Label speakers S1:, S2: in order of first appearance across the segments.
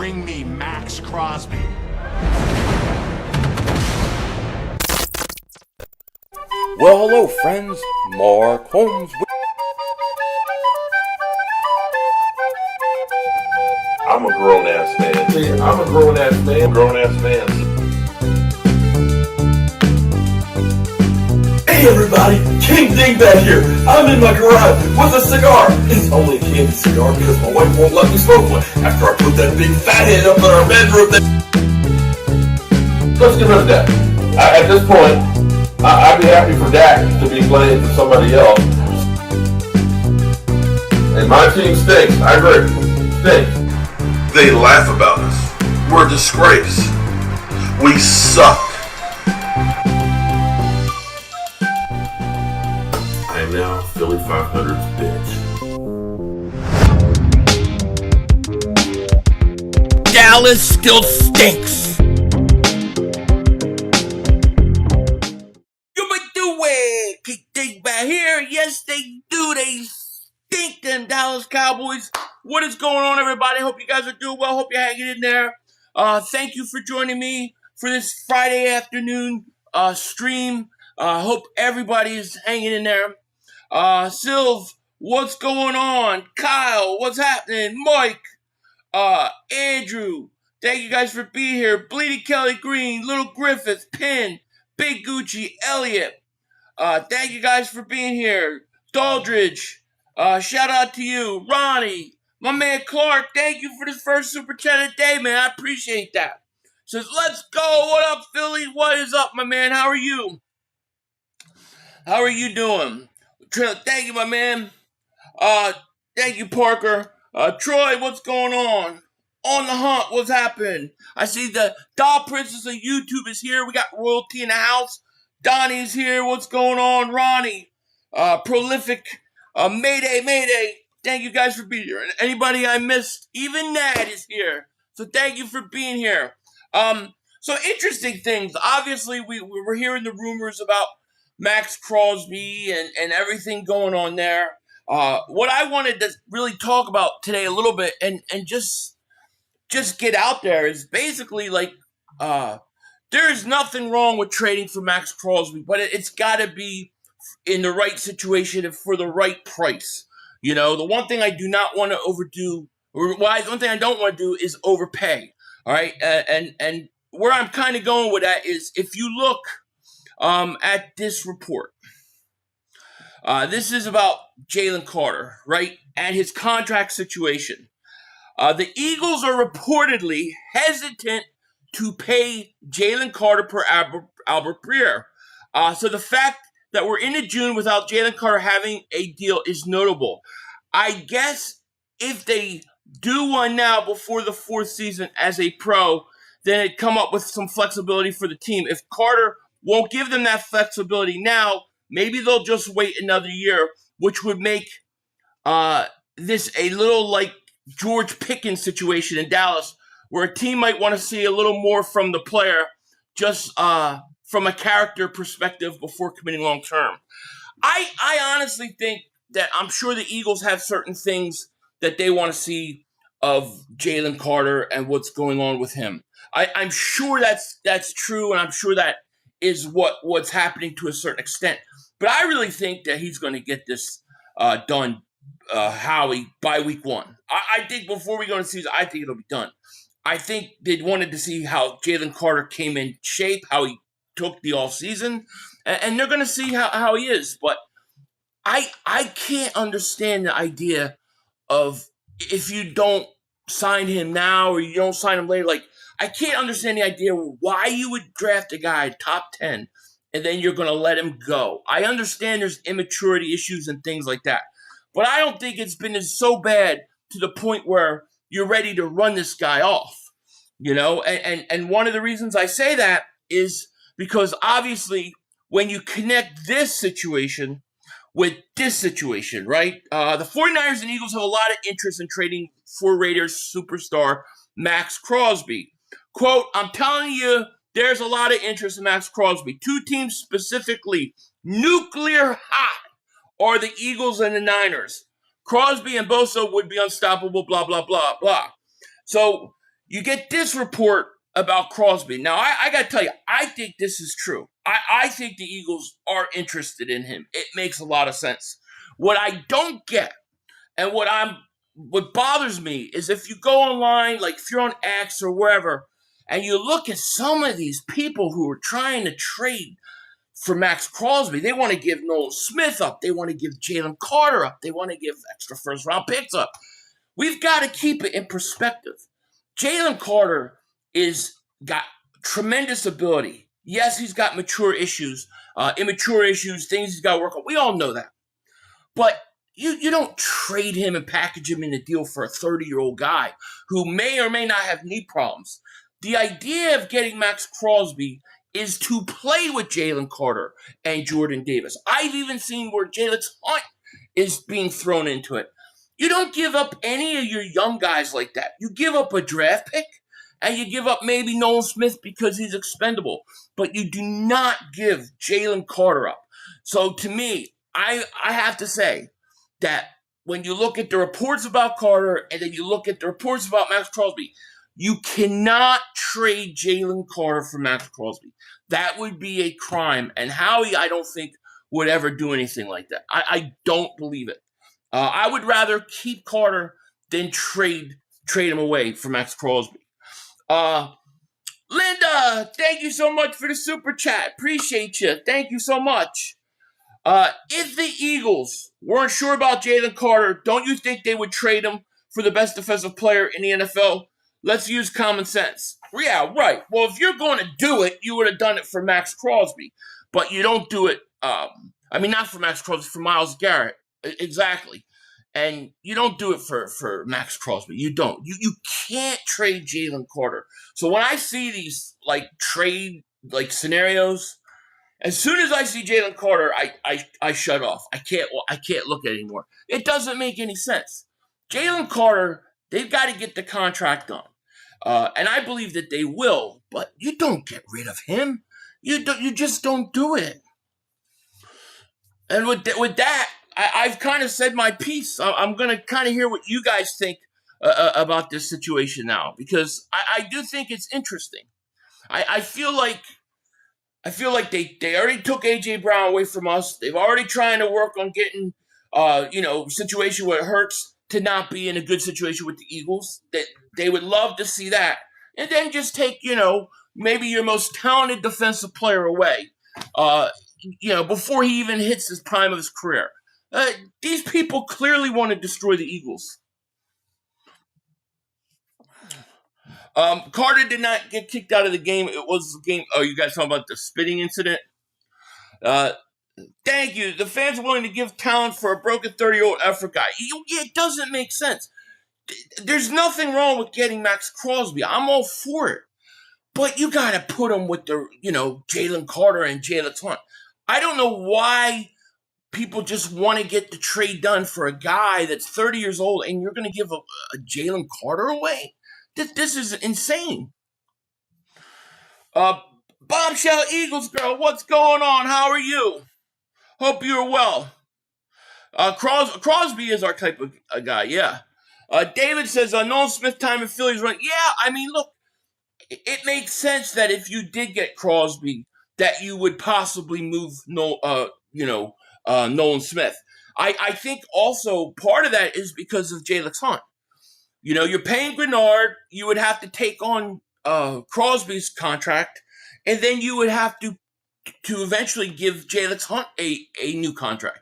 S1: bring me Maxx Crosby.
S2: Well, hello, friends. Mark Holmes.
S3: I'm a grown-ass man. I'm a grown-ass man. Grown-ass man. Hey, everybody. King Dingbat here. I'm in my garage with a cigar. It's only a candy cigar because my wife won't let me smoke one after I put that big fat head up in our bedroom. Let's get rid of that. At this point, I'd be happy for Dak to be playing for somebody else. And my team stinks. I agree. Stinks.
S4: They laugh about us. We're a disgrace. We suck.
S3: I am now Philly 500's bitch.
S2: Dallas still stinks. Back here, yes they do. They stink, them Dallas Cowboys. What is going on, everybody? Hope you guys are doing well. Hope you're hanging in there. Thank you for joining me for this Friday afternoon stream. Hope everybody is hanging in there. Sylv, what's going on? Kyle, what's happening? Mike, Andrew, thank you guys for being here. Bleedy Kelly Green, Little Griffith, Pin, Big Gucci, Elliot. Thank you guys for being here. Daldridge, shout out to you. Ronnie, my man Clark, thank you for this first super chat of the day, man. I appreciate that. Says, let's go. What up, Philly? What is up, my man? How are you? How are you doing? Thank you, my man. Thank you, Parker. Troy, what's going on? On the hunt, what's happening? I see the Doll Princess of YouTube is here. We got royalty in the house. Donnie's here. What's going on? Ronnie. Prolific. Mayday. Thank you guys for being here. And anybody I missed, even Nad is here. So thank you for being here. So interesting things. Obviously, we were hearing the rumors about Maxx Crosby and everything going on there. What I wanted to really talk about today a little bit and just get out there is basically like there is nothing wrong with trading for Maxx Crosby, but it's got to be in the right situation and for the right price. You know, the one thing I do not want to overdo, or one thing I don't want to do is overpay. All right, and where I'm kind of going with that is if you look at this report, this is about Jalen Carter, right, and his contract situation. The Eagles are reportedly hesitant to pay Jalen Carter per Albert Breer. So the fact that we're into June without Jalen Carter having a deal is notable. I guess if they do one now before the fourth season as a pro, then it'd come up with some flexibility for the team. If Carter won't give them that flexibility now, maybe they'll just wait another year, which would make this a little like George Pickens situation in Dallas, where a team might want to see a little more from the player, just from a character perspective before committing long term. I honestly think that I'm sure the Eagles have certain things that they want to see of Jalen Carter and what's going on with him. I'm sure that's true, and I'm sure that is what's happening to a certain extent. But I really think that he's going to get this done, Howie, by week one. I think before we go into the season, I think it'll be done. I think they wanted to see how Jalen Carter came in shape, how he took the offseason, and they're going to see how he is. But I can't understand the idea of if you don't sign him now or you don't sign him later. Like, I can't understand the idea why you would draft a guy top 10 and then you're going to let him go. I understand there's immaturity issues and things like that, but I don't think it's been so bad to the point where you're ready to run this guy off, you know? And one of the reasons I say that is because obviously when you connect this situation with this situation, right? The 49ers and Eagles have a lot of interest in trading for Raiders superstar Maxx Crosby. Quote, I'm telling you, there's a lot of interest in Maxx Crosby. Two teams specifically, nuclear hot, are the Eagles and the Niners. Crosby and Bosa would be unstoppable, blah, blah, blah, blah. So you get this report about Crosby. Now, I got to tell you, I think this is true. I think the Eagles are interested in him. It makes a lot of sense. What I don't get, and what bothers me, is if you go online, like if you're on X or wherever, and you look at some of these people who are trying to trade for Maxx Crosby. They want to give Nolan Smith up. They want to give Jalen Carter up. They want to give extra first-round picks up. We've got to keep it in perspective. Jalen Carter is got tremendous ability. Yes, he's got immature issues, things he's got to work on. We all know that. But you don't trade him and package him in a deal for a 30-year-old guy who may or may not have knee problems. The idea of getting Maxx Crosby is to play with Jalen Carter and Jordan Davis. I've even seen where Jalen Hunt is being thrown into it. You don't give up any of your young guys like that. You give up a draft pick, and you give up maybe Nolan Smith because he's expendable. But you do not give Jalen Carter up. So to me, I have to say that when you look at the reports about Carter and then you look at the reports about Maxx Crosby, you cannot trade Jalen Carter for Maxx Crosby. That would be a crime. And Howie, I don't think, would ever do anything like that. I don't believe it. I would rather keep Carter than trade him away for Maxx Crosby. Linda, thank you so much for the super chat. Appreciate you. Thank you so much. If the Eagles weren't sure about Jalen Carter, don't you think they would trade him for the best defensive player in the NFL? Let's use common sense. Yeah, right. Well, if you're going to do it, you would have done it for Maxx Crosby. But you don't do it, not for Maxx Crosby, for Myles Garrett. Exactly. And you don't do it for Maxx Crosby. You don't. You can't trade Jalen Carter. So when I see these, trade, scenarios, as soon as I see Jalen Carter, I shut off. I can't look at it anymore. It doesn't make any sense. Jalen Carter, they've got to get the contract done. And I believe that they will, but you don't get rid of him. You just don't do it. And with that, I've kind of said my piece. I'm going to kind of hear what you guys think about this situation now, because I do think it's interesting. I feel like they already took A.J. Brown away from us. They've already trying to work on getting, situation where it hurts to not be in a good situation with the Eagles. That they would love to see that. And then just take, maybe your most talented defensive player away, before he even hits his prime of his career. These people clearly want to destroy the Eagles. Carter did not get kicked out of the game. It was the game. Oh, you guys talking about the spitting incident? Thank you. The fans are willing to give talent for a broken 30-year-old African guy. It doesn't make sense. There's nothing wrong with getting Maxx Crosby. I'm all for it. But you got to put him with the, Jalen Carter and Jalen Hunt. I don't know why people just want to get the trade done for a guy that's 30 years old and you're going to give a Jalen Carter away? This is insane. Bombshell Eagles girl, what's going on? How are you? Hope you're well. Crosby is our type of guy, yeah. David says, Nolan Smith time in Philly's running. Yeah, look, it makes sense that if you did get Crosby, that you would possibly move Nolan Smith. I think also part of that is because of Jalen Hunt. You're paying Grenard, you would have to take on Crosby's contract, and then you would have to eventually give Jalen Hunt a new contract.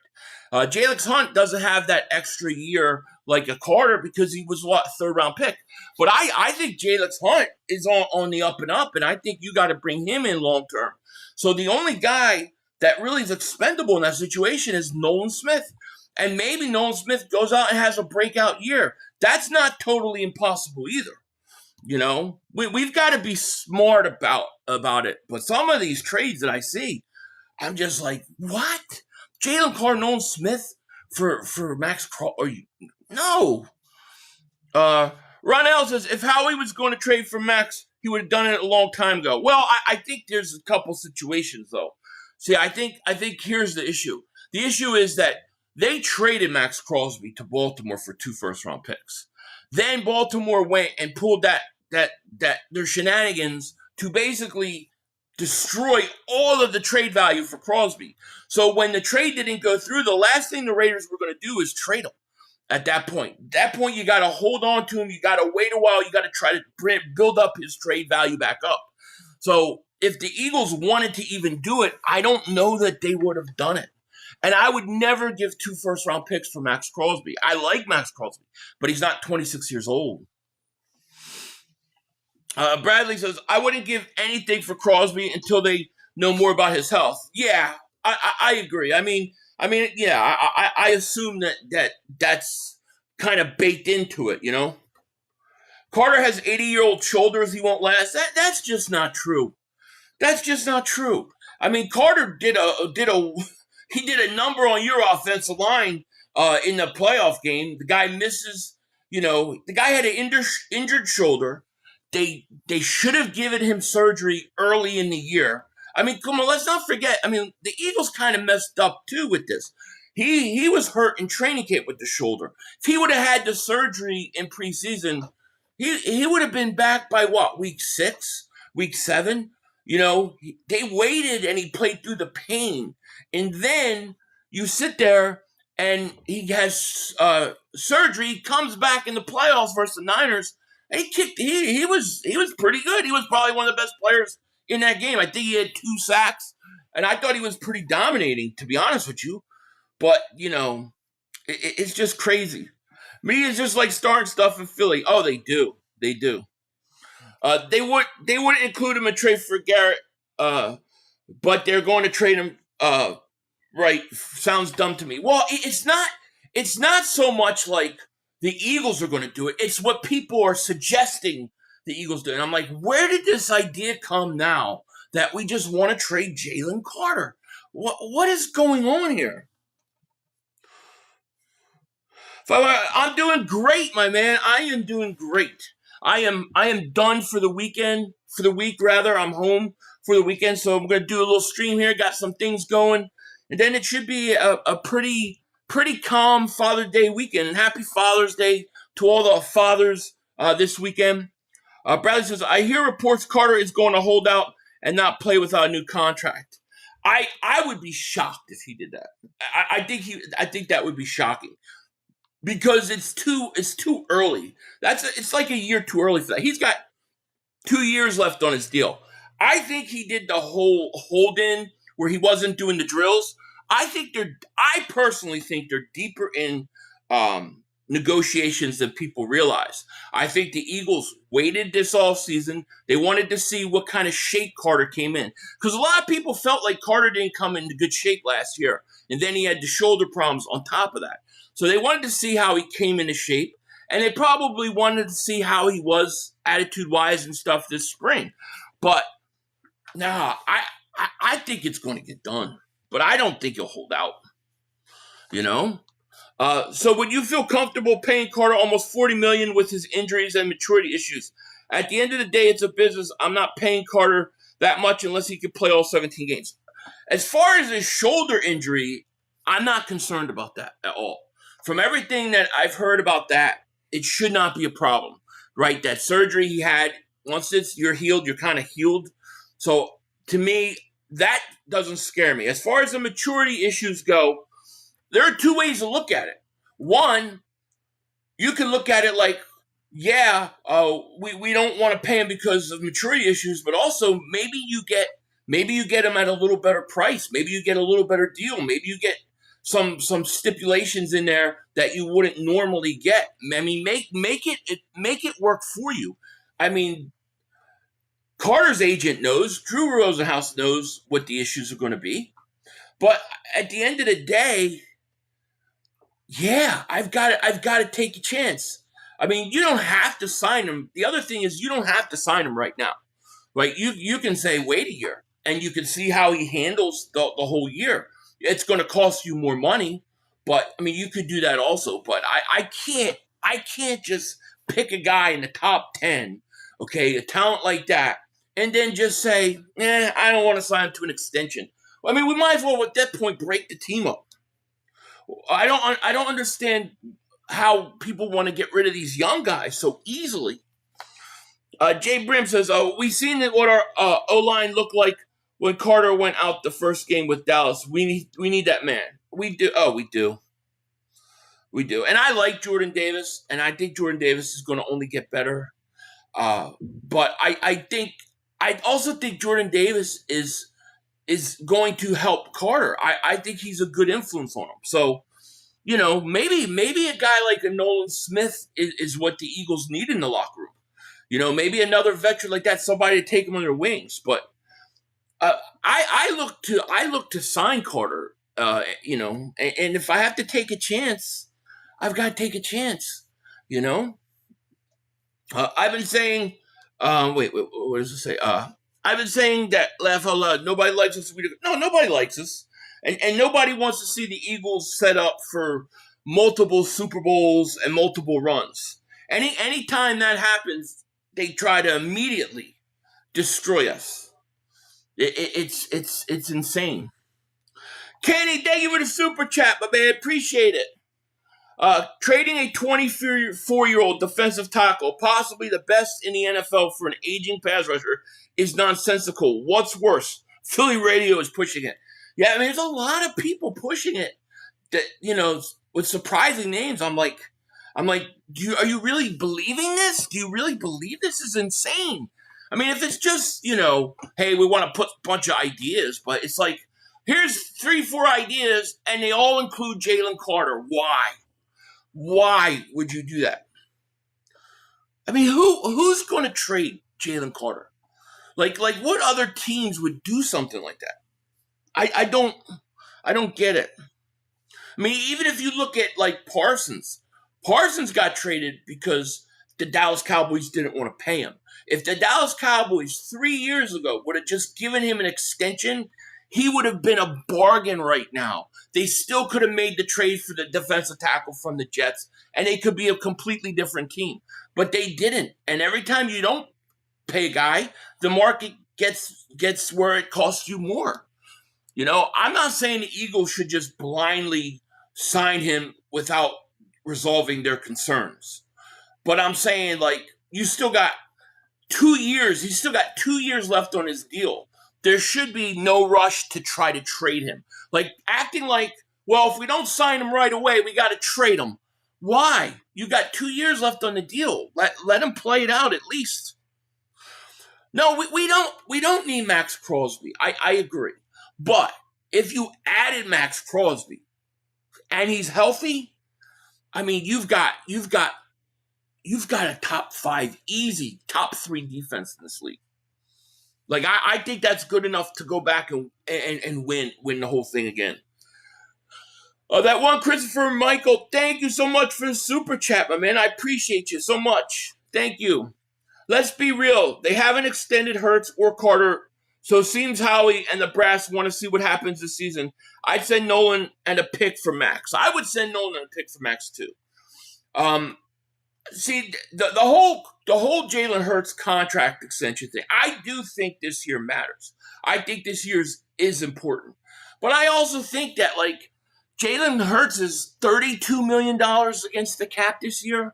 S2: Jalen Hunt doesn't have that extra year like a Carter because he was a third-round pick. But I think Jalen Hunt is on the up and up, and I think you got to bring him in long-term. So the only guy that really is expendable in that situation is Nolan Smith. And maybe Nolan Smith goes out and has a breakout year. That's not totally impossible either. We've got to be smart about it. But some of these trades that I see, I'm just like, what? Jalen Carter, Nolan Smith for Maxx Crosby? No. Ronell says, if Howie was going to trade for Max, he would have done it a long time ago. Well, I think there's a couple situations, though. See, I think here's the issue. The issue is that they traded Maxx Crosby to Baltimore for 2 first-round picks. Then Baltimore went and pulled that their shenanigans to basically destroy all of the trade value for Crosby. So when the trade didn't go through, the last thing the Raiders were going to do is trade him. At that point, you got to hold on to him. You got to wait a while. You got to try to build up his trade value back up. So if the Eagles wanted to even do it, I don't know that they would have done it. And I would never give 2 first-round picks for Maxx Crosby. I like Maxx Crosby, but he's not 26 years old. Bradley says, I wouldn't give anything for Crosby until they know more about his health. Yeah, I agree. I assume that's kind of baked into it, you know? Carter has 80-year-old shoulders. He won't last. That's just not true. That's just not true. I mean, Carter did a number on your offensive line in the playoff game. The guy misses, the guy had an injured shoulder. They should have given him surgery early in the year. I mean, come on, let's not forget. I mean, the Eagles kind of messed up too with this. He was hurt in training camp with the shoulder. If he would have had the surgery in preseason, he would have been back by what, week 6, week 7? They waited and he played through the pain. And then you sit there and he has surgery, comes back in the playoffs versus the Niners. And he was pretty good. He was probably one of the best players in that game. I think he had 2 sacks. And I thought he was pretty dominating, to be honest with you. But, it's just crazy. Media's just like starting stuff in Philly. Oh, they do. They do. They wouldn't include him in trade for Garrett, but they're going to trade him. Right? Sounds dumb to me. Well, it's not so much like the Eagles are going to do it. It's what people are suggesting the Eagles do. And I'm like, where did this idea come now that we just want to trade Jalen Carter? What is going on here? I'm doing great, my man. I am doing great. I am done for the weekend. For the week, rather. I'm home for the weekend, so I'm going to do a little stream here. Got some things going, and then it should be a pretty calm Father's Day weekend. And happy Father's Day to all the fathers this weekend. Bradley says, I hear reports Carter is going to hold out and not play without a new contract. I would be shocked if he did that. I think that would be shocking. Because it's too early. It's like a year too early for that. He's got 2 years left on his deal. I think he did the whole hold-in where he wasn't doing the drills. I personally think they're deeper in negotiations than people realize. I think the Eagles waited this offseason. They wanted to see what kind of shape Carter came in. Because a lot of people felt like Carter didn't come into good shape last year. And then he had the shoulder problems on top of that. So they wanted to see how he came into shape, and they probably wanted to see how he was attitude-wise and stuff this spring. But, I think it's going to get done. But I don't think he'll hold out, So would you feel comfortable paying Carter almost $40 million with his injuries and maturity issues? At the end of the day, it's a business. I'm not paying Carter that much unless he can play all 17 games. As far as his shoulder injury, I'm not concerned about that at all. From everything that I've heard about that, it should not be a problem, right? That surgery he had, once you're healed, you're kind of healed. So to me, that doesn't scare me. As far as the maturity issues go, there are 2 ways to look at it. One, you can look at it like, we don't want to pay him because of maturity issues, but also maybe you get him at a little better price. Maybe you get a little better deal. Maybe you get some stipulations in there that you wouldn't normally get. I mean, make it work for you. I mean, Carter's agent knows, Drew Rosenhaus knows what the issues are going to be. But at the end of the day, I've got to take a chance. I mean, you don't have to sign him. The other thing is you don't have to sign him right now. Right? You can say wait a year and you can see how he handles the whole year. It's going to cost you more money, but I mean, you could do that also. But I can't just pick a guy in the top 10, okay, a talent like that, and then just say, I don't want to sign him to an extension. I mean, we might as well at that point break the team up. I don't understand how people want to get rid of these young guys so easily. Jay Brim says, we seen what our O-line looked like when Carter went out the first game with Dallas. We need that man. We do. Oh, we do. We do. And I like Jordan Davis, and I think Jordan Davis is going to only get better. But I also think Jordan Davis is going to help Carter. I think he's a good influence on him. So, maybe a guy like a Nolan Smith is what the Eagles need in the locker room. Maybe another veteran like that, somebody to take him on their wings. But I look to sign Carter. And if I have to take a chance, I've got to take a chance. I've been saying, what does it say? I've been saying that, laugh out loud, nobody likes us. No, nobody likes us. And nobody wants to see the Eagles set up for multiple Super Bowls and multiple runs. Any time that happens, they try to immediately destroy us. It's insane. Kenny, thank you for the super chat, my man. Appreciate it. Trading a 24-year-old defensive tackle, possibly the best in the NFL for an aging pass rusher, is nonsensical. What's worse? Philly radio is pushing it. Yeah, there's a lot of people pushing it that, with surprising names. I'm like, are you really believing this? Do you really believe this is insane? If it's just, hey, we want to put a bunch of ideas, but it's like, here's 3-4 ideas, and they all include Jalen Carter. Why? Why would you do that? Who's going to trade Jalen Carter? Like what other teams would do something like that? I don't get it. Even if you look at like Parsons got traded because the Dallas Cowboys didn't want to pay him. If the Dallas Cowboys 3 years ago would have just given him an extension, he would have been a bargain right now. They still could have made the trade for the defensive tackle from the Jets, and they could be a completely different team. But they didn't. And every time you don't pay a guy, the market gets where it costs you more. I'm not saying the Eagles should just blindly sign him without resolving their concerns. But I'm saying, you still got 2 years. He's still got 2 years left on his deal. There should be no rush to try to trade him. Acting like, well, if we don't sign him right away, we got to trade him. Why? You got 2 years left on the deal. Let him play it out at least. No, we don't need Maxx Crosby. I agree. But if you added Maxx Crosby and he's healthy, you've got a top 5, easy top 3 defense in this league. I think that's good enough to go back and win the whole thing again. That one, Christopher Michael, thank you so much for the super chat, my man. I appreciate you so much. Thank you. Let's be real. They haven't extended Hurts or Carter, so it seems Howie and the brass want to see what happens this season. I'd send Nolan and a pick for Max. I would send Nolan and a pick for Max too. See, the whole Jalen Hurts contract extension thing, I do think this year matters. I think this year's is important. But I also think that, Jalen Hurts is $32 million against the cap this year.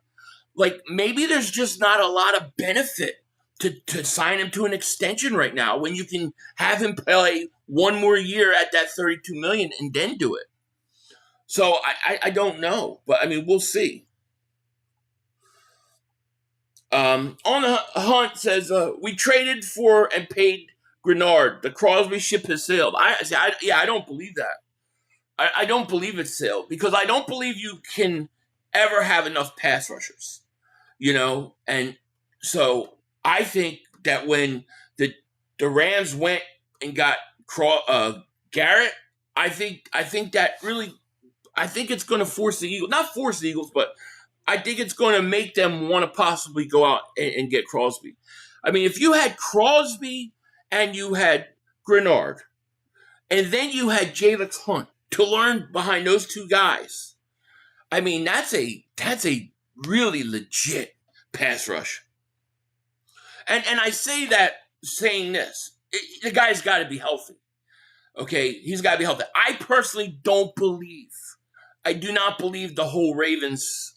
S2: Maybe there's just not a lot of benefit to sign him to an extension right now when you can have him play one more year at that $32 million and then do it. So I don't know, but we'll see. On the Hunt says, we traded for and paid Grenard. The Crosby ship has sailed. I don't believe that. I don't believe it's sailed because I don't believe you can ever have enough pass rushers, and so I think that when the Rams went and got Garrett, I think that really, I think it's going to force the Eagles, not force the Eagles, but I think it's going to make them want to possibly go out and get Crosby. If you had Crosby and you had Grenard, and then you had Jalen Hunt to learn behind those two guys, that's a really legit pass rush. And I say that saying this, the guy's got to be healthy. Okay, he's got to be healthy. I personally do not believe the whole Ravens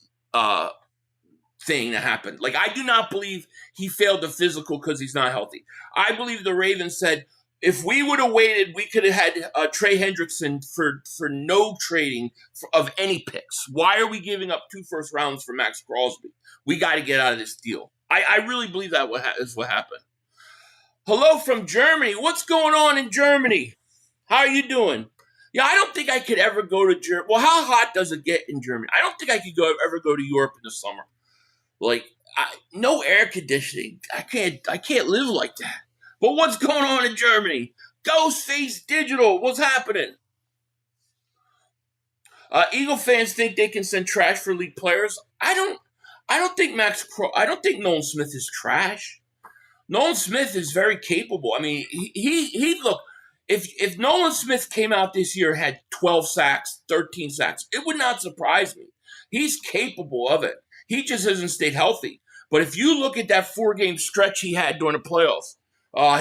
S2: thing that happened. Like, I do not believe he failed the physical because he's not healthy. I believe the Ravens said, if we would have waited, we could have had Trey Hendrickson for no trading of any picks. Why are we giving up 2 first rounds for Maxx Crosby? We got to get out of this deal. I really believe that is what happened. Hello from Germany. What's going on in Germany? How are you doing? Yeah, I don't think I could ever go to Germany. Well, how hot does it get in Germany? I don't think I could ever go to Europe in the summer. Like, no air conditioning. I can't live like that. But what's going on in Germany? Ghostface Digital. What's happening? Eagle fans think they can send trash for elite players. I don't think Nolan Smith is trash. Nolan Smith is very capable. I mean, he look. If Nolan Smith came out this year and had 12 sacks, 13 sacks, it would not surprise me. He's capable of it. He just hasn't stayed healthy. But if you look at that 4-game stretch he had during the playoffs,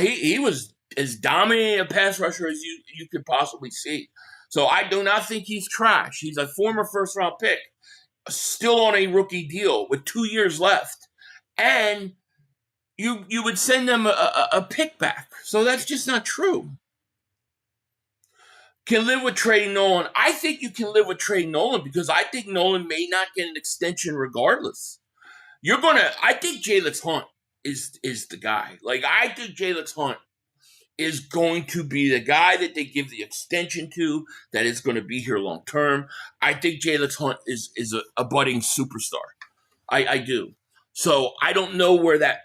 S2: he was as dominant a pass rusher as you could possibly see. So I do not think he's trash. He's a former first-round pick, still on a rookie deal with 2 years left. And you would send them a pick back. So that's just not true. Can live with trading Nolan. I think you can live with trading Nolan because I think Nolan may not get an extension regardless. I think Jalen Hunt is the guy. Like, I think Jalen Hunt is going to be the guy that they give the extension to, that is going to be here long term. I think Jalen Hunt is a budding superstar. I do. So I don't know where that,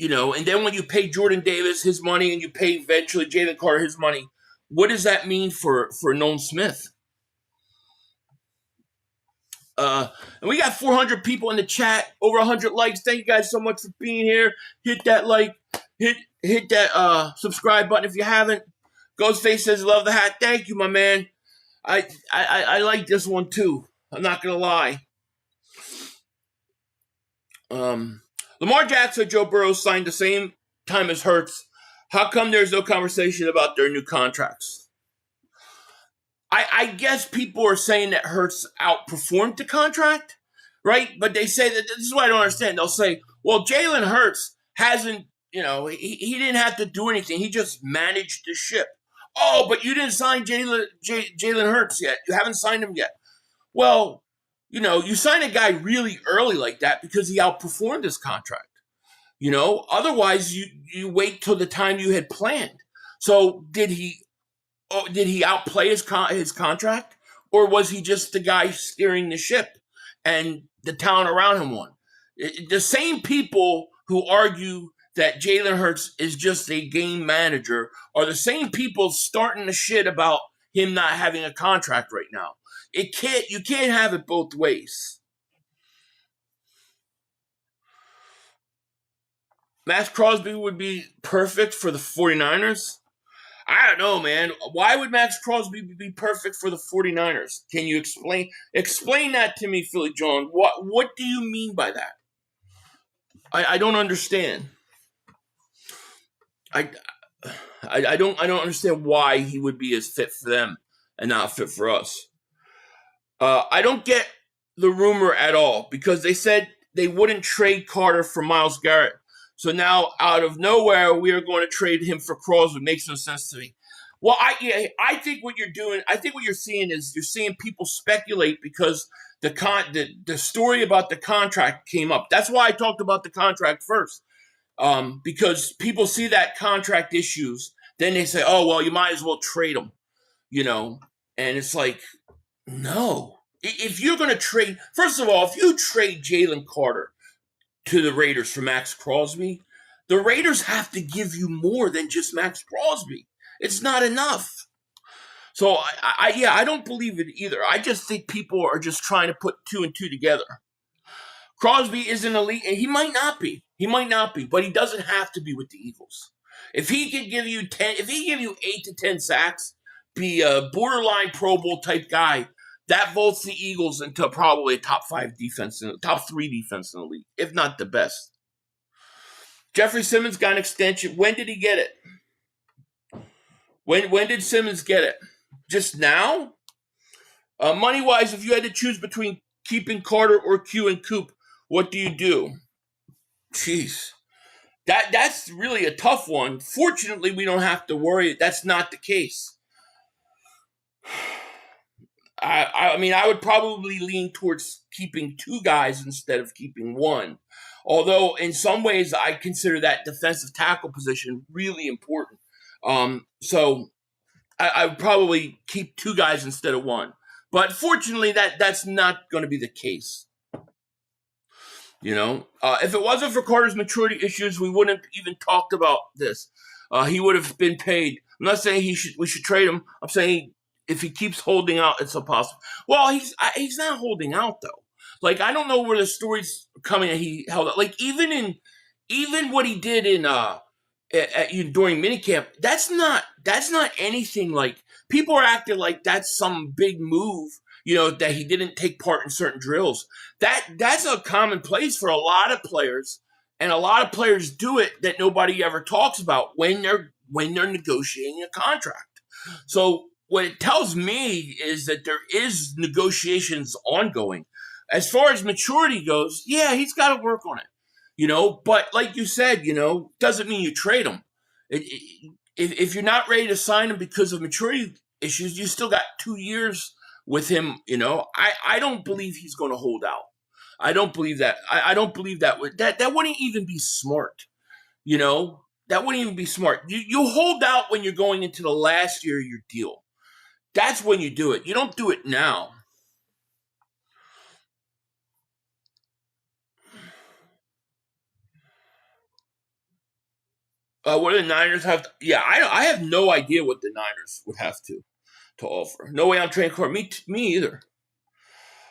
S2: and then when you pay Jordan Davis his money and you pay eventually Jalen Carter his money, what does that mean for Nolan Smith? And we got 400 people in the chat, over 100 likes. Thank you guys so much for being here. Hit that like, hit that subscribe button if you haven't. Ghostface says, love the hat. Thank you, my man. I like this one too. I'm not gonna lie. Lamar Jackson and Joe Burrow signed the same time as Hurts. How come there's no conversation about their new contracts? I guess people are saying that Hurts outperformed the contract, right? But they say that, this is what I don't understand. They'll say, well, Jalen Hurts hasn't, he didn't have to do anything. He just managed the ship. Oh, but you didn't sign Jalen Hurts yet. You haven't signed him yet. Well, you sign a guy really early like that because he outperformed his contract. Otherwise you wait till the time you had planned. So did he outplay his contract, or was he just the guy steering the ship and the talent around him won? The same people who argue that Jalen Hurts is just a game manager are the same people starting the shit about him not having a contract right now. You can't have it both ways. Maxx Crosby would be perfect for the 49ers. I don't know, man. Why would Maxx Crosby be perfect for the 49ers? Can you explain that to me, Philly John? What do you mean by that? I don't understand. I don't understand why he would be as fit for them and not fit for us. I don't get the rumor at all because they said they wouldn't trade Carter for Myles Garrett. So now, out of nowhere, we are going to trade him for Crosby. Makes no sense to me. Well, I think what you're doing, I think what you're seeing is you're seeing people speculate because the story about the contract came up. That's why I talked about the contract first, because people see that contract issues, then they say, oh, well, you might as well trade him, and it's like, no. If you're going to trade, first of all, if you trade Jalen Carter to the Raiders for Maxx Crosby, the Raiders have to give you more than just Maxx Crosby. It's not enough. So I don't believe it either. I just think people are just trying to put 2 and 2 together. Crosby is an elite, and he might not be. But he doesn't have to be with the Eagles. If he can give you 8 to 10 sacks, be a borderline Pro Bowl type guy, that votes the Eagles into probably a top 3 defense in the league, if not the best. Jeffrey Simmons got an extension. When did he get it? When did Simmons get it? Just now? Money-wise, if you had to choose between keeping Carter or Q and Coop, What do you do? Jeez. That's really a tough one. Fortunately, we don't have to worry. That's not the case. I mean, I would probably lean towards keeping 2 guys instead of keeping 1. Although, in some ways, I consider that defensive tackle position really important. So I would probably keep 2 guys instead of 1. But fortunately, that's not going to be the case. If it wasn't for Carter's maturity issues, we wouldn't have even talked about this. He would have been paid. I'm not saying we should trade him. I'm saying if he keeps holding out, it's impossible. Well, he's not holding out though. Like, I don't know where the story's coming that he held out. Like, even what he did in during minicamp, that's not anything. Like, people are acting like that's some big move. That he didn't take part in certain drills. That's a commonplace for a lot of players, and a lot of players do it that nobody ever talks about when they're negotiating a contract. So what it tells me is that there is negotiations ongoing. As far as maturity goes, yeah, he's got to work on it. But like you said, doesn't mean you trade him. If you're not ready to sign him because of maturity issues, you still got 2 years with him. I don't believe he's going to hold out. I don't believe that. I don't believe that wouldn't even be smart. That wouldn't even be smart. You hold out when you're going into the last year of your deal. That's when you do it. You don't do it now. What do the Niners have? Yeah, I have no idea what the Niners would have to offer. No way I'm trading Carter. Me either.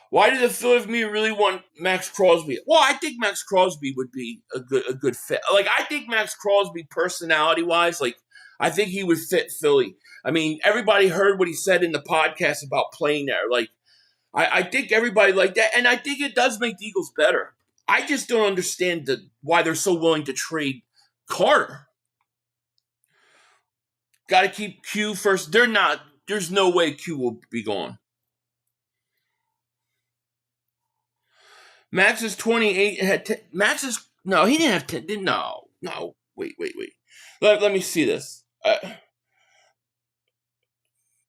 S2: Why did the Philadelphia really want Maxx Crosby? Well, I think Maxx Crosby would be a good fit. Like, I think Maxx Crosby, personality-wise, like, I think he would fit Philly. I mean, everybody heard what he said in the podcast about playing there. Like, I think everybody liked that, and I think it does make the Eagles better. I just don't understand why they're so willing to trade Carter. Got to keep Q first. They're not. There's no way Q will be gone. Max is 28. Max is no. He didn't have 10. No. Wait. Let me see this.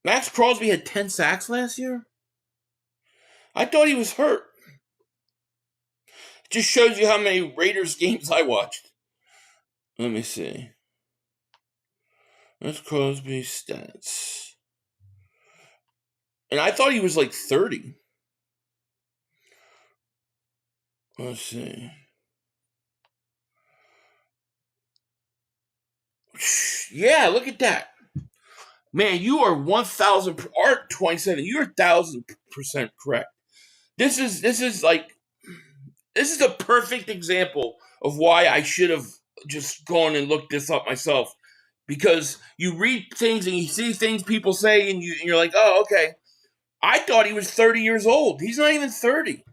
S2: Maxx Crosby had 10 sacks last year. I thought he was hurt. It just shows you how many Raiders games I watched. Let me see. Maxx Crosby stats. And I thought he was like 30. Let's see. Yeah, look at that. Man, you are 1,000, Art 27. You're 1,000% correct. This is a perfect example of why I should have just gone and looked this up myself. Because you read things and you see things people say and you're like, oh, okay. I thought he was 30 years old. He's not even 30.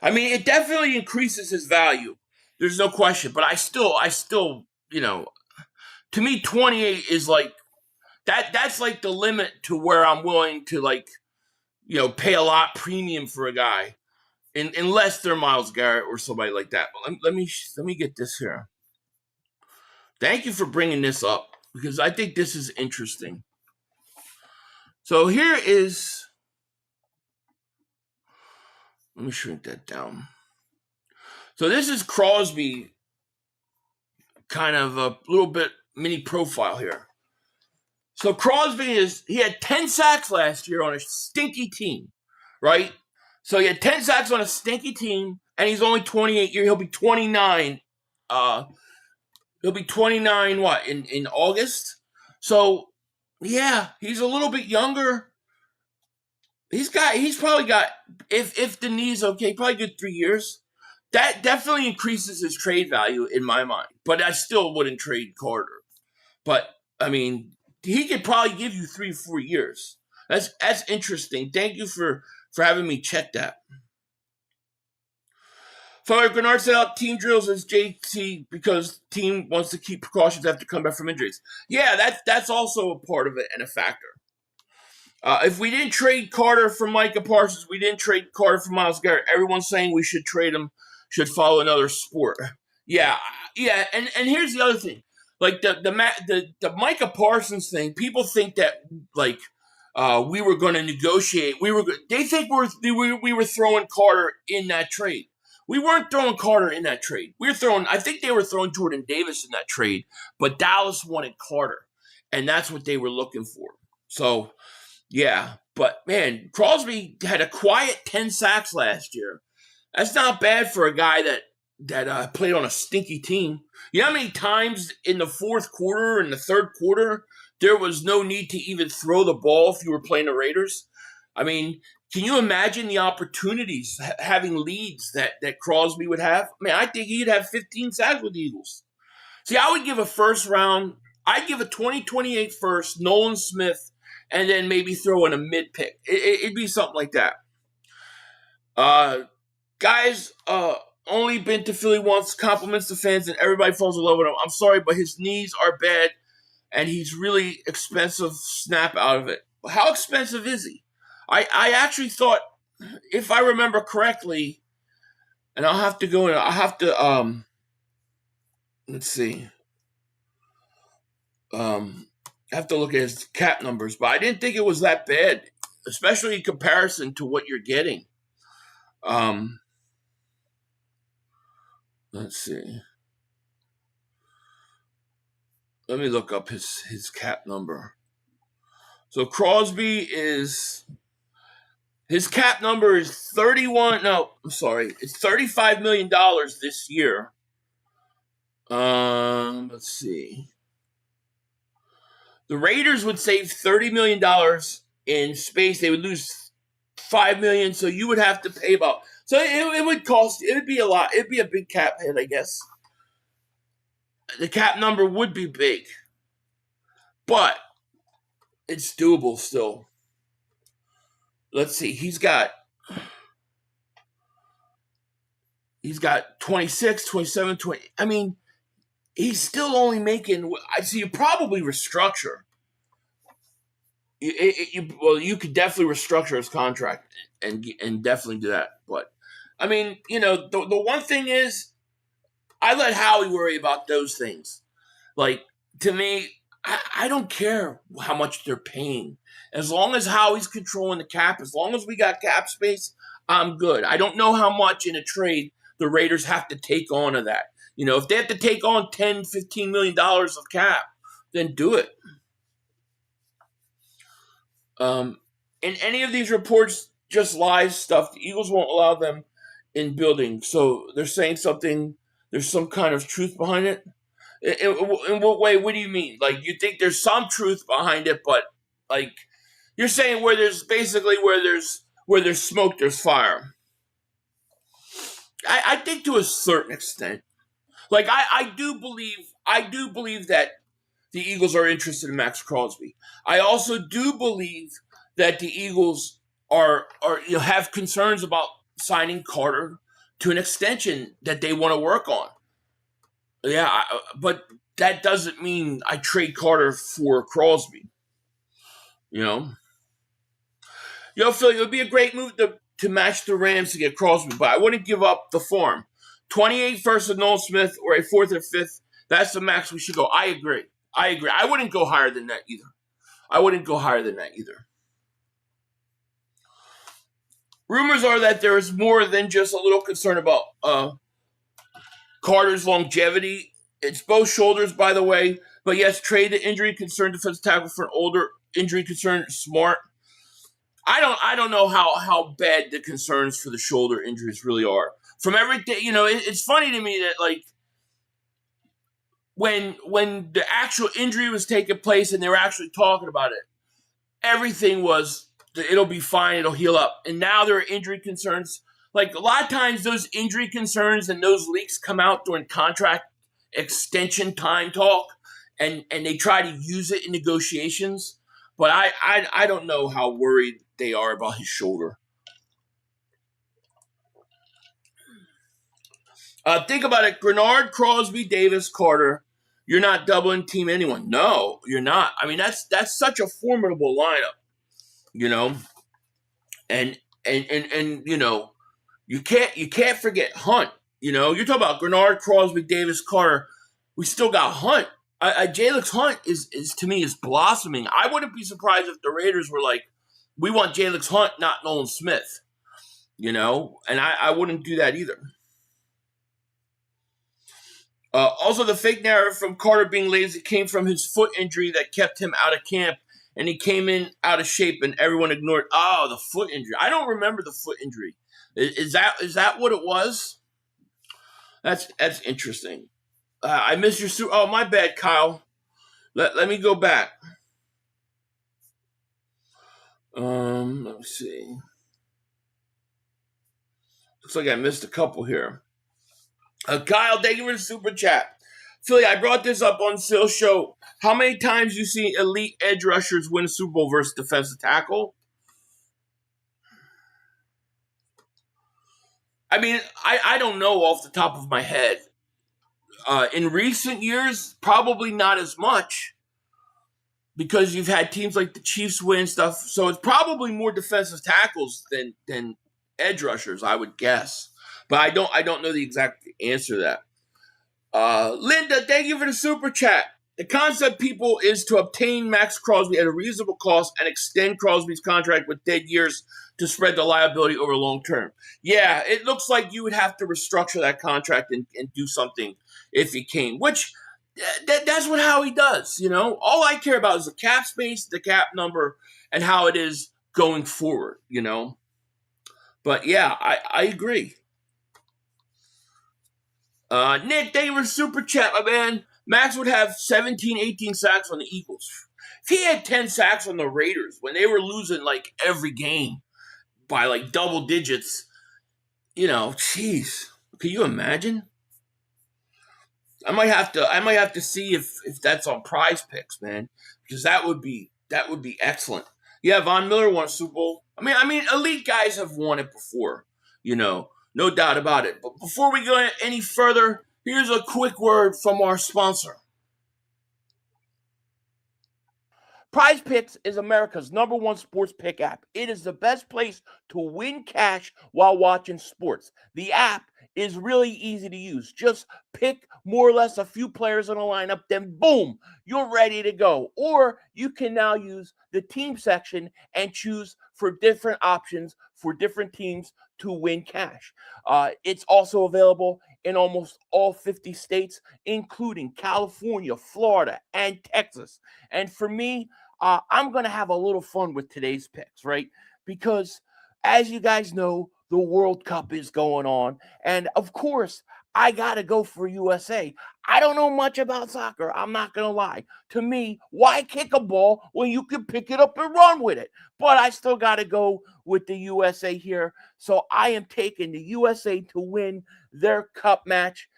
S2: I mean, it definitely increases his value. There's no question. But I still, to me, 28 is like, that's like the limit to where I'm willing to pay a lot premium for a guy. Unless they're Myles Garrett or somebody like that. But let me get this here. Thank you for bringing this up because I think this is interesting. So here is, let me shrink that down. So this is Crosby, kind of a little bit mini profile here. So Crosby he had 10 sacks last year on a stinky team, right? So he had 10 sacks on a stinky team, and he's only 28 years. He'll be 29. He'll be 29, in August? So, yeah, he's a little bit younger. He's probably got, if the knee's okay, probably good 3 years. That definitely increases his trade value in my mind. But I still wouldn't trade Carter. But, I mean, he could probably give you 3 or 4 years. That's interesting. Thank you for having me check that. Father Grenard said out team drills as JT because team wants to keep precautions after comeback from injuries. Yeah, that's also a part of it and a factor. If we didn't trade Carter for Micah Parsons, we didn't trade Carter for Myles Garrett. Everyone's saying we should trade him, should follow another sport. Yeah. And here's the other thing, like the Micah Parsons thing. People think that like we were going to negotiate. They think we were throwing Carter in that trade. We weren't throwing Carter in that trade. I think they were throwing Jordan Davis in that trade, but Dallas wanted Carter, and that's what they were looking for. So, yeah. But, man, Crosby had a quiet 10 sacks last year. That's not bad for a guy that played on a stinky team. You know how many times in the fourth quarter and the third quarter there was no need to even throw the ball if you were playing the Raiders? I mean, can you imagine the opportunities having leads that Crosby would have? I mean, I think he'd have 15 sacks with the Eagles. See, I would give a first round. I'd give a 2028 first, Nolan Smith, and then maybe throw in a mid pick. It'd be something like that. Guys, only been to Philly once, compliments the fans, and everybody falls in love with him. I'm sorry, but his knees are bad, and he's really expensive. Snap out of it. How expensive is he? I actually thought, if I remember correctly, and I'll have to go in. I'll have to let's see. I have to look at his cap numbers, but I didn't think it was that bad, especially in comparison to what you're getting. Let's see. Let me look up his cap number. So Crosby his cap number is it's $35 million this year. Let's see. The Raiders would save $30 million in space. They would lose $5 million, so you would have to pay about. So it would cost. It would be a lot. It'd be a big cap hit, I guess. The cap number would be big, but it's doable still. Let's see. He's got 26, 27, 20. I mean, he's still only making. I see. You probably restructure. You could definitely restructure his contract and definitely do that. But I mean, the one thing is, I let Howie worry about those things. Like, to me, I don't care how much they're paying. As long as Howie's controlling the cap, as long as we got cap space, I'm good. I don't know how much in a trade the Raiders have to take on of that. If they have to take on $10, $15 million of cap, then do it. In any of these reports, just lies stuff. The Eagles won't allow them in building. So they're saying something, there's some kind of truth behind it. In what way? What do you mean? Like, you think there's some truth behind it, but like you're saying where there's smoke, there's fire. I think to a certain extent. Like I do believe that the Eagles are interested in Maxx Crosby. I also do believe that the Eagles are have concerns about signing Carter to an extension that they want to work on. Yeah, but that doesn't mean I trade Carter for Crosby. Philly, it would be a great move to match the Rams to get Crosby, but I wouldn't give up the farm. 28 first with Nolan Smith or a fourth or fifth, that's the max we should go. I agree. I wouldn't go higher than that either. Rumors are that there is more than just a little concern about Carter's longevity. It's both shoulders, by the way. But yes, trade the injury concern defensive tackle for an older injury concern. Smart. I don't know how bad the concerns for the shoulder injuries really are. From everything, it's funny to me that like when the actual injury was taking place and they were actually talking about it, everything was it'll be fine, it'll heal up. And now there are injury concerns. Like a lot of times those injury concerns and those leaks come out during contract extension time talk and they try to use it in negotiations. But I don't know how worried they are about his shoulder. Think about it. Grenard, Crosby, Davis, Carter. You're not doubling team anyone. No, you're not. I mean, that's such a formidable lineup. you know, and you can't forget Hunt. You're talking about Grenard, Crosby, Davis, Carter. We still got Hunt. Jalen Hunt is to me is blossoming. I wouldn't be surprised if the Raiders were like, we want Jalen Hunt, not Nolan Smith. And I wouldn't do that either. Also, the fake narrative from Carter being lazy came from his foot injury that kept him out of camp, and he came in out of shape, and everyone ignored. Oh, the foot injury. I don't remember the foot injury. Is that what it was? That's interesting. I missed your suit. Oh, my bad, Kyle. Let me go back. Let me see. Looks like I missed a couple here. Kyle, thank you for the super chat. Philly, I brought this up on Phil's show. How many times you see elite edge rushers win a Super Bowl versus defensive tackle? I mean, I don't know off the top of my head. In recent years, probably not as much because you've had teams like the Chiefs win stuff. So it's probably more defensive tackles than edge rushers, I would guess. But I don't know the exact answer to that. Linda, thank you for the super chat. The concept, people, is to obtain Maxx Crosby at a reasonable cost and extend Crosby's contract with dead years to spread the liability over long term. Yeah, it looks like you would have to restructure that contract and do something if he came, which that's what Howie does, All I care about is the cap space, the cap number, and how it is going forward, But yeah, I agree. Nick, thank you for super chat, my man. Max would have 17, 18 sacks on the Eagles. If he had 10 sacks on the Raiders when they were losing like every game by like double digits, jeez, can you imagine? I might have to see if that's on Prize Picks, man, because that would be excellent. Yeah, Von Miller won a Super Bowl. I mean, elite guys have won it before, no doubt about it. But before we go any further, here's a quick word from our sponsor. Prize Picks is America's #1 sports pick app. It is the best place to win cash while watching sports. The app is really easy to use. Just pick more or less a few players in a lineup, then boom, you're ready to go. Or you can now use the team section and choose for different options for different teams to win cash. It's also available in almost all 50 states, including California, Florida, and Texas. And for me, I'm going to have a little fun with today's picks, right? Because as you guys know, the World Cup is going on. And of course, I got to go for USA. I don't know much about soccer. I'm not going to lie. To me, why kick a ball when you can pick it up and run with it? But I still got to go with the USA here. So I am taking the USA to win their cup match.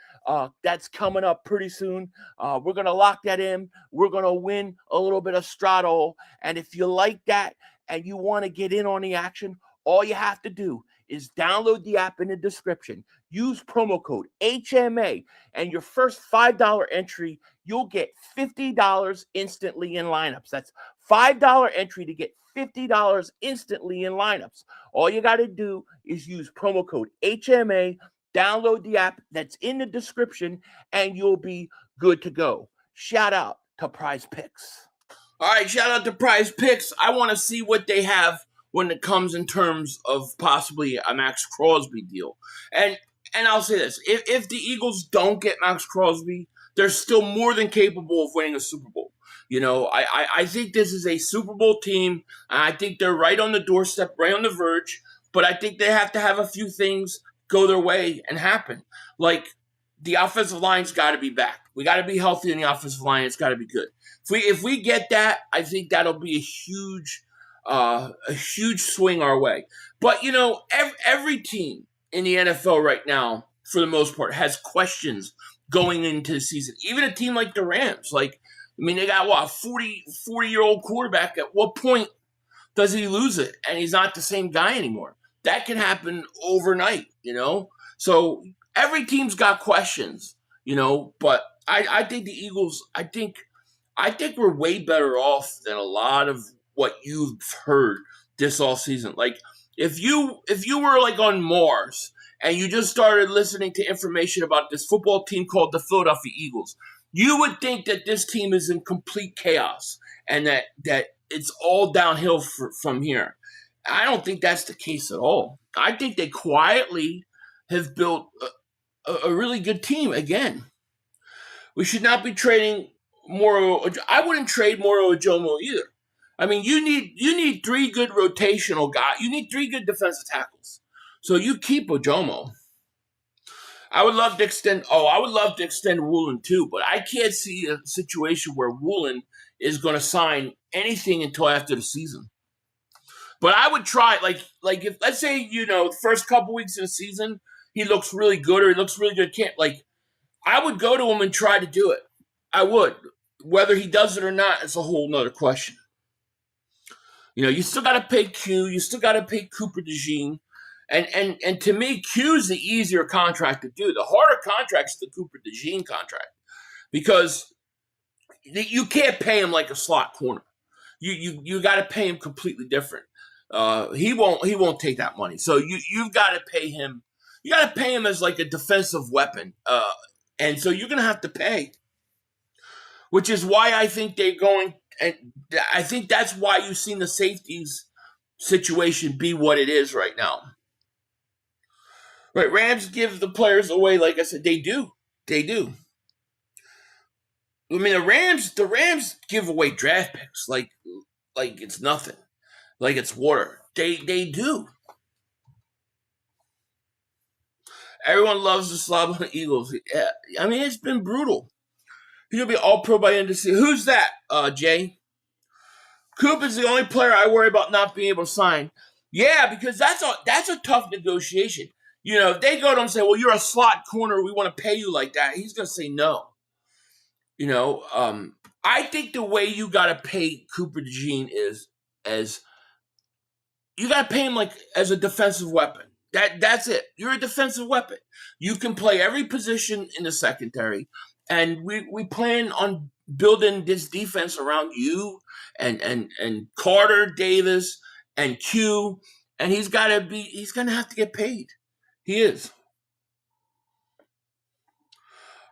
S2: That's coming up pretty soon. We're going to lock that in. We're going to win a little bit of straddle. And if you like that and you want to get in on the action, all you have to do is download the app in the description. Use promo code HMA, and your first $5 entry, you'll get $50 instantly in lineups. That's $5 entry to get $50 instantly in lineups. All you got to do is use promo code HMA, download the app that's in the description, and you'll be good to go. Shout out to Prize Picks. All right, shout out to Prize Picks. I want to see what they have when it comes in terms of possibly a Maxx Crosby deal. And I'll say this, if the Eagles don't get Maxx Crosby, they're still more than capable of winning a Super Bowl. I think this is a Super Bowl team, and I think they're right on the doorstep, right on the verge, but I think they have to have a few things go their way and happen. Like, the offensive line's got to be back. We got to be healthy in the offensive line. It's got to be good. If we get that, I think that'll be a huge swing our way. But, every team in the NFL right now, for the most part, has questions going into the season. Even a team like the Rams. They got, a 40-year-old quarterback. At what point does he lose it and he's not the same guy anymore? That can happen overnight, So every team's got questions, but I think the Eagles, I think we're way better off than a lot of what you've heard this all season. Like if you were like on Mars and you just started listening to information about this football team called the Philadelphia Eagles, you would think that this team is in complete chaos and that it's all downhill from here. I don't think that's the case at all. I think they quietly have built a really good team again. We should not be trading Moro. I wouldn't trade Moro Ojomo either. I mean, you need 3 good rotational guys. You need 3 good defensive tackles. So you keep Ojomo. I would love to extend Woolen too, but I can't see a situation where Woolen is going to sign anything until after the season. But I would try, like if let's say the first couple weeks of the season he looks really good or he looks really good, I would go to him and try to do it. I would. Whether he does it or not is a whole nother question. You still got to pay Q. You still got to pay Cooper DeJean. And to me, Q's the easier contract to do. The harder contract's the Cooper DeJean contract because you can't pay him like a slot corner. You got to pay him completely different. He won't take that money. So you've got to pay him. You got to pay him as like a defensive weapon. And so you're going to have to pay, which is why I think they're going. And I think that's why you've seen the safeties situation be what it is right now. Right, Rams give the players away, like I said, they do. They do. I mean, the Rams give away draft picks like it's nothing, like it's water. They do. Everyone loves the slob on the Eagles. Yeah, I mean, it's been brutal. He's gonna be all pro by end of season. Who's that, Jay? Coop is the only player I worry about not being able to sign. Yeah, because that's a tough negotiation. If they go to him and say, well, you're a slot corner, we want to pay you like that, he's going to say no. I think the way you got to pay Cooper DeJean is as you got to pay him like as a defensive weapon. That's it. You're a defensive weapon. You can play every position in the secondary, and we plan on building this defense around you and Carter, Davis, and Q, and he's going to have to get paid. He is.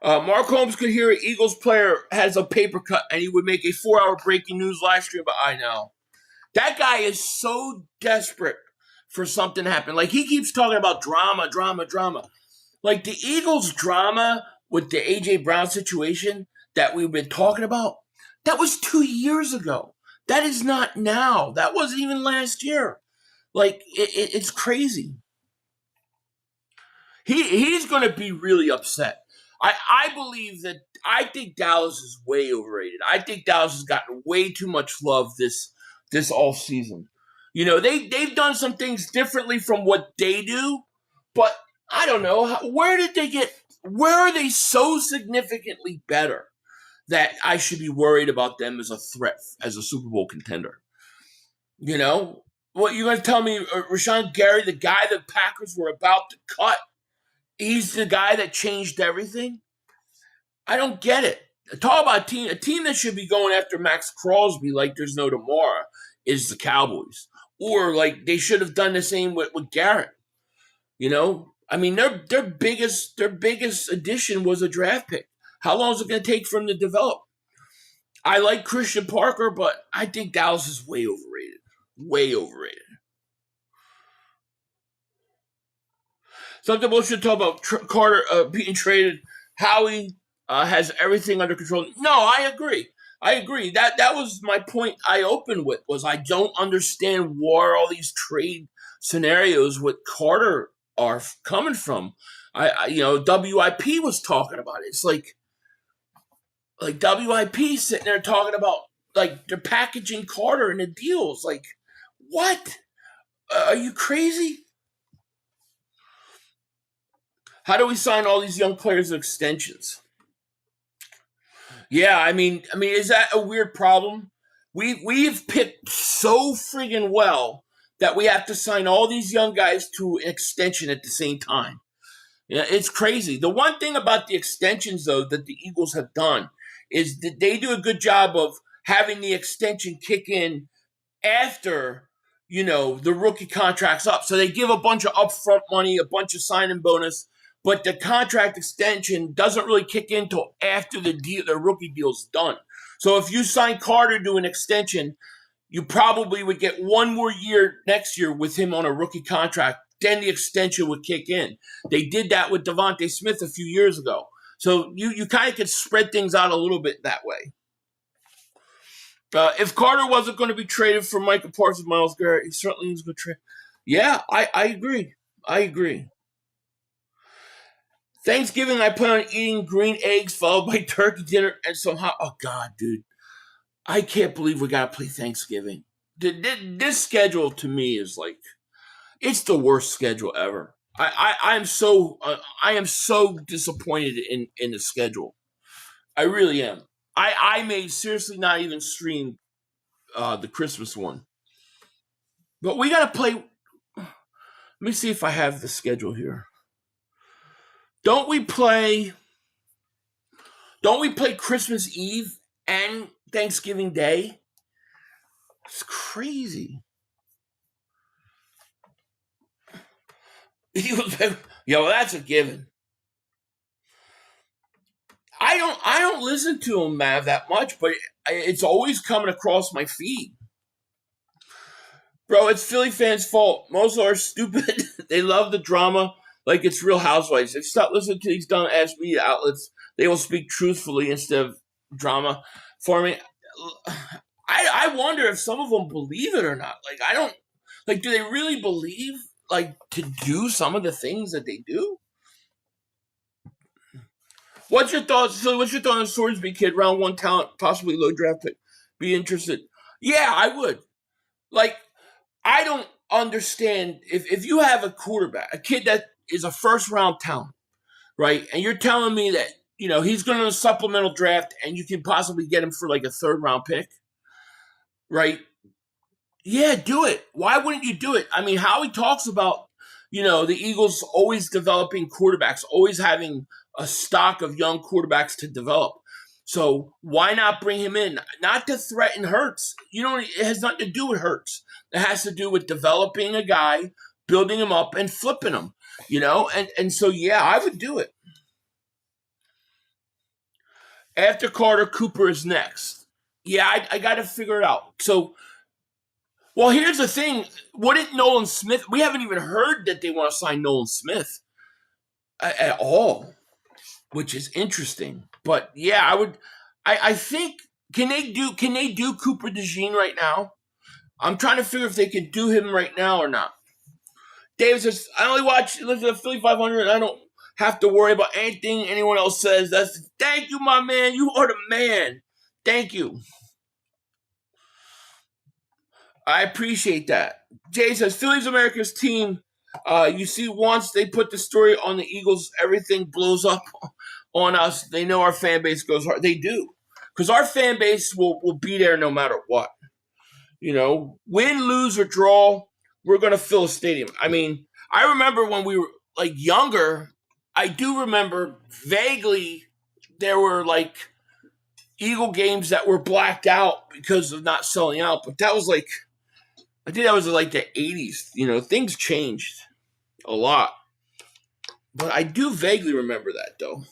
S2: Mark Holmes could hear an Eagles player has a paper cut and he would make a 4-hour breaking news live stream. But I know. That guy is so desperate for something to happen. Like, he keeps talking about drama. Like, the Eagles' drama with the A.J. Brown situation that we've been talking about, that was 2 years ago. That is not now. That wasn't even last year. Like, it's crazy. He's going to be really upset. I think Dallas is way overrated. I think Dallas has gotten way too much love this off season. They've done some things differently from what they do, but I don't know. Where are they so significantly better that I should be worried about them as a threat, as a Super Bowl contender? What, you're going to tell me Rashawn Gary, the guy the Packers were about to cut, he's the guy that changed everything? I don't get it. Talk about a team that should be going after Maxx Crosby like there's no tomorrow is the Cowboys. Or like they should have done the same with Garrett. I mean, their biggest addition was a draft pick. How long is it going to take for him to develop? I like Christian Parker, but I think Dallas is way overrated. Way overrated. Something we should talk about Carter being traded. Howie has everything under control. No, I agree. That was my point I opened with, was I don't understand where all these trade scenarios with Carter are coming from. WIP was talking about it. It's like WIP sitting there talking about like they're packaging Carter in the deals. Like, what? Are you crazy? How do we sign all these young players to extensions? Yeah, I mean, is that a weird problem? We've picked so friggin' well that we have to sign all these young guys to an extension at the same time. Yeah, it's crazy. The one thing about the extensions, though, that the Eagles have done is that they do a good job of having the extension kick in after the rookie contracts up. So they give a bunch of upfront money, a bunch of signing bonus, but the contract extension doesn't really kick in until after the rookie deal's done. So if you sign Carter to an extension, you probably would get one more year next year with him on a rookie contract. Then the extension would kick in. They did that with Devontae Smith a few years ago. So you kind of could spread things out a little bit that way. If Carter wasn't going to be traded for Michael Parsons, Myles Garrett, he certainly was going to trade. Yeah, I agree. I agree. Thanksgiving, I plan on eating green eggs followed by turkey dinner and some hot. Oh, God, dude. I can't believe we got to play Thanksgiving. This schedule to me is like, it's the worst schedule ever. I am so disappointed in the schedule. I really am. I may seriously not even stream the Christmas one. But we got to play. Let me see if I have the schedule here. Don't we play Christmas Eve and Thanksgiving Day? It's crazy. Yo, that's a given. I don't listen to him, Mav, that much, but it's always coming across my feed. Bro, it's Philly fans' fault. Most are stupid. They love the drama like it's Real Housewives. If you stop listening to these dumb-ass media outlets, they will speak truthfully instead of drama farming. I wonder if some of them believe it or not. Do they really believe, to do some of the things that they do? What's your thoughts, Philly? What's your thought on Swordsby kid, round one talent, possibly low draft pick? Be interested? Yeah, I would. I don't understand if you have a quarterback, a kid that is a first round talent, right? And you're telling me that, he's going to supplemental draft and you can possibly get him for a third round pick, right? Yeah, do it. Why wouldn't you do it? I mean, Howie talks about, the Eagles always developing quarterbacks, always having a stock of young quarterbacks to develop. So why not bring him in? Not to threaten Hurts. It has nothing to do with Hurts. It has to do with developing a guy, building him up, and flipping him. And so yeah, I would do it. After Carter, Cooper is next. Yeah, I got to figure it out. So, well, here's the thing. Wouldn't Nolan Smith? We haven't even heard that they want to sign Nolan Smith at all, which is interesting. But yeah, I would. I think can they do Cooper DeJean right now? I'm trying to figure if they can do him right now or not. Dave says, I only listen to Philly 500. I don't have to worry about anything anyone else says. Thank you, my man. You are the man. Thank you. I appreciate that. Jay says, Philly's America's team. You see, once they put the story on the Eagles, everything blows up on us. They know our fan base goes hard. They do. Because our fan base will be there no matter what. Win, lose, or draw, we're going to fill a stadium. I mean, I remember when we were, younger, I do remember vaguely there were, Eagle games that were blacked out because of not selling out. But that was, I think that was, the 80s. Things changed a lot. But I do vaguely remember that, though.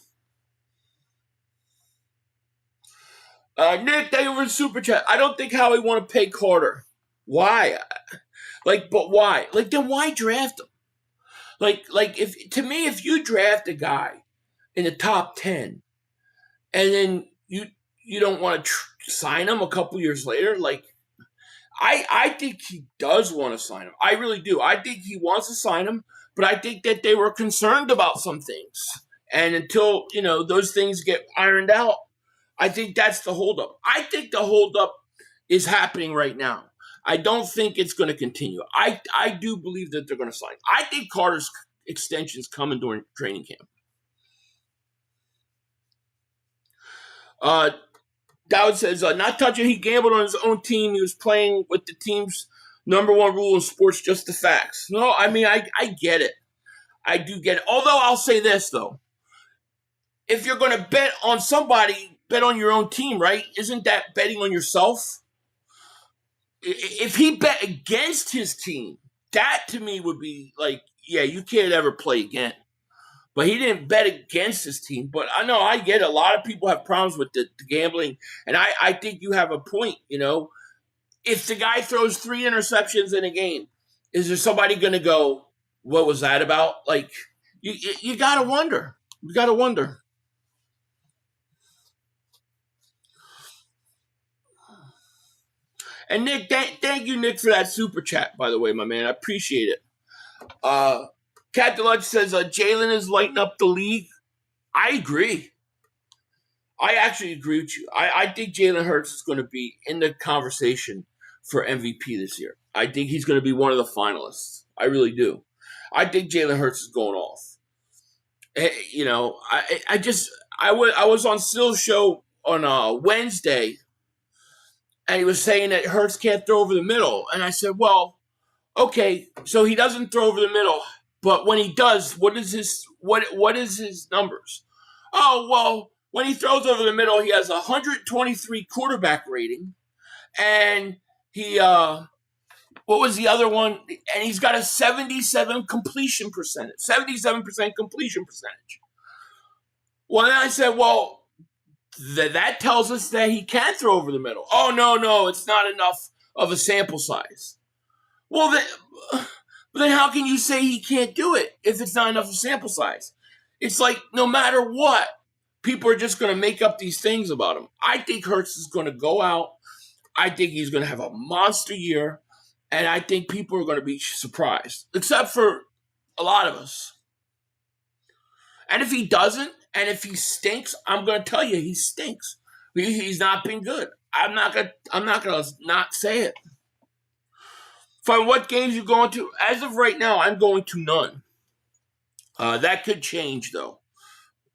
S2: Nick, thank you for the super chat. I don't think Howie want to pay Carter. Why? But why? Then why draft him? If you draft a guy in the top 10 and then you don't want to sign him a couple years later, I think he does want to sign him. I really do. I think he wants to sign him, but I think that they were concerned about some things. And until, those things get ironed out, I think that's the holdup. I think the holdup is happening right now. I don't think it's going to continue. I do believe that they're going to sign. I think Carter's extension's coming during training camp. Dowd says, not touching. He gambled on his own team. He was playing with the team's number one rule in sports, just the facts. No, I mean, I get it. I do get it. Although I'll say this, though. If you're going to bet on somebody, bet on your own team, right? Isn't that betting on yourself? if he bet against his team, that to me would be like, yeah, you can't ever play again. But he didn't bet against his team. But I know I get it. A lot of people have problems with the gambling. And I think you have a point, you know. If the guy throws 3 interceptions in a game, is there somebody going to go, what was that about? Like, you got to wonder. You got to wonder. And Nick, thank you, Nick, for that super chat, by the way, my man. I appreciate it. Captain Lunch says Jalen is lighting up the league. I agree. I actually agree with you. I think Jalen Hurts is going to be in the conversation for MVP this year. I think he's going to be one of the finalists. I really do. I think Jalen Hurts is going off. You know, I was on Sill's show on Wednesday, and he was saying that Hurts can't throw over the middle. And I said, well, okay, so he doesn't throw over the middle, but when he does, what is his numbers? Oh, well, when he throws over the middle, he has a 123 quarterback rating, and he what was the other one? And he's got a 77% completion percentage. Well, then I said, well, that tells us that he can throw over the middle. Oh, no, it's not enough of a sample size. Well, then how can you say he can't do it if it's not enough of a sample size? It's like no matter what, people are just going to make up these things about him. I think Hurts is going to go out. I think he's going to have a monster year. And I think people are going to be surprised, except for a lot of us. And if he doesn't, and if he stinks, I'm going to tell you he stinks. He's not been good. I'm not going to not say it. From what games you going to? As of right now, I'm going to none. That could change though,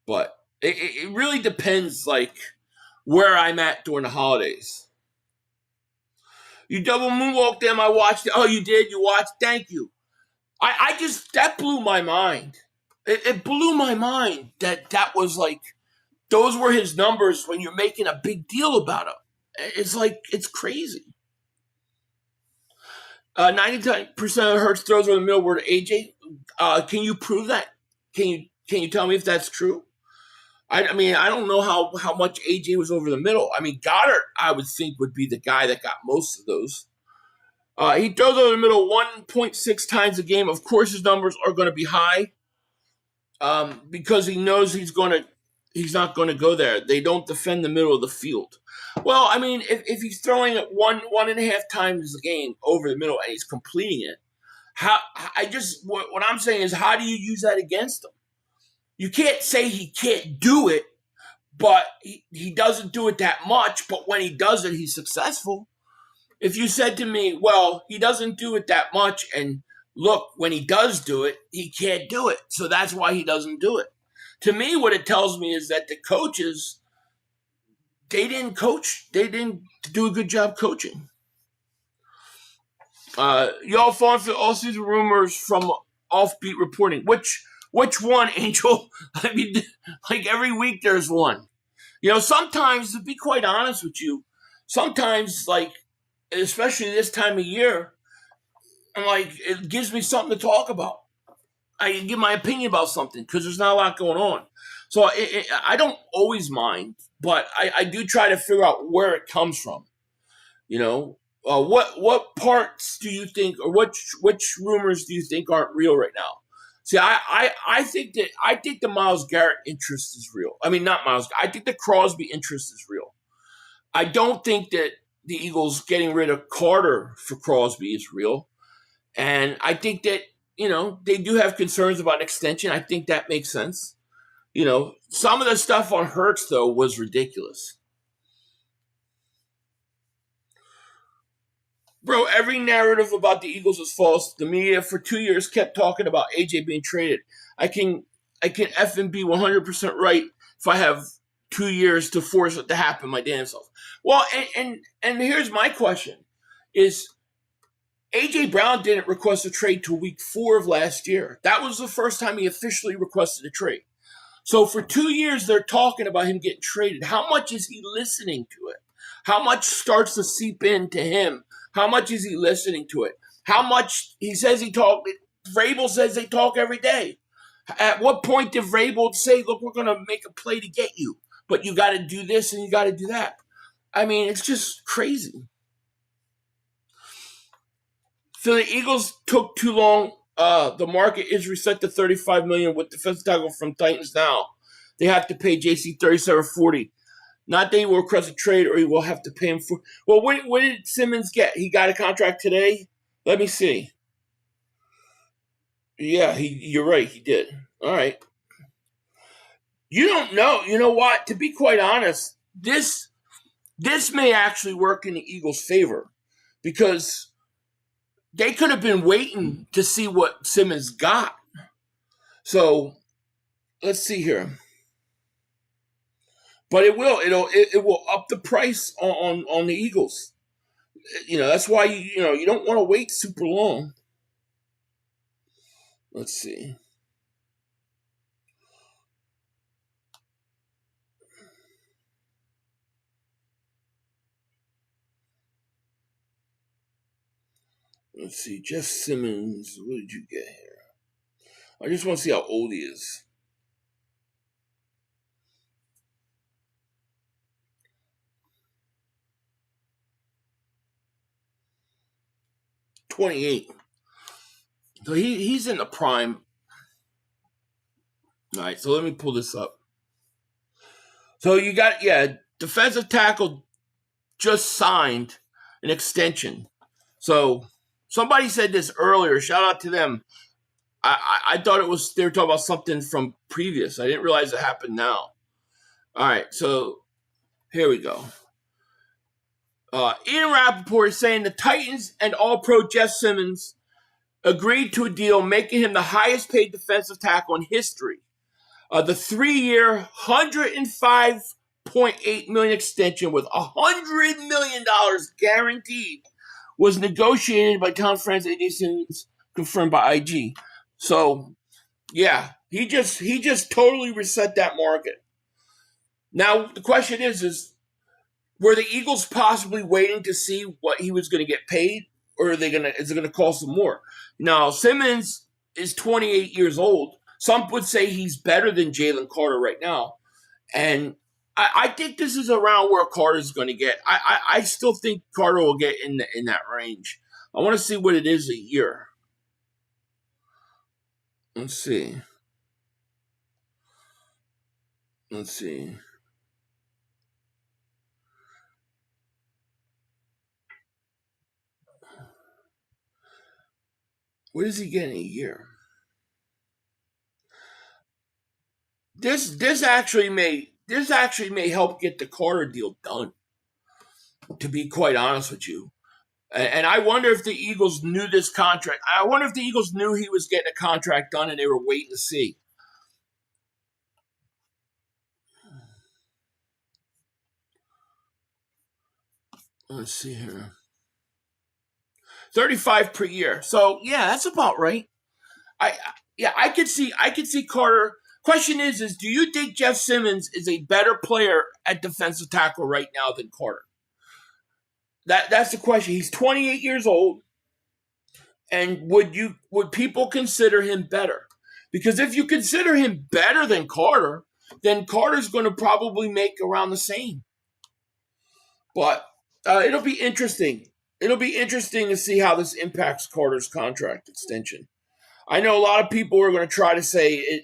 S2: but it really depends, like where I'm at during the holidays. You double moonwalked them. I watched it. Oh, you did? You watched? Thank you. That blew my mind. It blew my mind that was like, those were his numbers when you're making a big deal about him. It's like, it's crazy. 99% of Hurts throws over the middle were to AJ. Can you prove that? Can you tell me if that's true? I mean, I don't know how much AJ was over the middle. I mean, Goddard, I would think, would be the guy that got most of those. He throws over the middle 1.6 times a game. Of course, his numbers are going to be high because he knows he's not going to go there. They don't defend the middle of the field. Well, I mean, if he's throwing it 1.5 times a game over the middle and he's completing it, what I'm saying is, how do you use that against him? You can't say he can't do it, but he doesn't do it that much. But when he does it, he's successful. If you said to me, well, he doesn't do it that much, and look, when he does do it, he can't do it. So that's why he doesn't do it. To me, what it tells me is that the coaches, they didn't coach. They didn't do a good job coaching. Y'all falling for all season rumors from offbeat reporting. Which one, Angel? I mean, like every week there's one. You know, sometimes, to be quite honest with you, sometimes, like, especially this time of year, I'm like, it gives me something to talk about. I can give my opinion about something because there's not a lot going on. So I don't always mind, but I do try to figure out where it comes from. You know, what parts do you think, or which rumors do you think aren't real right now? See, I think the Myles Garrett interest is real. I mean, not Myles. I think the Crosby interest is real. I don't think that the Eagles getting rid of Carter for Crosby is real. And I think that, you know, they do have concerns about an extension. I think that makes sense. You know, some of the stuff on Hurts, though, was ridiculous. Bro, every narrative about the Eagles is false. The media for 2 years kept talking about AJ being traded. I can effing be 100% right if I have 2 years to force it to happen my damn self. Well, and here's my question is, AJ Brown didn't request a trade till week 4 of last year. That was the first time he officially requested a trade. So for 2 years, they're talking about him getting traded. How much is he listening to it? How much starts to seep into him? How much is he listening to it? How much he says he talk? Vrabel says they talk every day. At what point did Vrabel say, look, we're going to make a play to get you, but you got to do this and you got to do that? I mean, it's just crazy. So the Eagles took too long. The market is reset to $35 million with defensive tackle from Titans now. They have to pay JC $37.40. Not that he will request a trade or he will have to pay him for. Well, what did Simmons get? He got a contract today? Let me see. Yeah, you're right. He did. All right. You don't know. You know what? To be quite honest, this may actually work in the Eagles' favor because they could have been waiting to see what Simmons got. So let's see here. But it will up the price on the Eagles. That's why you don't want to wait super long. Let's see. Let's see. Jeff Simmons, what did you get here? I just want to see how old he is. $28. So he's in the prime. All right, so let me pull this up. So you got, defensive tackle just signed an extension. So somebody said this earlier. Shout out to them. I thought they were talking about something from previous. I didn't realize it happened now. All right, so here we go. Ian Rappaport is saying the Titans and All-Pro Jeff Simmons agreed to a deal making him the highest paid defensive tackle in history. The 3-year, $105.8 million extension with $100 million guaranteed was negotiated by Tom Franz and AJ Simmons, confirmed by IG. So, yeah, he just totally reset that market. Now, the question is were the Eagles possibly waiting to see what he was going to get paid, or is it going to cost them more? Now, Simmons is 28 years old. Some would say he's better than Jalen Carter right now. And I think this is around where Carter's going to get. I still think Carter will get in that range. I want to see what it is a year. Let's see. What does he get in a year? This actually may help get the Carter deal done, to be quite honest with you. And I wonder if the Eagles knew this contract. I wonder if the Eagles knew he was getting a contract done and they were waiting to see. Let's see here. 35 per year. So yeah, that's about right. I could see Carter. Question is do you think Jeff Simmons is a better player at defensive tackle right now than Carter? That's the question. He's 28 years old, and would people consider him better? Because if you consider him better than Carter, then Carter's going to probably make around the same. But it'll be interesting. It'll be interesting to see how this impacts Carter's contract extension. I know a lot of people are going to try to say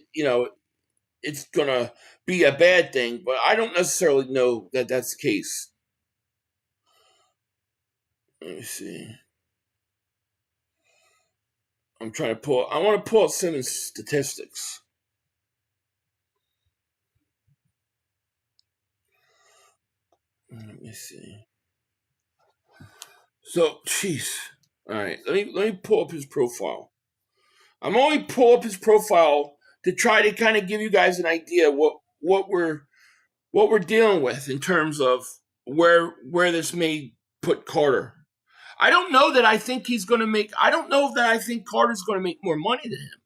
S2: it's going to be a bad thing, but I don't necessarily know that that's the case. Let me see. I want to pull out Simmons' statistics. Let me see. So, jeez. All right, let me pull up his profile. I'm only pull up his profile to try to kind of give you guys an idea what we're dealing with in terms of where this may put Carter. I don't know that I think he's going to make. I don't know that I think Carter's going to make more money than him.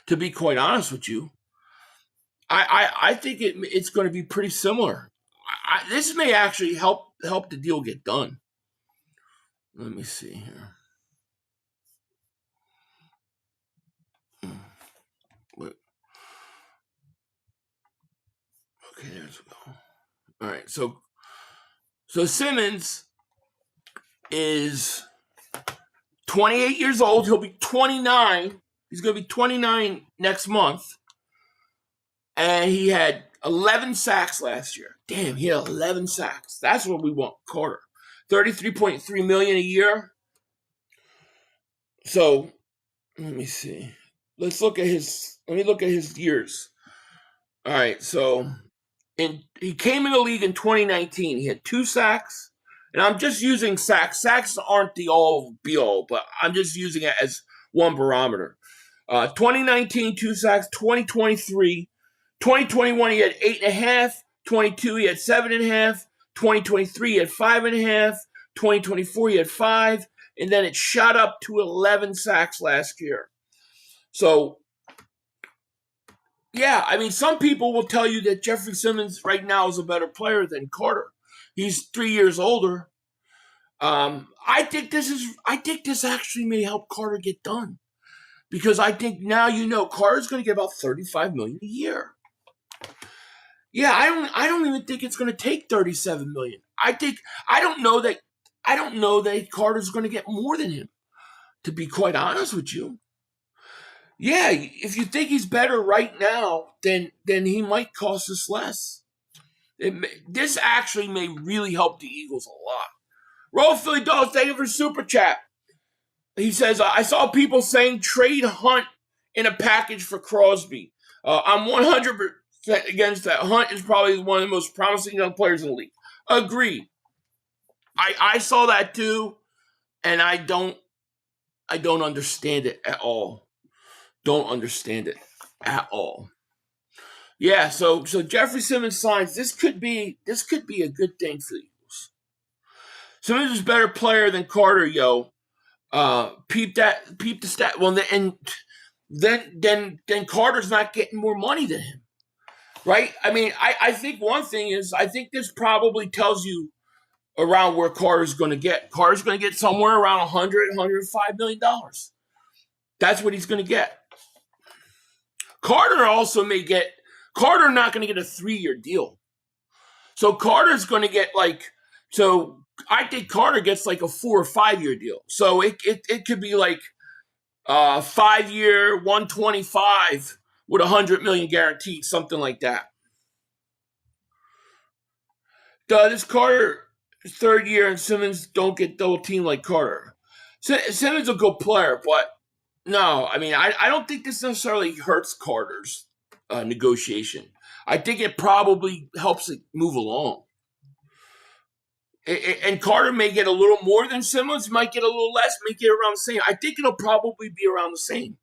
S2: To be quite honest with you, I think it's going to be pretty similar. this may actually help the deal get done. Let me see here. Wait. Okay, there's we go. All right, so Simmons is 28 years old. He'll be 29. He's going to be 29 next month. And he had 11 sacks last year. Damn, he had 11 sacks. That's what we want, Carter. $33.3 million a year. So, let me see. Let me look at his years. All right, so he came in the league in 2019. He had 2 sacks. And I'm just using sacks. Sacks aren't the all-be-all, but I'm just using it as one barometer. 2019, 2 sacks. 2023, 2021, he had 8.5. 22, he had 7.5. 2023, he had 5.5. 2024, he had 5. And then it shot up to 11 sacks last year. So, yeah, I mean, some people will tell you that Jeffrey Simmons right now is a better player than Carter. He's 3 years older. I think this actually may help Carter get done, because I think now Carter's going to get about $35 million a year. Yeah, I don't even think it's going to take $37 million. I don't know that Carter's going to get more than him, to be quite honest with you. Yeah, if you think he's better right now, then he might cost us less. This actually may really help the Eagles a lot. Roll Philly Dogs, thank you for super chat. He says, I saw people saying trade Hunt in a package for Crosby. I'm 100% against that. Hunt is probably one of the most promising young players in the league. Agreed. I saw that too, and I don't understand it at all. Don't understand it at all. Yeah, so Jeffrey Simmons signs. This could be a good thing for the Eagles. Simmons is a better player than Carter, yo. Peep the stat. Well, and then Carter's not getting more money than him, right? I mean, I think one thing is, I think this probably tells you around where Carter's going to get. Carter's going to get somewhere around $105 million. That's what he's going to get. Carter not going to get a 3-year deal. So Carter's going to get I think Carter gets like a 4 or 5 year deal. So it could be like 5-year, 125 with $100 million guaranteed, something like that. This Carter 3rd year and Simmons don't get double teamed like Carter. Simmons a good player, but no, I mean, I don't think this necessarily hurts Carter's negotiation. I think it probably helps it move along. And Carter may get a little more than Simmons, might get a little less, may get around the same. I think it'll probably be around the same.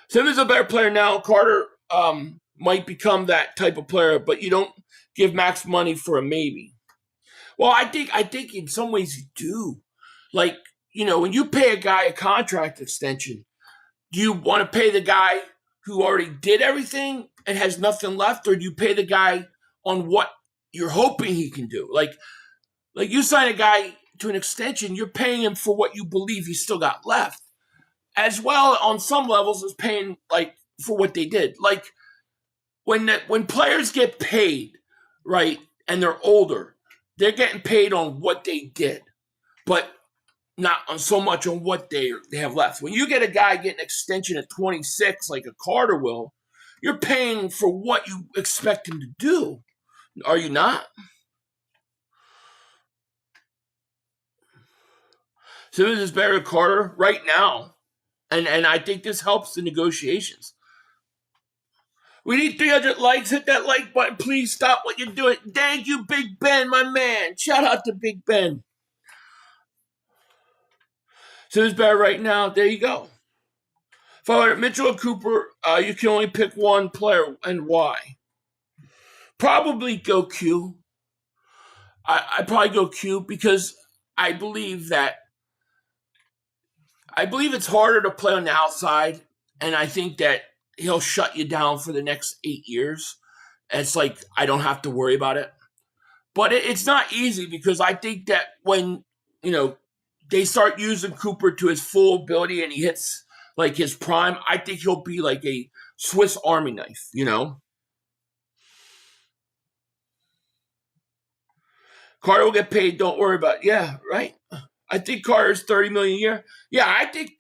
S2: Simmons is a better player now. Carter might become that type of player, but you don't give max money for a maybe. Well, I think in some ways you do. Like, when you pay a guy a contract extension, do you want to pay the guy who already did everything and has nothing left, or do you pay the guy on what you're hoping he can do? Like you sign a guy to an extension, you're paying him for what you believe he's still got left, as well on some levels as paying for what they did. Like when players get paid, right, and they're older, they're getting paid on what they did, but not on so much on what they have left. When you get a guy getting an extension at 26, like a Carter will, you're paying for what you expect him to do. Are you not? Simmons is better than Carter right now, and I think this helps the negotiations. We need 300 likes. Hit that like button. Please stop what you're doing. Thank you, Big Ben, my man. Shout out to Big Ben. Simmons better right now. There you go. For Mitchell and Cooper, you can only pick one player, and why? Probably go Q. I probably go Q because I believe it's harder to play on the outside, and I think that he'll shut you down for the next 8 years. And it's like I don't have to worry about it. But it's not easy because I think that when, they start using Cooper to his full ability and he hits like his prime, I think he'll be like a Swiss Army knife, Carter will get paid, don't worry about it. Yeah, right? I think Carter's $30 million a year. Yeah, I think,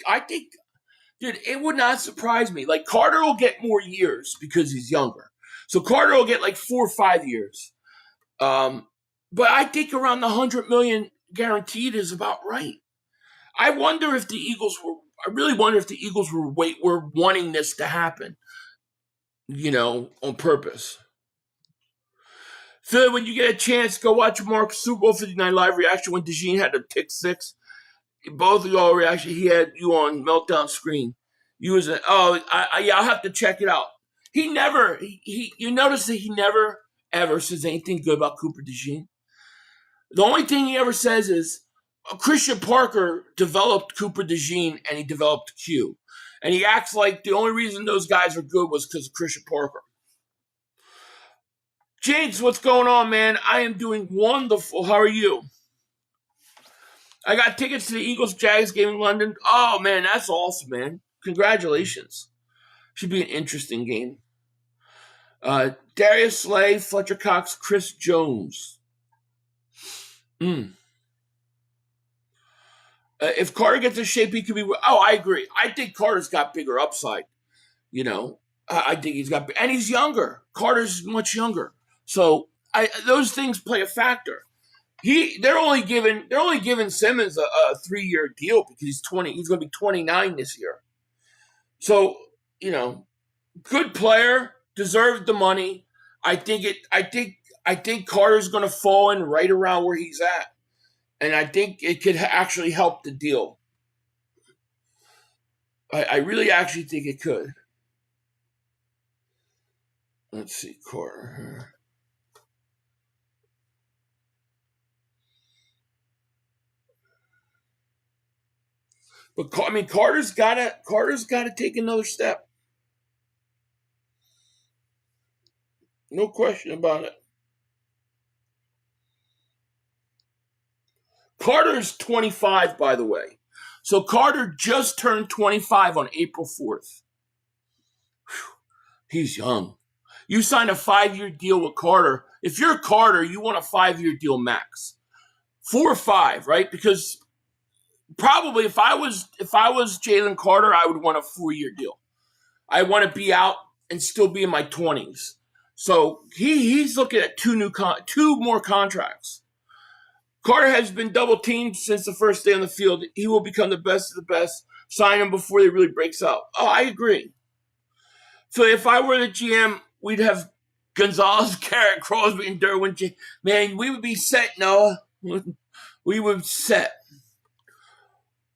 S2: dude, it would not surprise me. Like, Carter will get more years because he's younger. So Carter will get like 4 or 5 years. But I think around the $100 million guaranteed is about right. I really wonder if the Eagles were wanting this to happen, on purpose. Phil, when you get a chance, go watch Mark's Super Bowl 59 live reaction when DeJean had a pick 6. Both of y'all reaction, he had you on meltdown screen. I'll have to check it out. You notice that he never ever says anything good about Cooper DeJean. The only thing he ever says is Christian Parker developed Cooper DeJean and he developed Q. And he acts like the only reason those guys are good was because of Christian Parker. James, what's going on, man? I am doing wonderful. How are you? I got tickets to the Eagles-Jags game in London. Oh, man, that's awesome, man. Congratulations. Should be an interesting game. Darius Slay, Fletcher Cox, Chris Jones. If Carter gets in shape, he could be... Oh, I agree. I think Carter's got bigger upside. I think he's got... And he's younger. Carter's much younger. So those things play a factor. They're only giving Simmons a 3-year deal because he's 20. He's going to be 29 this year. So good player, deserved the money. I think Carter's going to fall in right around where he's at, and I think it could actually help the deal. I really actually think it could. Let's see, Carter. But Carter's got to take another step. No question about it. Carter's 25, by the way. So Carter just turned 25 on April 4th. Whew. He's young. You signed a 5-year deal with Carter. If you're Carter, you want a 5-year deal max. 4 or 5, right? Because probably if I was Jalen Carter, I would want a 4-year deal. I want to be out and still be in my 20s. So he's looking at 2 more contracts. Carter has been double teamed since the first day on the field. He will become the best of the best. Sign him before he really breaks out. Oh, I agree. So if I were the GM, we'd have Gonzalez, Carter, Crosby, and Derwin. Man, we would be set, Noah. We would set.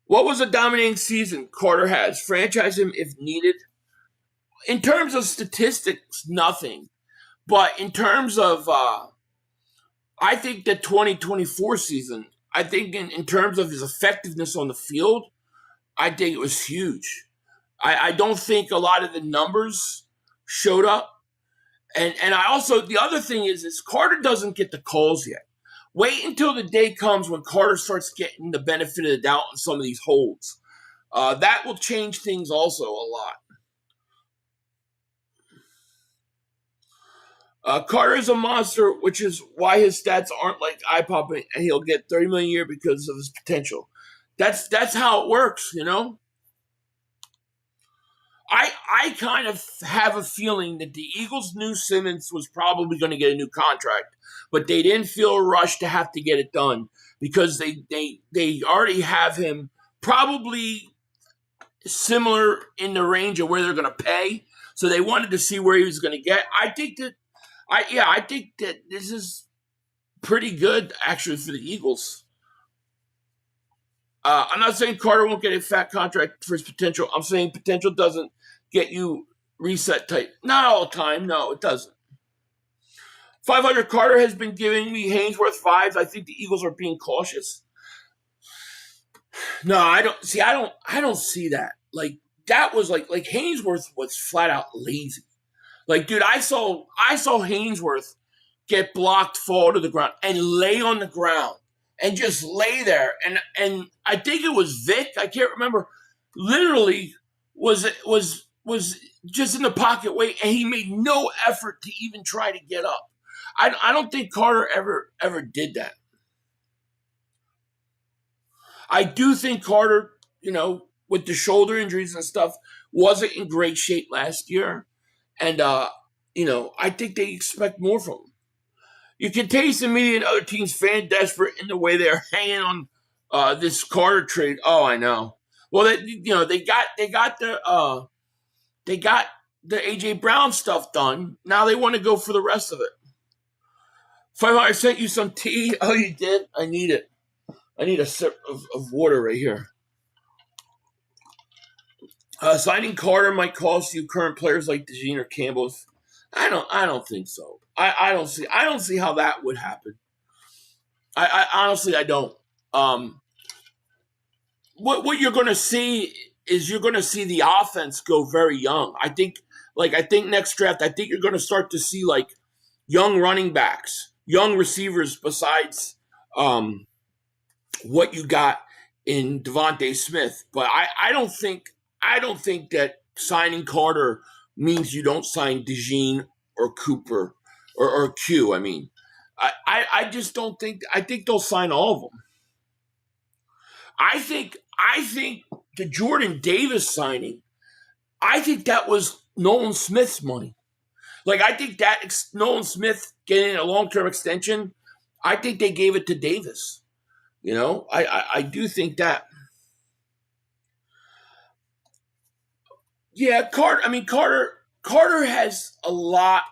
S2: What was a dominating season Carter has? Franchise him if needed. In terms of statistics, nothing. But in terms of, I think the 2024 season, I think in terms of his effectiveness on the field, I think it was huge. I don't think a lot of the numbers showed up. And I also, the other thing is Carter doesn't get the calls yet. Wait until the day comes when Carter starts getting the benefit of the doubt on some of these holds. That will change things also a lot. Carter is a monster, which is why his stats aren't like eye-popping, and he'll get $30 million a year because of his potential. That's how it works, I kind of have a feeling that the Eagles knew Simmons was probably going to get a new contract, but they didn't feel a rush to have to get it done because they already have him probably similar in the range of where they're going to pay. So they wanted to see where he was going to get. I think that this is pretty good actually for the Eagles. I'm not saying Carter won't get a fat contract for his potential. I'm saying potential doesn't get you reset type. Not all the time. No, it doesn't. 500 Carter has been giving me Haynesworth 5s. I think the Eagles are being cautious. No, I don't see that. Like that was like Haynesworth was flat out lazy. Like, dude, I saw Haynesworth get blocked, fall to the ground, and lay on the ground and just lay there. And I think it was Vic, I can't remember, literally was just in the pocket wait, and he made no effort to even try to get up. I don't think Carter ever did that. I do think Carter, with the shoulder injuries and stuff, wasn't in great shape last year. And, I think they expect more from him. You can taste the media and other teams fan desperate in the way they're hanging on this Carter trade. Oh, I know. Well, they got the AJ Brown stuff done. Now they want to go for the rest of it. I sent you some tea. Oh, you did? I need it. I need a sip of water right here. Signing Carter might cost you current players like DeJean or Campbell. I don't think so. I don't see how that would happen. I honestly I don't. What you're going to see is you're going to see the offense go very young. I think next draft, I think you're going to start to see like young running backs, young receivers besides what you got in Devontae Smith. But I don't think that signing Carter means you don't sign DeJean or Cooper or Q. I mean, I just don't think. I think they'll sign all of them. I think the Jordan Davis signing, I think that was Nolan Smith's money. Like, I think that Nolan Smith getting a long-term extension, I think they gave it to Davis. I do think that. Yeah, Carter has a lot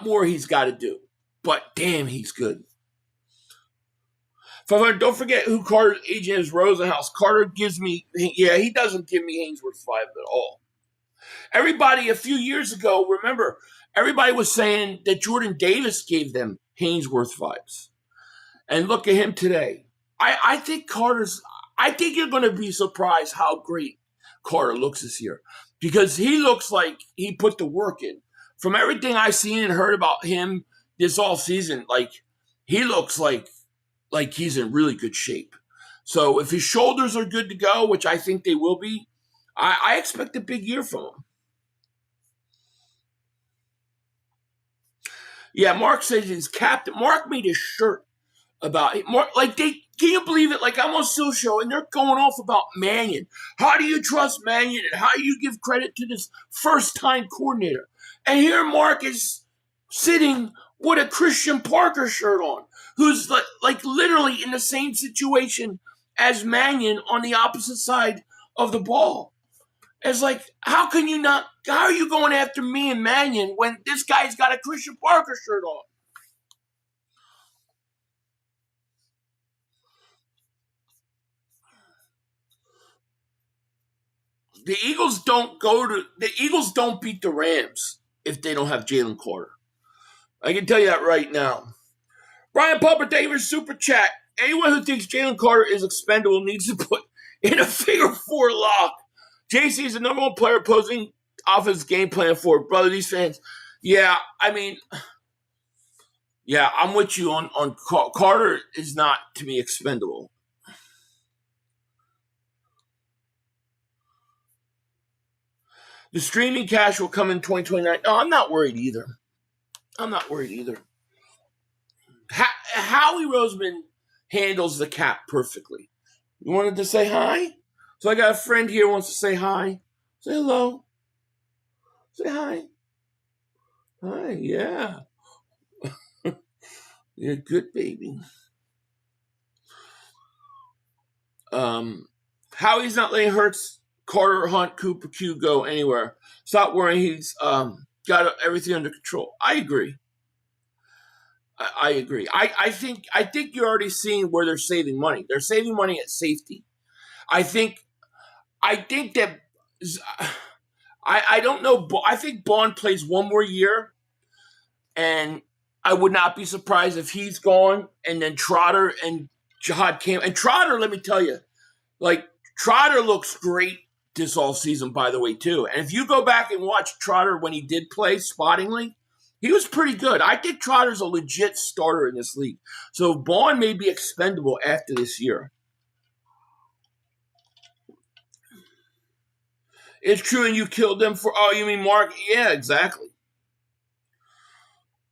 S2: more he's got to do. But damn, he's good. Don't forget who Carter's agent is, Rosenhaus. Carter gives me, he doesn't give me Haynesworth 5 at all. Everybody a few years ago, remember, everybody was saying that Jordan Davis gave them Haynesworth 5s. And look at him today. I think you're going to be surprised how great Carter looks this year. Because he looks like he put the work in. From everything I've seen and heard about him this offseason, like, he looks like he's in really good shape. So if his shoulders are good to go, which I think they will be, I expect a big year from him. Yeah, Mark says his captain. Mark made a shirt about it. Mark, can you believe it? Like, I'm on Still Show, and they're going off about Mannion. How do you trust Mannion, and how do you give credit to this first-time coordinator? And here Mark is sitting with a Christian Parker shirt on, who's like literally in the same situation as Mannion on the opposite side of the ball. It's like, how are you going after me and Mannion when this guy's got a Christian Parker shirt on? The Eagles don't beat the Rams if they don't have Jalen Carter. I can tell you that right now. Brian Pupper, Davis, Super Chat. Anyone who thinks Jalen Carter is expendable needs to put in a figure 4 lock. JC is the number one player posing off his game plan for it. Brother, these fans. Yeah, I mean, yeah, I'm with you on Carter is not, to me, expendable. The streaming cash will come in 2029. No, I'm not worried either. Howie Roseman handles the cap perfectly. You wanted to say hi? So I got a friend here who wants to say hi. Say hello. Say hi. Hi, yeah. You're a good baby. Howie's not letting Hurts, Carter, Hunt, Cooper, Q go anywhere. Stop worrying. He's got everything under control. I agree. I agree. I think you're already seeing where they're saving money. They're saving money at safety. I don't know. I think Bond plays one more year, and I would not be surprised if he's gone, and then Trotter and Jihad Cam. And Trotter, let me tell you, like, Trotter looks great this offseason, by the way, too. And if you go back and watch Trotter when he did play spottingly, He was pretty good. I think Trotter's a legit starter in this league. So Vaughn may be expendable after this year. It's true, and you killed them for. Oh, you mean Mark? Yeah, exactly.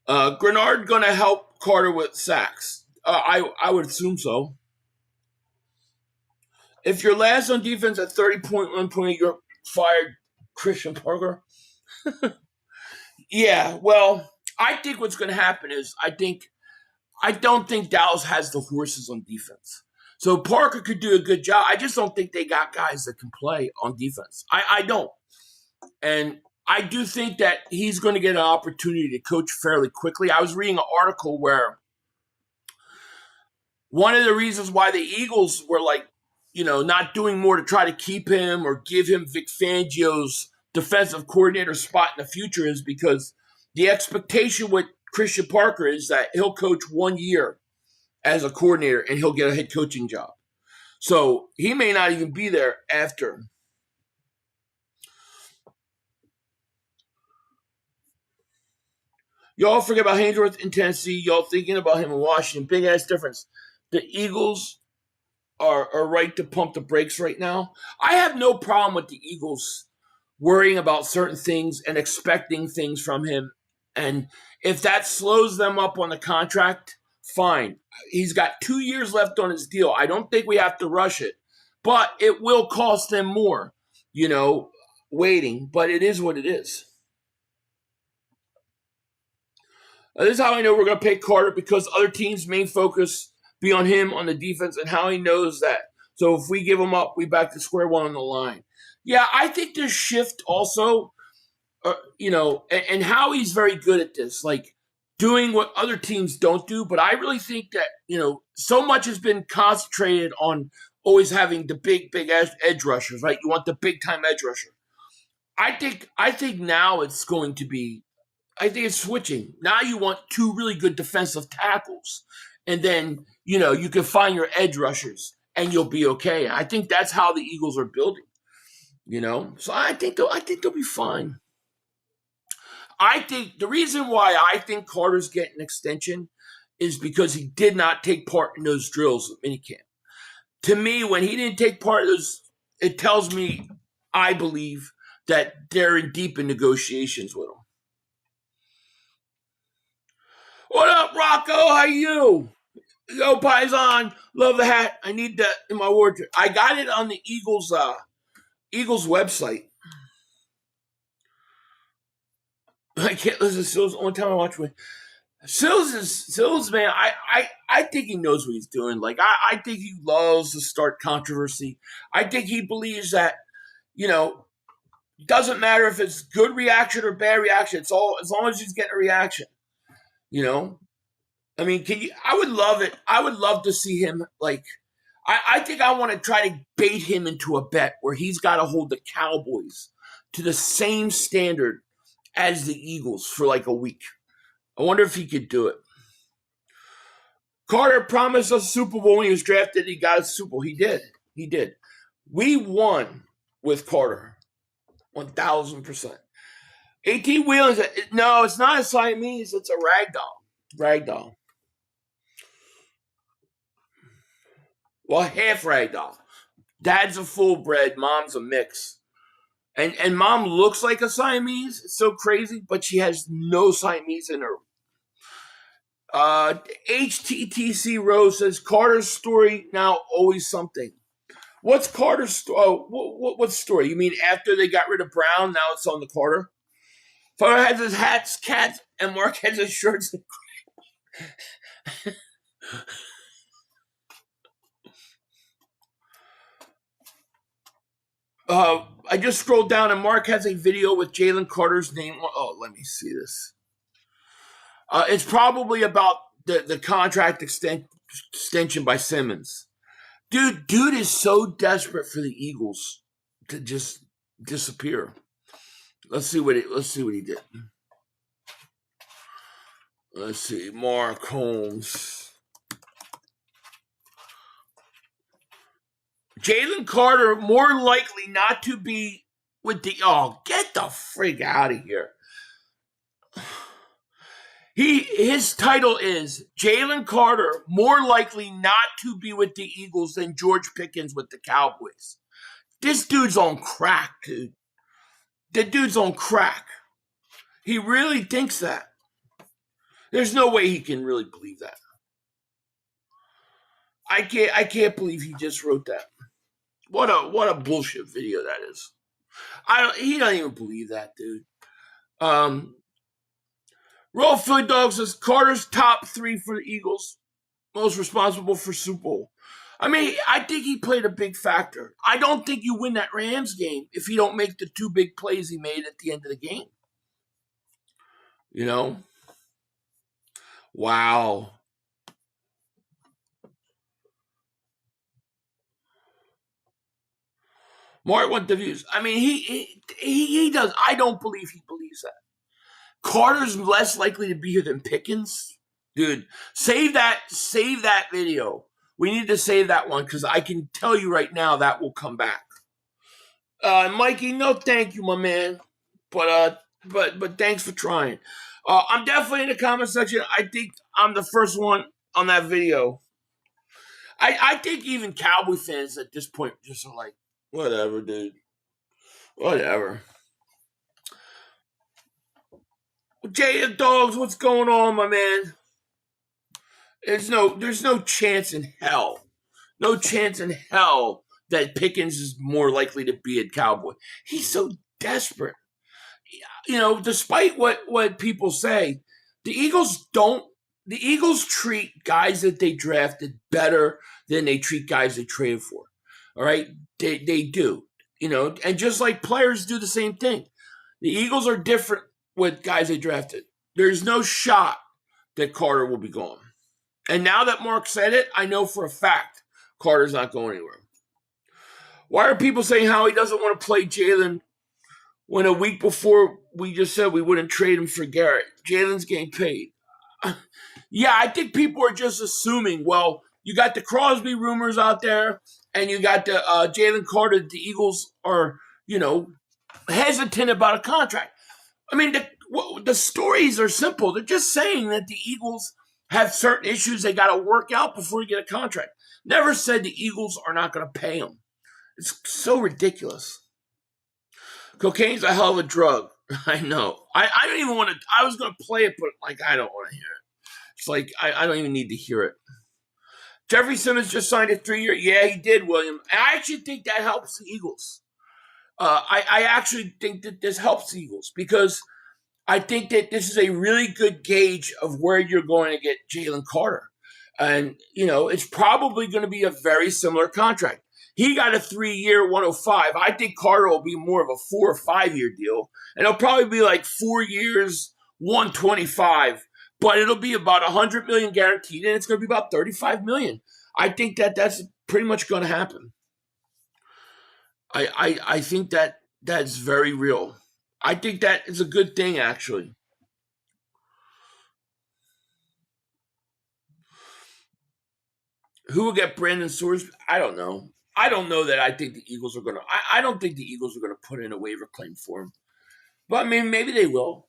S2: Grenard going to help Carter with sacks. I would assume so. If you're last on defense at 30.1 point, you're fired, Christian Parker. Yeah, well, I think what's going to happen is I don't think Dallas has the horses on defense. So Parker could do a good job. I just don't think they got guys that can play on defense. I don't. And I do think that he's going to get an opportunity to coach fairly quickly. I was reading an article where one of the reasons why the Eagles were not doing more to try to keep him or give him Vic Fangio's defensive coordinator spot in the future is because the expectation with Christian Parker is that he'll coach 1 year as a coordinator and he'll get a head coaching job. So he may not even be there after. Y'all forget about Haynesworth in Tennessee. Y'all thinking about him in Washington. Big ass difference. The Eagles are right to pump the brakes right now. I have no problem with the Eagles worrying about certain things and expecting things from him. And if that slows them up on the contract, fine. He's got 2 years left on his deal. I don't think we have to rush it. But it will cost them more, waiting. But it is what it is. This is how I know we're going to pay Carter, because other teams' main focus be on him on the defense and how he knows that. So if we give him up, we back to square one on the line. Yeah, I think this shift also, and Howie's very good at this, like doing what other teams don't do. But I really think that, so much has been concentrated on always having the big edge rushers, right? You want the big-time edge rusher. I think now it's going to be, I think it's switching. Now you want two really good defensive tackles. And then, you can find your edge rushers and you'll be okay. I think that's how the Eagles are building, So I think they'll be fine. I think the reason why I think Carter's getting an extension is because he did not take part in those drills at minicamp. To me, when he didn't take part in those, it tells me, I believe, that they're in deep negotiations with him. What up, Rocco? How you? Yo, Paisan. Love the hat. I need that in my wardrobe. I got it on the Eagles website. I can't listen to Sills. Only time I watch with Sills, man. I think he knows what he's doing. Like I think he loves to start controversy. I think he believes that, doesn't matter if it's good reaction or bad reaction. It's all as long as he's getting a reaction. I mean, I would love it. I would love to see him, I think I want to try to bait him into a bet where he's got to hold the Cowboys to the same standard as the Eagles for a week. I wonder if he could do it. Carter promised us a Super Bowl when he was drafted. He got a Super Bowl. He did. We won with Carter. 1,000%. 18 wheelers. No, it's not a Siamese. It's a ragdoll. Well, half ragdoll. Dad's a full-bred. Mom's a mix. And Mom looks like a Siamese. It's so crazy, but she has no Siamese in her. HTTC Rose says, Carter's story now always something. What's Carter's story? Oh, what story? You mean after they got rid of Brown, now it's on the Carter? Father has his hats, cats, and Mark has his shirts. I just scrolled down and Mark has a video with Jalen Carter's name. Oh, let me see this. It's probably about the contract extension by Simmons. Dude is so desperate for the Eagles to just disappear. Let's see what he did. Let's see, Mark Holmes. Jalen Carter more likely not to be with the. Oh, get the frig out of here. His title is Jalen Carter, more likely not to be with the Eagles than George Pickens with the Cowboys. This dude's on crack, dude. The dude's on crack. He really thinks that. There's no way he can really believe that. I can't believe he just wrote that. What a bullshit video that is. He don't even believe that, dude. Roll Philly Dog says Carter's top 3 for the Eagles, most responsible for Super Bowl. I mean, I think he played a big factor. I don't think you win that Rams game if you don't make the 2 big plays he made at the end of the game. You know? Wow. Mark went the views. I mean, he does. I don't believe he believes that. Carter's less likely to be here than Pickens. Dude, save that video. We need to save that one because I can tell you right now that will come back. Mikey, no thank you, my man. But thanks for trying. I'm definitely in the comment section. I think I'm the first one on that video. I think even Cowboy fans at this point just are like, whatever, dude. Whatever. Jay the Dogs, what's going on, my man? There's no chance in hell. No chance in hell that Pickens is more likely to be a Cowboy. He's so desperate. You know, despite what people say, the Eagles treat guys that they drafted better than they treat guys they traded for. All right? They do. You know, and just like players do the same thing. The Eagles are different with guys they drafted. There's no shot that Carter will be gone. And now that Mark said it, I know for a fact Carter's not going anywhere. Why are people saying Howie doesn't want to play Jalen when a week before we just said we wouldn't trade him for Garrett? Jalen's getting paid. Yeah, I think people are just assuming, well, you got the Crosby rumors out there and you got the Jalen Carter. The Eagles are, you know, hesitant about a contract. I mean, the stories are simple. They're just saying that the Eagles have certain issues they got to work out before you get a contract. Never said the Eagles are not going to pay him. It's so ridiculous. Cocaine's a hell of a drug. I know. I don't even want to. I was going to play it, but like I don't want to hear it. It's like I don't even need to hear it. Jeffrey Simmons just signed a 3-year. Yeah, he did, William. And I actually think that helps the Eagles. I actually think that this helps the Eagles because I think that this is a really good gauge of where you're going to get Jalen Carter. And, you know, it's probably going to be a very similar contract. He got a 3-year, 105. I think Carter will be more of a 4 or 5 year deal. And it'll probably be like 4 years, 125. But it'll be about $100 million guaranteed, and it's going to be about $35 million. I think that's pretty much going to happen. I think that's very real. I think that is a good thing, actually. Who will get Brandon Soares? I don't know. I don't know that I think the Eagles are going to. I don't think the Eagles are going to put in a waiver claim for him. But I mean, maybe they will.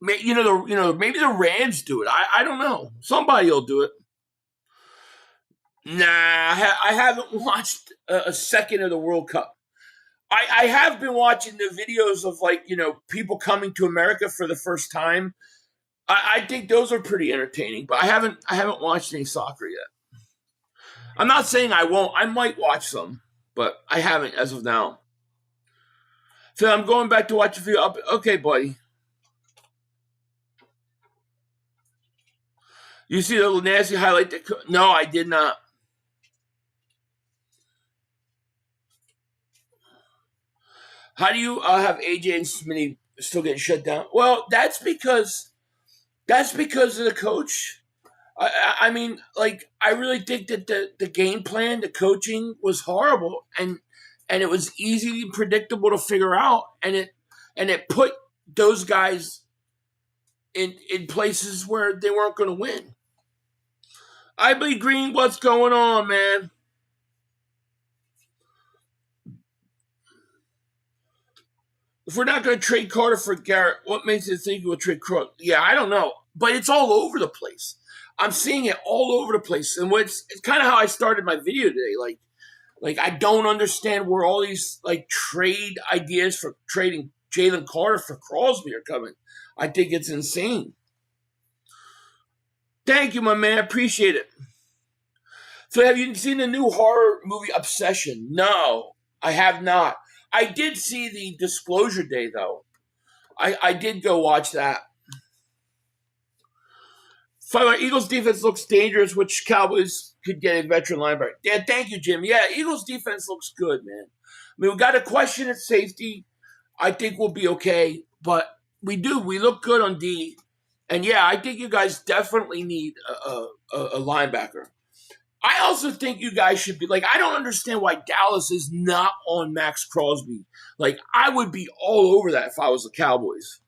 S2: Maybe the Rams do it. I don't know. Somebody will do it. Nah, I haven't watched a second of the World Cup. I have been watching the videos of people coming to America for the first time. I think those are pretty entertaining, but I haven't watched any soccer yet. I'm not saying I won't. I might watch some, but I haven't as of now. So I'm going back to watch a video. Okay, buddy. You see the nasty highlight? No, I did not. How do you have AJ and Smitty still getting shut down? Well, that's because of the coach. I mean, I really think that the game plan, the coaching was horrible, and it was easy and predictable to figure out, and it put those guys in places where they weren't going to win. I believe Green, what's going on, man? If we're not going to trade Carter for Garrett, what makes you think we'll trade Crosby? Yeah, I don't know. but it's all over the place. I'm seeing it all over the place. And it's kind of how I started my video today. Like I don't understand where all these like trade ideas for trading Jalen Carter for Crosby are coming. I think it's insane. Thank you, my man. I appreciate it. So have you seen the new horror movie Obsession? No, I have not. I did see the Disclosure Day, though. I did go watch that. Eagles defense looks dangerous, which Cowboys could get a veteran linebacker. Yeah, thank you, Jim. Yeah, Eagles defense looks good, man. I mean, we got a question at safety. I think we'll be okay, but we do. We look good on D. And yeah, I think you guys definitely need a linebacker. I also think you guys should be like, I don't understand why Dallas is not on Maxx Crosby. Like, I would be all over that if I was the Cowboys.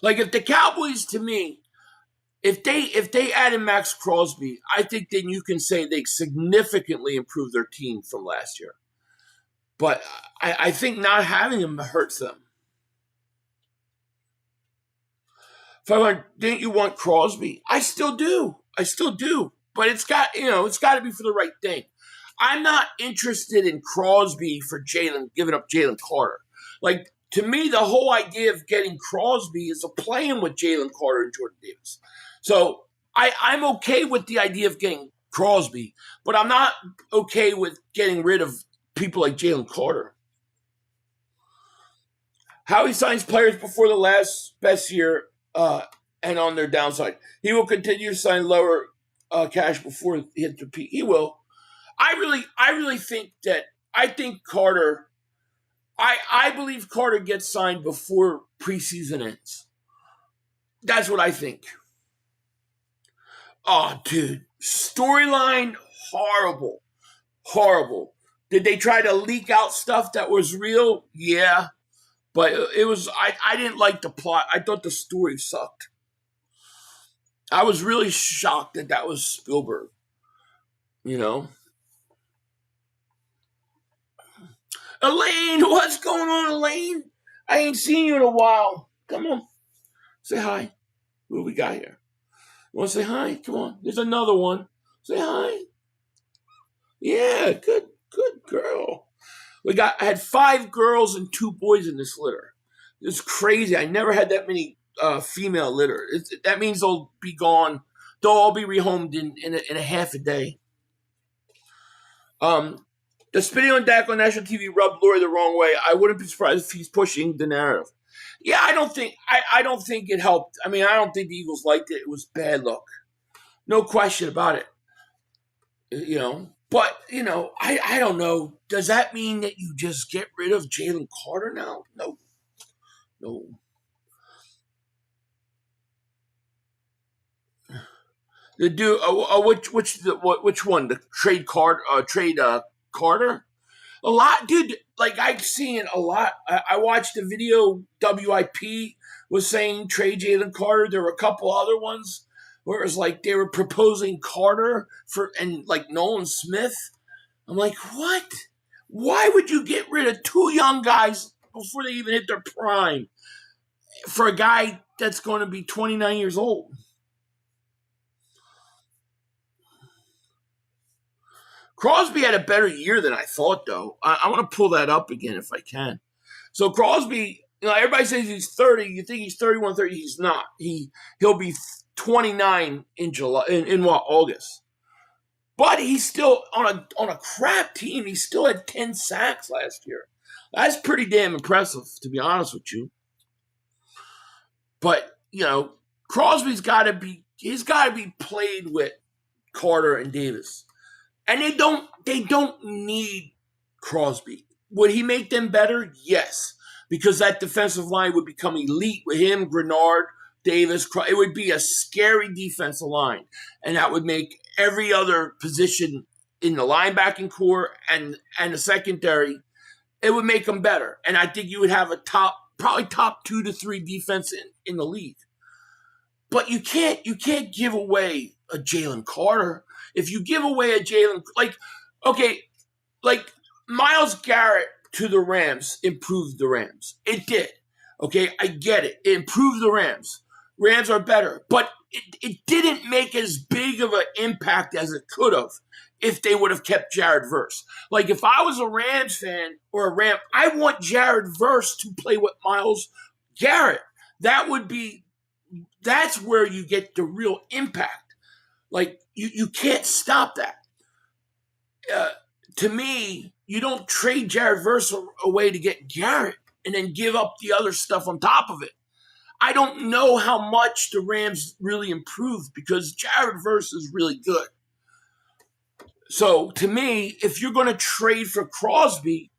S2: Like, if the Cowboys, to me, if they added Maxx Crosby, I think then you can say they significantly improved their team from last year. But I think not having him hurts them. Didn't you want Crosby? I still do. But it's got to be for the right thing. I'm not interested in Crosby for giving up Jalen Carter. Like, to me, the whole idea of getting Crosby is playing with Jalen Carter and Jordan Davis. So I'm okay with the idea of getting Crosby, but I'm not okay with getting rid of people like Jalen Carter. How he signs players before the last best year and on their downside. He will continue to sign lower cash before he hits the peak. He will. I really think that Carter. I believe Carter gets signed before preseason ends. That's what I think. Oh, dude, storyline horrible. Did they try to leak out stuff that was real? Yeah, but it was. I didn't like the plot. I thought the story sucked. I was really shocked that was Spielberg. You know. Elaine, what's going on, Elaine? I ain't seen you in a while. Come on. Say hi. What do we got here? You want to say hi? Come on. There's another one. Say hi. Yeah, good girl. I had 5 girls and 2 boys in this litter. It's crazy. I never had that many female litter. That means they'll be gone. They'll all be rehomed in a half a day. The spitting on Dak on national TV rubbed Lurie the wrong way. I wouldn't be surprised if he's pushing the narrative. Yeah, I don't think it helped. I mean, I don't think the Eagles liked it. It was bad luck. No question about it. You know, but, you know, I don't know. Does that mean that you just get rid of Jalen Carter now? No. The dude, which one? The trade Carter? A lot, dude. Like, I've seen a lot. I watched a video. WIP was saying trade Jalen Carter. There were a couple other ones where it was like they were proposing Carter and like Nolan Smith. I'm like, what? Why would you get rid of 2 young guys before they even hit their prime for a guy that's going to be 29 years old? Crosby had a better year than I thought, though. I want to pull that up again if I can. So Crosby, you know, everybody says he's 30. You think he's 31, 30. He's not. He'll be 29 in July, in August. But he's still on a crap team. He still had 10 sacks last year. That's pretty damn impressive, to be honest with you. But, you know, Crosby's got to be played with Carter and Davis. And they don't need Crosby. Would he make them better? Yes. Because that defensive line would become elite with him, Grenard, Davis. It would be a scary defensive line. And that would make every other position in the linebacking core and the secondary, it would make them better. And I think you would have probably top 2 to 3 defense in the league. But you can't give away a Jalen Carter. If you give away a Jalen, like Myles Garrett to the Rams improved the Rams. It did. Okay, I get it. It improved the Rams. Rams are better. But it didn't make as big of an impact as it could have if they would have kept Jared Verse. Like, if I was a Rams fan or a Ram, I want Jared Verse to play with Myles Garrett. That's where you get the real impact. Like, you can't stop that. To me, you don't trade Jared Verse away to get Garrett and then give up the other stuff on top of it. I don't know how much the Rams really improved because Jared Verse is really good. So, to me, if you're going to trade for Crosby,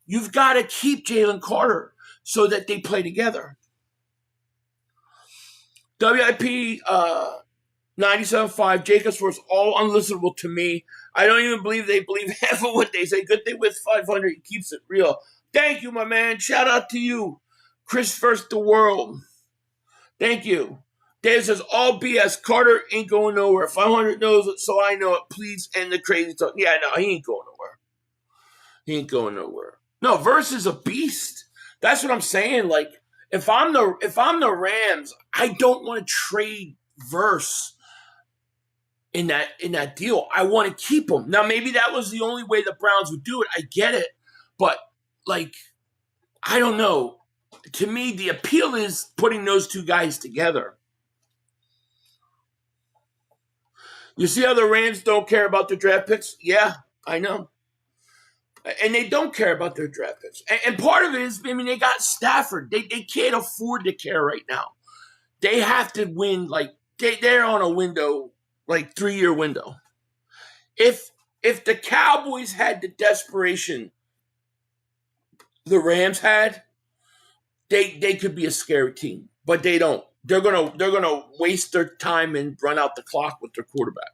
S2: you've got to keep Jalen Carter so that they play together. WIP 97.5, Jacobs was all unlistenable to me. I don't even believe they believe half of what they say. Good thing with 500, he keeps it real. Thank you, my man. Shout out to you. Chris First the World. Thank you. Dave says, all BS. Carter ain't going nowhere. 500 knows it, so I know it. Please end the crazy talk. Yeah, no, he ain't going nowhere. He ain't going nowhere. No, Verse is a beast. That's what I'm saying. Like, if I'm the Rams, I don't want to trade Verse in that deal. I want to keep him. Now, maybe that was the only way the Browns would do it. I get it. But, like, I don't know. To me, the appeal is putting those two guys together. You see how the Rams don't care about their draft picks? Yeah, I know. And they don't care about their draft picks. And part of it is, I mean, they got Stafford. They can't afford to care right now. They have to win, like, they're on a window, like 3-year window. If the Cowboys had the desperation the Rams had, they could be a scary team. But they don't. They're gonna waste their time and run out the clock with their quarterback.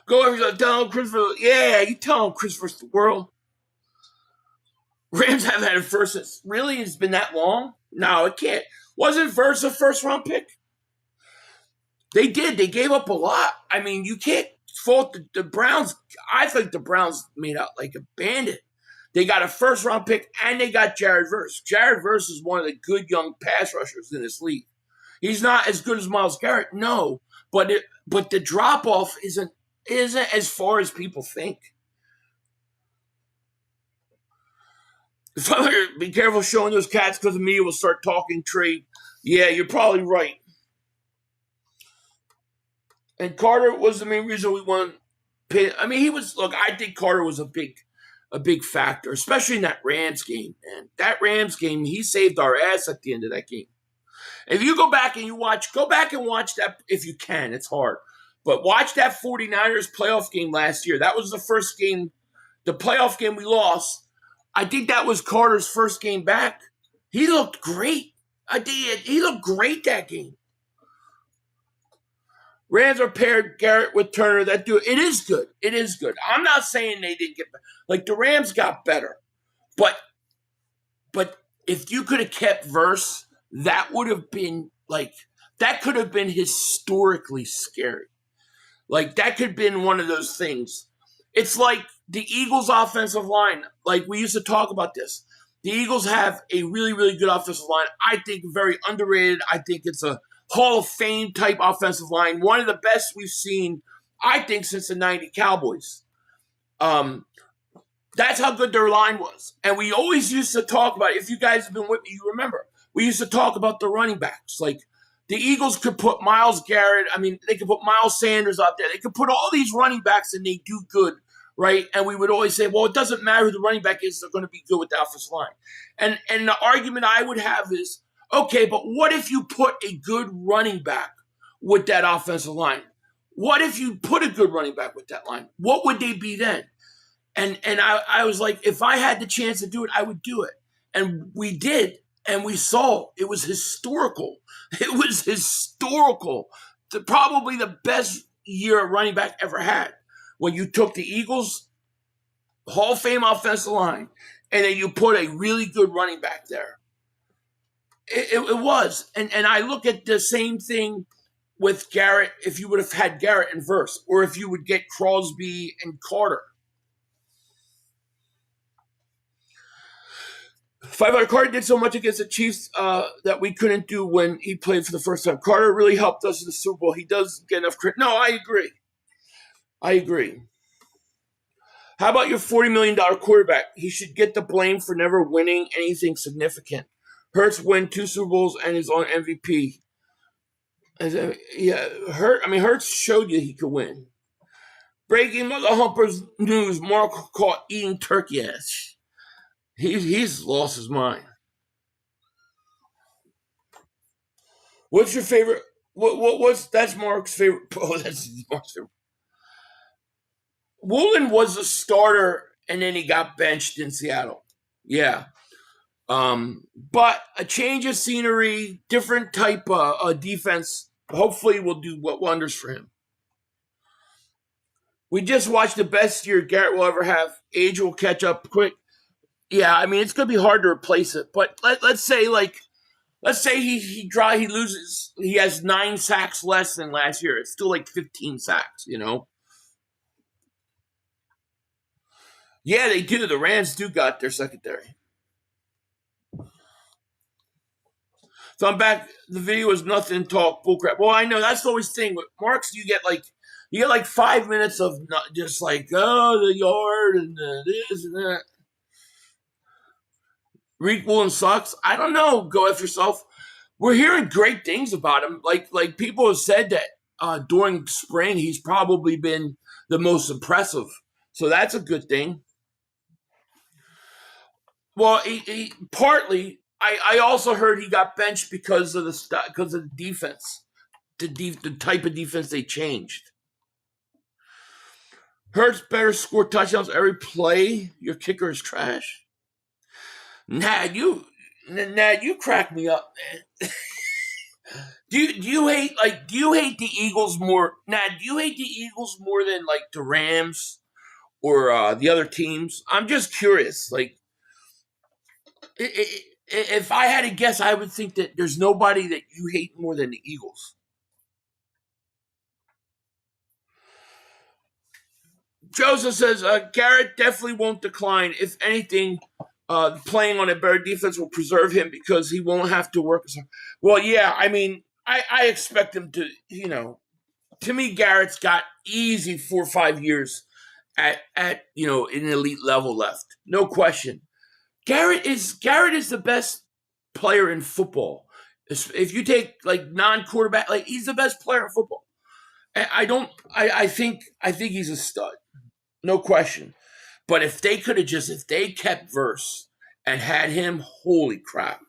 S2: Go over, tell him Christopher. Yeah, you tell him Christopher the world. Rams haven't had a first. Really, it's been that long? No, it can't. Wasn't Verse a first-round pick? They did. They gave up a lot. I mean, you can't fault the Browns. I think the Browns made out like a bandit. They got a first-round pick, and they got Jared Verse. Jared Verse is one of the good young pass rushers in this league. He's not as good as Myles Garrett, no, but the drop-off isn't as far as people think. Be careful showing those cats because the media will start talking trade. Yeah, you're probably right. And Carter was the main reason we won. I mean, I think Carter was a big factor, especially in that Rams game, man. That Rams game, he saved our ass at the end of that game. If you go back and watch that if you can. It's hard. But watch that 49ers playoff game last year. That was the first game, the playoff game we lost. I think that was Carter's first game back. He looked great. He looked great that game. Rams are paired Garrett with Turner. It is good. It is good. I'm not saying they didn't get better. Like, the Rams got better. But if you could have kept Verse, that would have been, like, that could have been historically scary. Like, that could have been one of those things. It's like the Eagles' offensive line. Like, we used to talk about this. The Eagles have a really, really good offensive line. I think very underrated. I think it's a Hall of Fame type offensive line. One of the best we've seen, I think, since the 90 Cowboys. That's how good their line was. And we always used to talk about it. If you guys have been with me, you remember. We used to talk about the running backs. Like, the Eagles could put Myles Garrett. I mean, they could put Miles Sanders out there. They could put all these running backs and they do good, right? And we would always say, well, it doesn't matter who the running back is. They're going to be good with the offensive line. And the argument I would have is, okay, but what if you put a good running back with that offensive line? What if you put a good running back with that line? What would they be then? And I was like, if I had the chance to do it, I would do it. And we did. And we saw it was historical. It was historical. Probably the best year a running back ever had. When you took the Eagles' Hall of Fame offensive line and then you put a really good running back there. It was. And I look at the same thing with Garrett if you would have had Garrett and Verse, or if you would get Crosby and Carter. 500 Carter did so much against the Chiefs that we couldn't do when he played for the first time. Carter really helped us in the Super Bowl. He does get enough credit. No, I agree. How about your $40 million quarterback? He should get the blame for never winning anything significant. Hurts win 2 Super Bowls and is on MVP. Hurts showed you he could win. Breaking Mother Humpers news: Mark caught eating turkey ass. He's lost his mind. What's your favorite? That's Mark's favorite? Oh, that's Mark's favorite. Woolen was a starter, and then he got benched in Seattle. Yeah. But a change of scenery, different type of defense, hopefully will do wonders for him. We just watched the best year Garrett will ever have. Age will catch up quick. Yeah, I mean, it's going to be hard to replace it. But let's say he loses. He has 9 sacks less than last year. It's still like 15 sacks, you know? Yeah, they do. The Rams do got their secondary. So I'm back. The video is nothing talk bullcrap. Well, I know that's always the thing with Marks. You get like 5 minutes of not just like the yard and this and that. Reed Woolen sucks. I don't know. Go after yourself. We're hearing great things about him. Like people have said that during spring he's probably been the most impressive. So that's a good thing. Well, he partly. I also heard he got benched because of the defense, the type of defense they changed. Hurts better score touchdowns every play. Your kicker is trash. Nad, you crack me up, man. Do you hate the Eagles more? Nad, do you hate the Eagles more than like the Rams or the other teams? I'm just curious. Like, if I had to guess, I would think that there's nobody that you hate more than the Eagles. Joseph says Garrett definitely won't decline. If anything, playing on a better defense will preserve him because he won't have to work as hard. Well, yeah, I mean, I expect him to, to me, Garrett's got easy 4 or 5 years at an elite level left. No question. Garrett is the best player in football. If you take like non-quarterback, like he's the best player in football. I think he's a stud. No question. But if they kept Verse and had him, holy crap.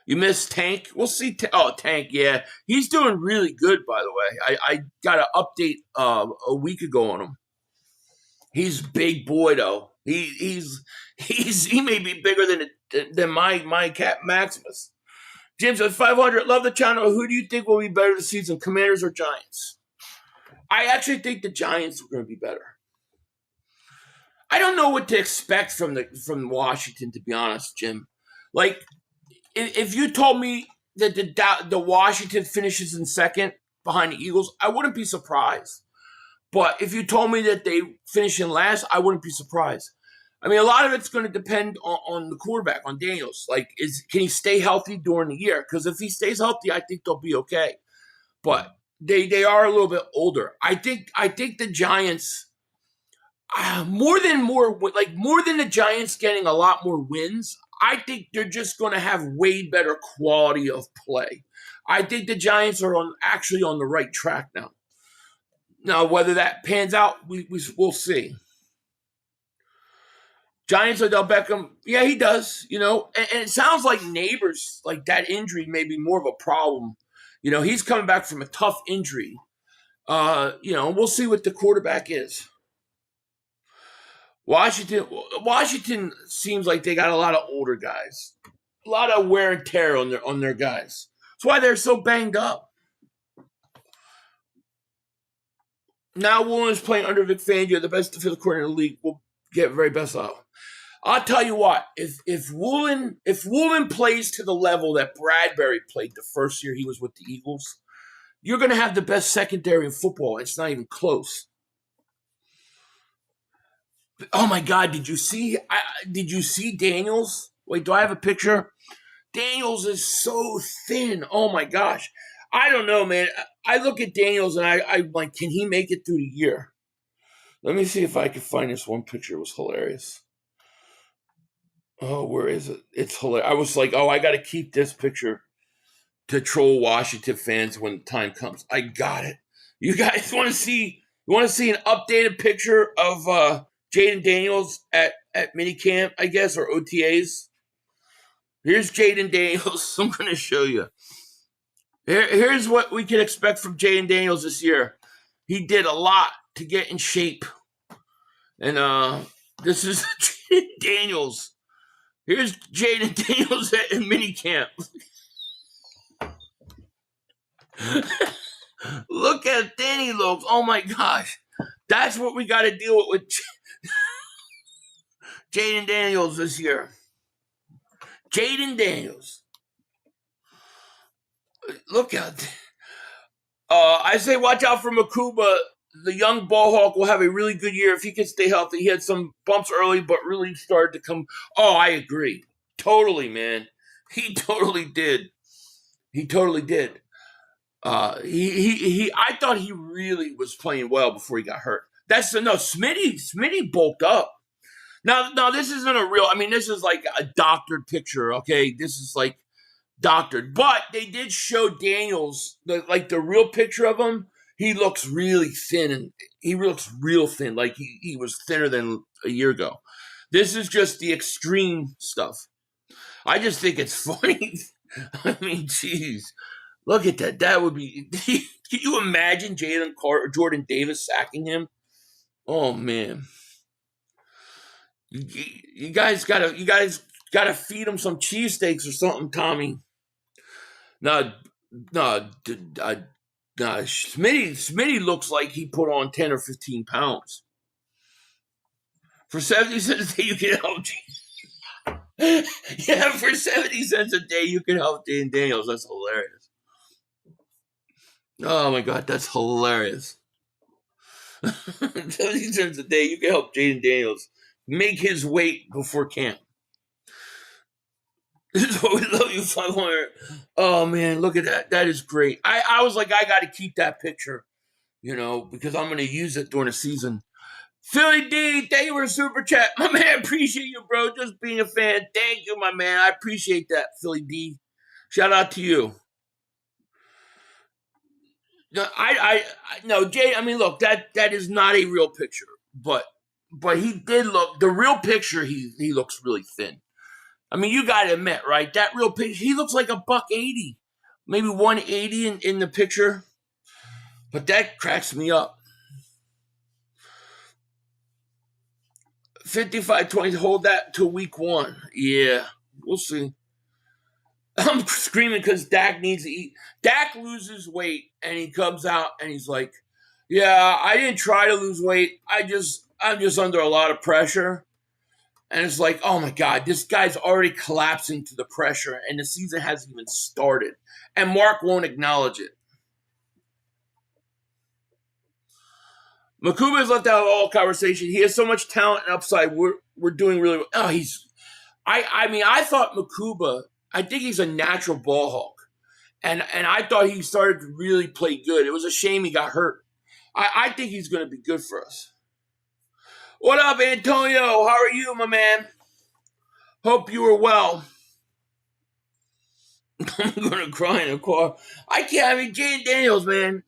S2: You missed Tank? We'll see. Tank, yeah. He's doing really good, by the way. I got an update a week ago on him. He's big boy, though. He may be bigger than my cat Maximus. James at 500, love the channel. Who do you think will be better this season, Commanders or Giants? I actually think the Giants are going to be better. I don't know what to expect from Washington, to be honest, Jim. Like, if you told me that the Washington finishes in second behind the Eagles, I wouldn't be surprised. But if you told me that they finish in last, I wouldn't be surprised. I mean, a lot of it's going to depend on the quarterback, on Daniels. Like, can he stay healthy during the year? Because if he stays healthy, I think they'll be okay. But they are a little bit older. I think the Giants, more than the Giants getting a lot more wins, I think they're just going to have way better quality of play. I think the Giants are actually on the right track now. Now, whether that pans out, we'll see. Giants, Odell Beckham, yeah, he does, and it sounds like Neighbors, like that injury may be more of a problem. He's coming back from a tough injury. We'll see what the quarterback is. Washington seems like they got a lot of older guys, a lot of wear and tear on their guys. That's why they're so banged up. Now Woolen is playing under Vic Fangio, the best defensive coordinator in the league. Will get very best out. I'll tell you what, if Woolen plays to the level that Bradbury played the first year he was with the Eagles, you're going to have the best secondary in football. It's not even close. Oh my God! Did you see? Did you see Daniels? Wait, do I have a picture? Daniels is so thin. Oh my gosh! I don't know, man. I look at Daniels and I'm like, can he make it through the year? Let me see if I can find this one picture. It was hilarious. Oh, where is it? It's hilarious. I was like, oh, I got to keep this picture to troll Washington fans when the time comes. I got it. You guys want to see? You want to see an updated picture of Jaden Daniels at minicamp, I guess, or OTAs? Here's Jaden Daniels. I'm going to show you. Here's what we can expect from Jaden Daniels this year. He did a lot to get in shape. And this is Jaden Daniels. Here's Jaden Daniels at minicamp. Look at Danny looks. Oh my gosh. That's what we got to deal with Jaden Daniels this year. Jaden Daniels. Look out. I say watch out for Makuba. The young ball hawk will have a really good year if he can stay healthy. He had some bumps early, but really started to come. Oh, I agree. Totally, man. He totally did. He totally did. I thought he really was playing well before he got hurt. Smitty bulked up. Now this isn't a real, this is like a doctored picture, okay? This is like doctored. But they did show Daniels, the real picture of him. He looks really thin, and he looks real thin, like he was thinner than a year ago. This is just the extreme stuff. I just think it's funny. Jeez. Look at that. That would be. Can you imagine Jalen Carter or Jordan Davis sacking him? Oh man. You guys gotta feed him some cheesesteaks or something, Tommy. No. Smitty looks like he put on 10 or 15 pounds. For 70 cents a day, you can help. Yeah, for 70 cents a day, you can help Dan Daniels. That's hilarious. Oh my God, that's hilarious. 70 cents a day, you can help Jaden Daniels make his weight before camp. This is what we love you, 500. Oh man, look at that. That is great. I was like, I got to keep that picture, because I'm going to use it during the season. Philly D, thank you for a super chat. My man, appreciate you, bro. Just being a fan. Thank you, my man. I appreciate that, Philly D. Shout out to you. No, Jay. Look, that is not a real picture, but he did look. The real picture, he looks really thin. You got to admit, right? That real picture, he looks like $180, maybe 180 in the picture. But that cracks me up. 55-20, hold that till week 1. Yeah, we'll see. I'm screaming because Dak needs to eat. Dak loses weight, and he comes out, and he's like, yeah, I didn't try to lose weight. I'm just under a lot of pressure. And it's like, oh my God, this guy's already collapsing to the pressure, and the season hasn't even started. And Mark won't acknowledge it. Makuba is left out of all conversation. He has so much talent and upside. We're doing really well. Oh, I thought Makuba, I think he's a natural ball hawk. And I thought he started to really play good. It was a shame he got hurt. I think he's going to be good for us. What up, Antonio? How are you, my man? Hope you are well. I'm going to cry in a car. I can't. Jaden Daniels, man.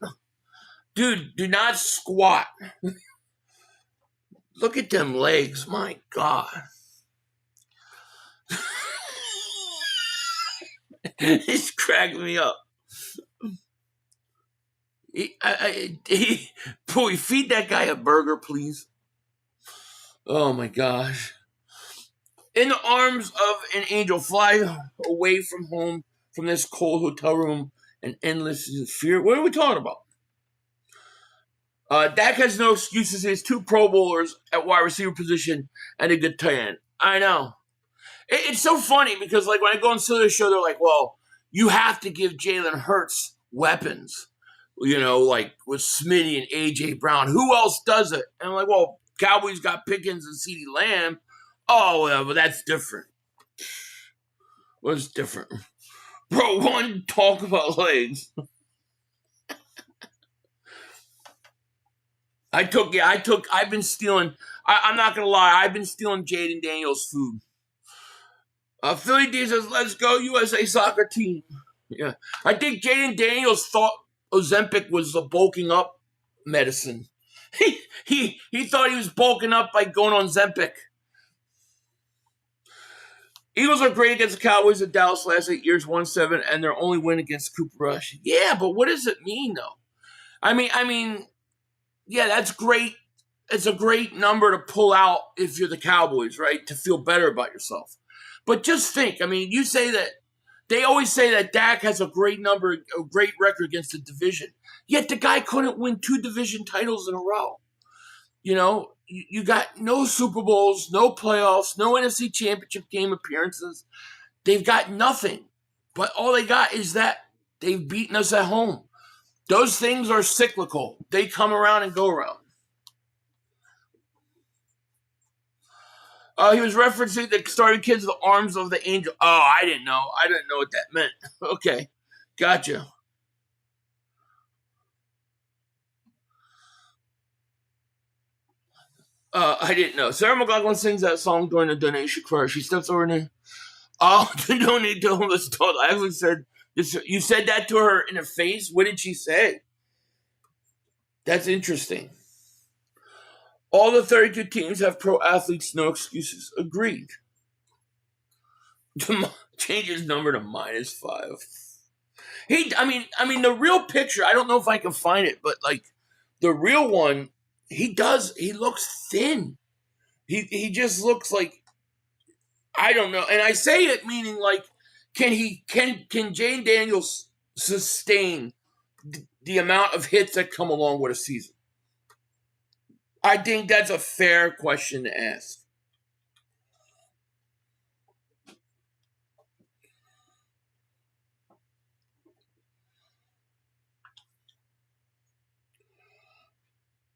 S2: Dude, do not squat. Look at them legs. My God. It's cracking me up. Boy, feed that guy a burger, please. Oh my gosh. In the arms of an angel, fly away from home, from this cold hotel room and endless fear. What are we talking about? Dak has no excuses. He has 2 Pro Bowlers at wide receiver position and a good tight end. I know. It's so funny because, when I go on Silver's show, they're like, well, you have to give Jalen Hurts weapons, with Smitty and A.J. Brown. Who else does it? And I'm like, well, Cowboys got Pickens and CeeDee Lamb. Oh, yeah, but that's different. What's different? Bro, one, talk about legs. I've been stealing, I'm not going to lie, I've been stealing Jaden Daniels' food. Philly D says, let's go USA soccer team. Yeah. I think Jaden Daniels thought Ozempic was a bulking up medicine. He thought he was bulking up by going on Zempic. Eagles are great against the Cowboys at Dallas last 8 years, 1-7, and their only win against Cooper Rush. Yeah, but what does it mean, though? I mean, yeah, that's great. It's a great number to pull out if you're the Cowboys, right? To feel better about yourself. But just think, I mean, you say that, they always say that Dak has a great number, a great record against the division. Yet the guy couldn't win 2 division titles in a row. You know, you got no Super Bowls, no playoffs, no NFC Championship game appearances. They've got nothing. But all they got is that they've beaten us at home. Those things are cyclical. They come around and go around. He was referencing the starting kids, the arms of the angel. Oh, I didn't know. I didn't know what that meant. Okay, gotcha. I didn't know. Sarah McLachlan sings that song during the donation prayer. She steps over and to donate to homeless adults. I actually said, you said that to her in her face? What did she say? That's interesting. All the 32 teams have pro athletes, no excuses. Agreed. Change his number to -5. I mean, the real picture, I don't know if I can find it, but like the real one, he looks thin. He just looks like, I don't know. And I say it meaning like, can Jane Daniels sustain the amount of hits that come along with a season? I think that's a fair question to ask.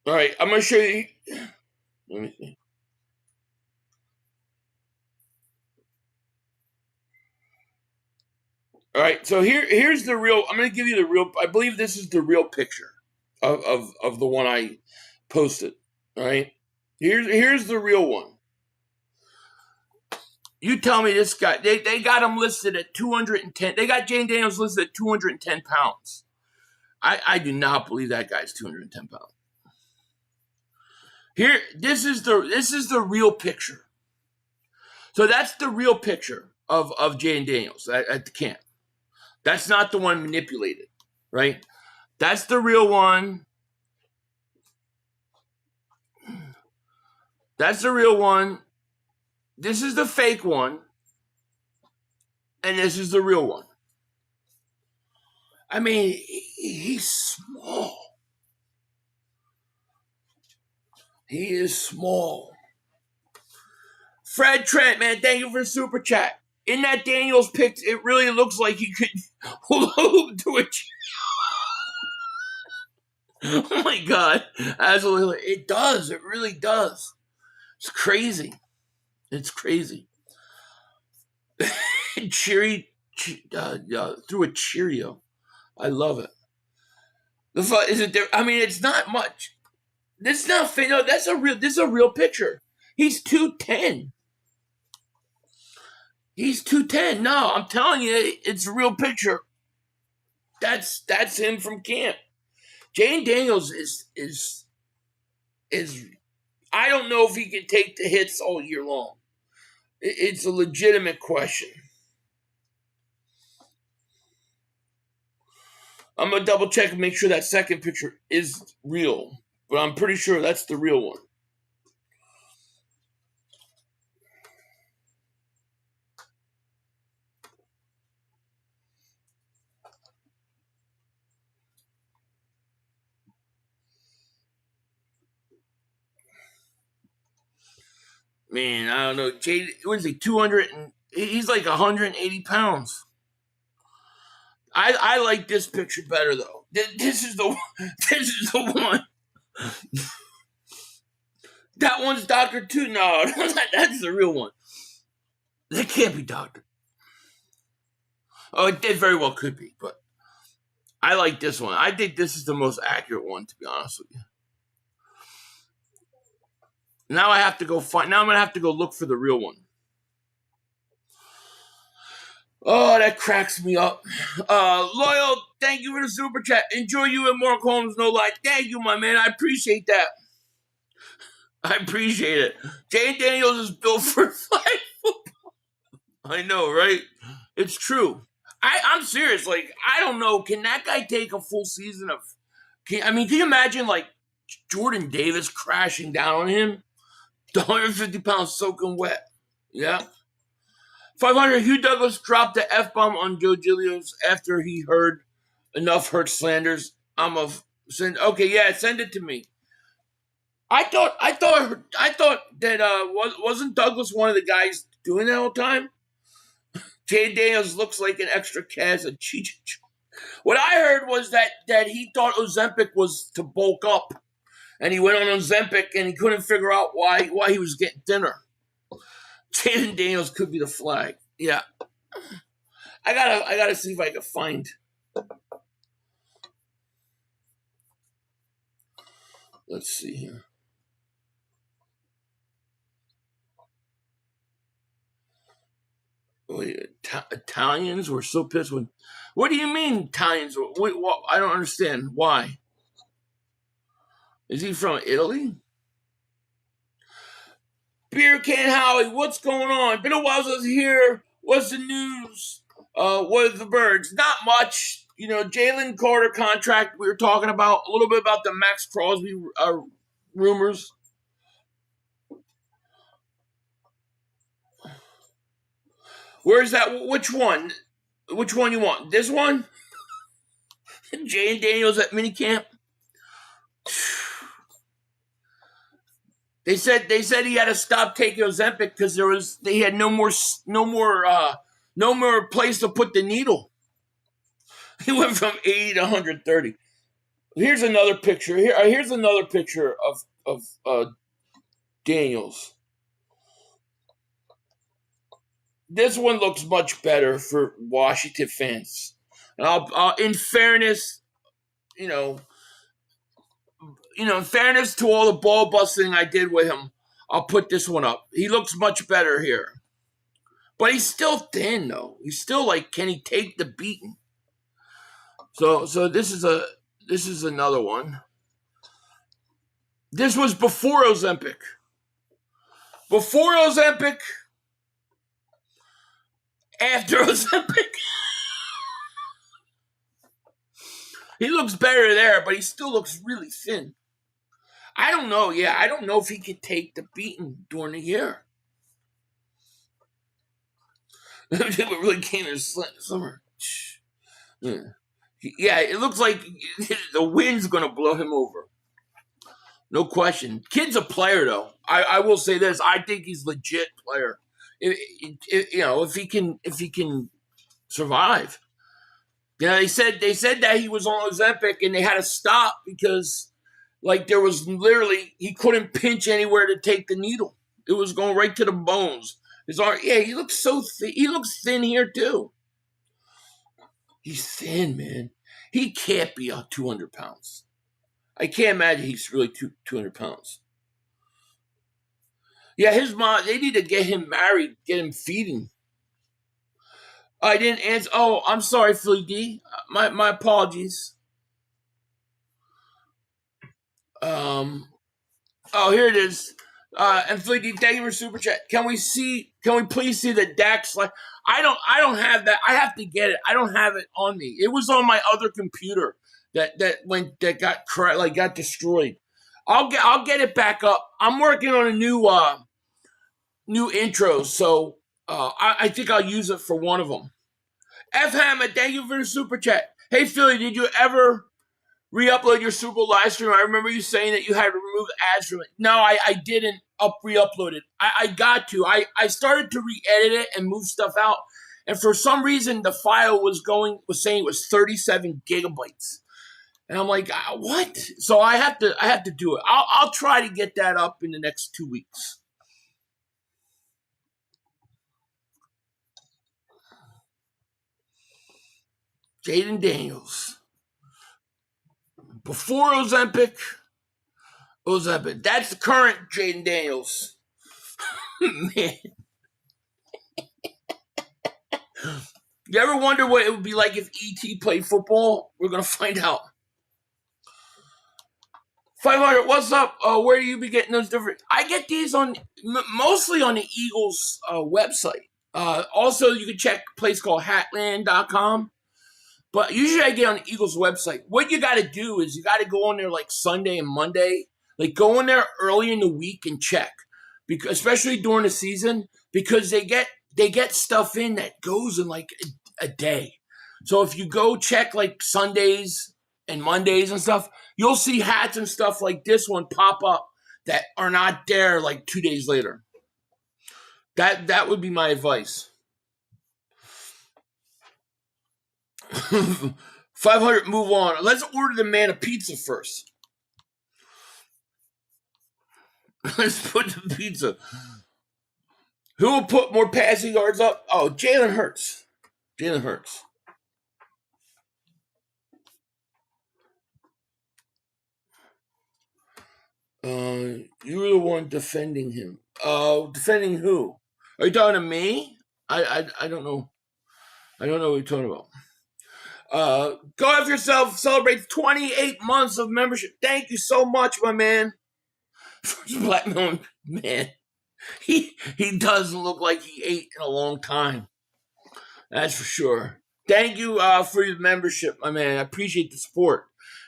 S2: All right, I'm going to show you. Let me see. All right, so here's the real. I'm going to give you the real. I believe this is the real picture of the one I posted. All right, here's the real one. You tell me this guy. They got him listed at 210. They got Jane Daniels listed at 210 pounds. I do not believe that guy's 210 pounds. Here, this is the real picture. So that's the real picture of Jane Daniels at the camp. That's not the one manipulated, right? That's the real one. That's the real one. This is the fake one. And this is the real one. I mean, he's small. He is small. Fred Trent, man, thank you for the super chat. In that Daniels pick, it really looks like he could hold to a Oh my God. Absolutely. It does. It really does. It's crazy. It's crazy. Cheery, through a Cheerio. I love it. Is it there? I mean, it's not much. This is not fake. No, this is a real picture. He's 210. He's 210. No, I'm telling you, it's a real picture. That's him from camp. Jane Daniels is I don't know if he can take the hits all year long. It's a legitimate question. I'm going to double check and make sure that second picture is real. But I'm pretty sure that's the real one. Man, I don't know. Jade, what is he, 200? He's like 180 pounds. I like this picture better, though. This is the one. That one's Dr. Two. No, that's the real one. That can't be Dr. Oh, it very well could be, but I like this one. I think this is the most accurate one, to be honest with you. Now I have to go find. Now I'm gonna have to go look for the real one. Oh, that cracks me up. Loyal, thank you for the super chat. Enjoy you and Mark Holmes, no lie. Thank you, my man. I appreciate that. I appreciate it. Jay Daniels is built for flag football. I know, right? It's true. I'm serious. Like, I don't know. Can that guy take a full season of... Can you imagine, like, Jordan Davis crashing down on him? The 150 pounds soaking wet. Yeah. 500, Hugh Douglas dropped the F-bomb on Joe Giglio's after he heard enough hurt slanders. Okay, yeah, send it to me. I thought that wasn't Douglas one of the guys doing that all the time? Jay Daniels looks like an extra cast of Cheech. What I heard was that he thought Ozempic was to bulk up, and he went on Ozempic and he couldn't figure out why he was getting thinner. Jalen Daniels could be the flag. Yeah. I gotta see if I can find. Let's see here. Wait, Italians were so pissed when. What do you mean Italians? Wait, I don't understand. Why? Is he from Italy? Beer Can Howie, what's going on? Been a while since I was here. What's the news? What are the birds? Not much. You know, Jalen Carter contract we were talking about. A little bit about the Maxx Crosby rumors. Where's that? Which one? Which one you want? This one? Jay and Daniels at minicamp? They said he had to stop taking Ozempic because they had no more place to put the needle. He went from 80 to 130. Here's another picture. Here's another picture of Daniels. This one looks much better for Washington fans. And I'll in fairness, in fairness to all the ball busting I did with him, I'll put this one up. He looks much better here. But he's still thin, though. He's still like, can he take the beating? So this is another one. This was before Ozempic. Before Ozempic. After Ozempic. He looks better there, but he still looks really thin. I don't know. Yeah, I don't know if he could take the beating during the year. It really came in summer. Yeah, it looks like the wind's going to blow him over. No question. Kid's a player, though. I will say this. I think he's a legit player. If he can survive. They said that he was on Ozempic and they had to stop because, like, there was literally he couldn't pinch anywhere to take the needle. It was going right to the bones. His arm, yeah, he looks so thin. He looks thin here too. He's thin, man. He can't be 200 pounds. I can't imagine he's really 200 pounds. Yeah, his mom, they need to get him married, get him feeding. I didn't answer. Oh, I'm sorry, Philly D. My apologies. Here it is. And Philly D, thank you for super chat. Can we please see the Dak slide? I don't have that. I have to get it. I don't have it on me. It was on my other computer that got destroyed. I'll get it back up. I'm working on a new intro, so I think I'll use it for one of them. F Hammer, thank you for the super chat. Hey Philly, did you ever re-upload your Super Bowl live stream? I remember you saying that you had to remove ads from it. No, I didn't re-upload it. I got to. I started to re-edit it and move stuff out, and for some reason the file was saying it was 37 gigabytes. And I'm like, what? So I have to do it. I'll try to get that up in the next 2 weeks. Jaden Daniels. Before Ozempic. That's the current Jaden Daniels. Man. You ever wonder what it would be like if E.T. played football? We're going to find out. 500, what's up? Where do you be getting those different? I get these on mostly on the Eagles website. Also, you can check a place called hatland.com. But usually I get on the Eagles website. What you got to do is you got to go on there like Sunday and Monday. Like go in there early in the week and check. Because especially during the season, because they get stuff in that goes in like a day. So if you go check like Sundays and Mondays and stuff, you'll see hats and stuff like this one pop up that are not there like 2 days later. That would be my advice. 500, move on. Let's order the man a pizza first. Let's put the pizza. Who will put more passing yards up? Oh, Jalen Hurts. Jalen Hurts. You were the one defending him. Defending who? Are you talking to me? I don't know. I don't know what you're talking about. Go after yourself. Celebrate 28 months of membership. Thank you so much, my man. First black man. He doesn't look like he ate in a long time. That's for sure. Thank you for your membership, my man. I appreciate the support.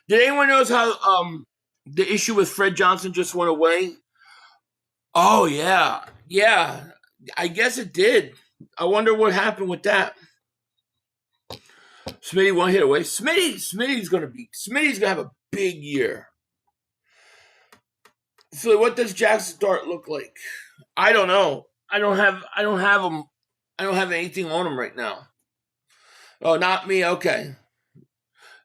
S2: Did anyone notice how the issue with Fred Johnson just went away? Oh, yeah. Yeah. I guess it did. I wonder what happened with that. Smitty one hit away. Smitty's gonna have a big year. So what does Jackson Dart look like? I don't know. I don't have him. I don't have anything on him right now. Oh, not me. Okay.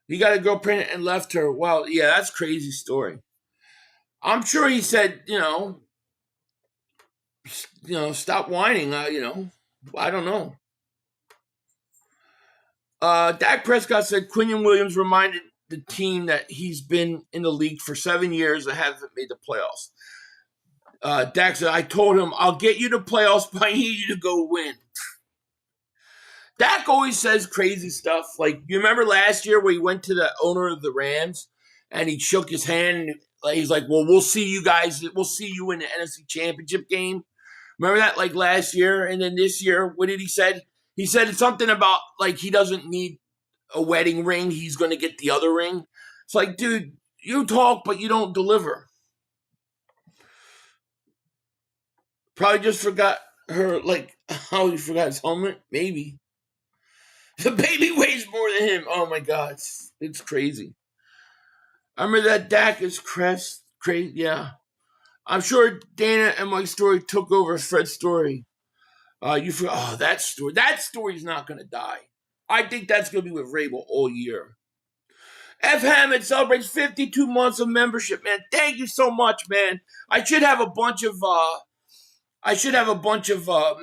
S2: He got a girl pregnant and left her. Well, yeah, that's a crazy story. I'm sure he said, stop whining. I don't know. Dak Prescott said Quinnen Williams reminded the team that he's been in the league for 7 years and hasn't made the playoffs. Dak said, I told him, I'll get you to playoffs, but I need you to go win. Dak always says crazy stuff. Like, you remember last year where he went to the owner of the Rams and he shook his hand and he's like, well, we'll see you guys. We'll see you in the NFC Championship game. Remember that like last year? And then this year, what did he say? He said something about like he doesn't need a wedding ring. He's going to get the other ring. It's like, dude, you talk, but you don't deliver. Probably just forgot her, like, how he forgot his helmet. Maybe. The baby weighs more than him. Oh, my God. It's crazy. I remember that Dak is crazy. Yeah. I'm sure Dana and Mike's story took over Fred's story. You forgot. Oh, that story. That story's not going to die. I think that's going to be with Rabel all year. F. Hammond celebrates 52 months of membership, man. Thank you so much, man. I should have a bunch of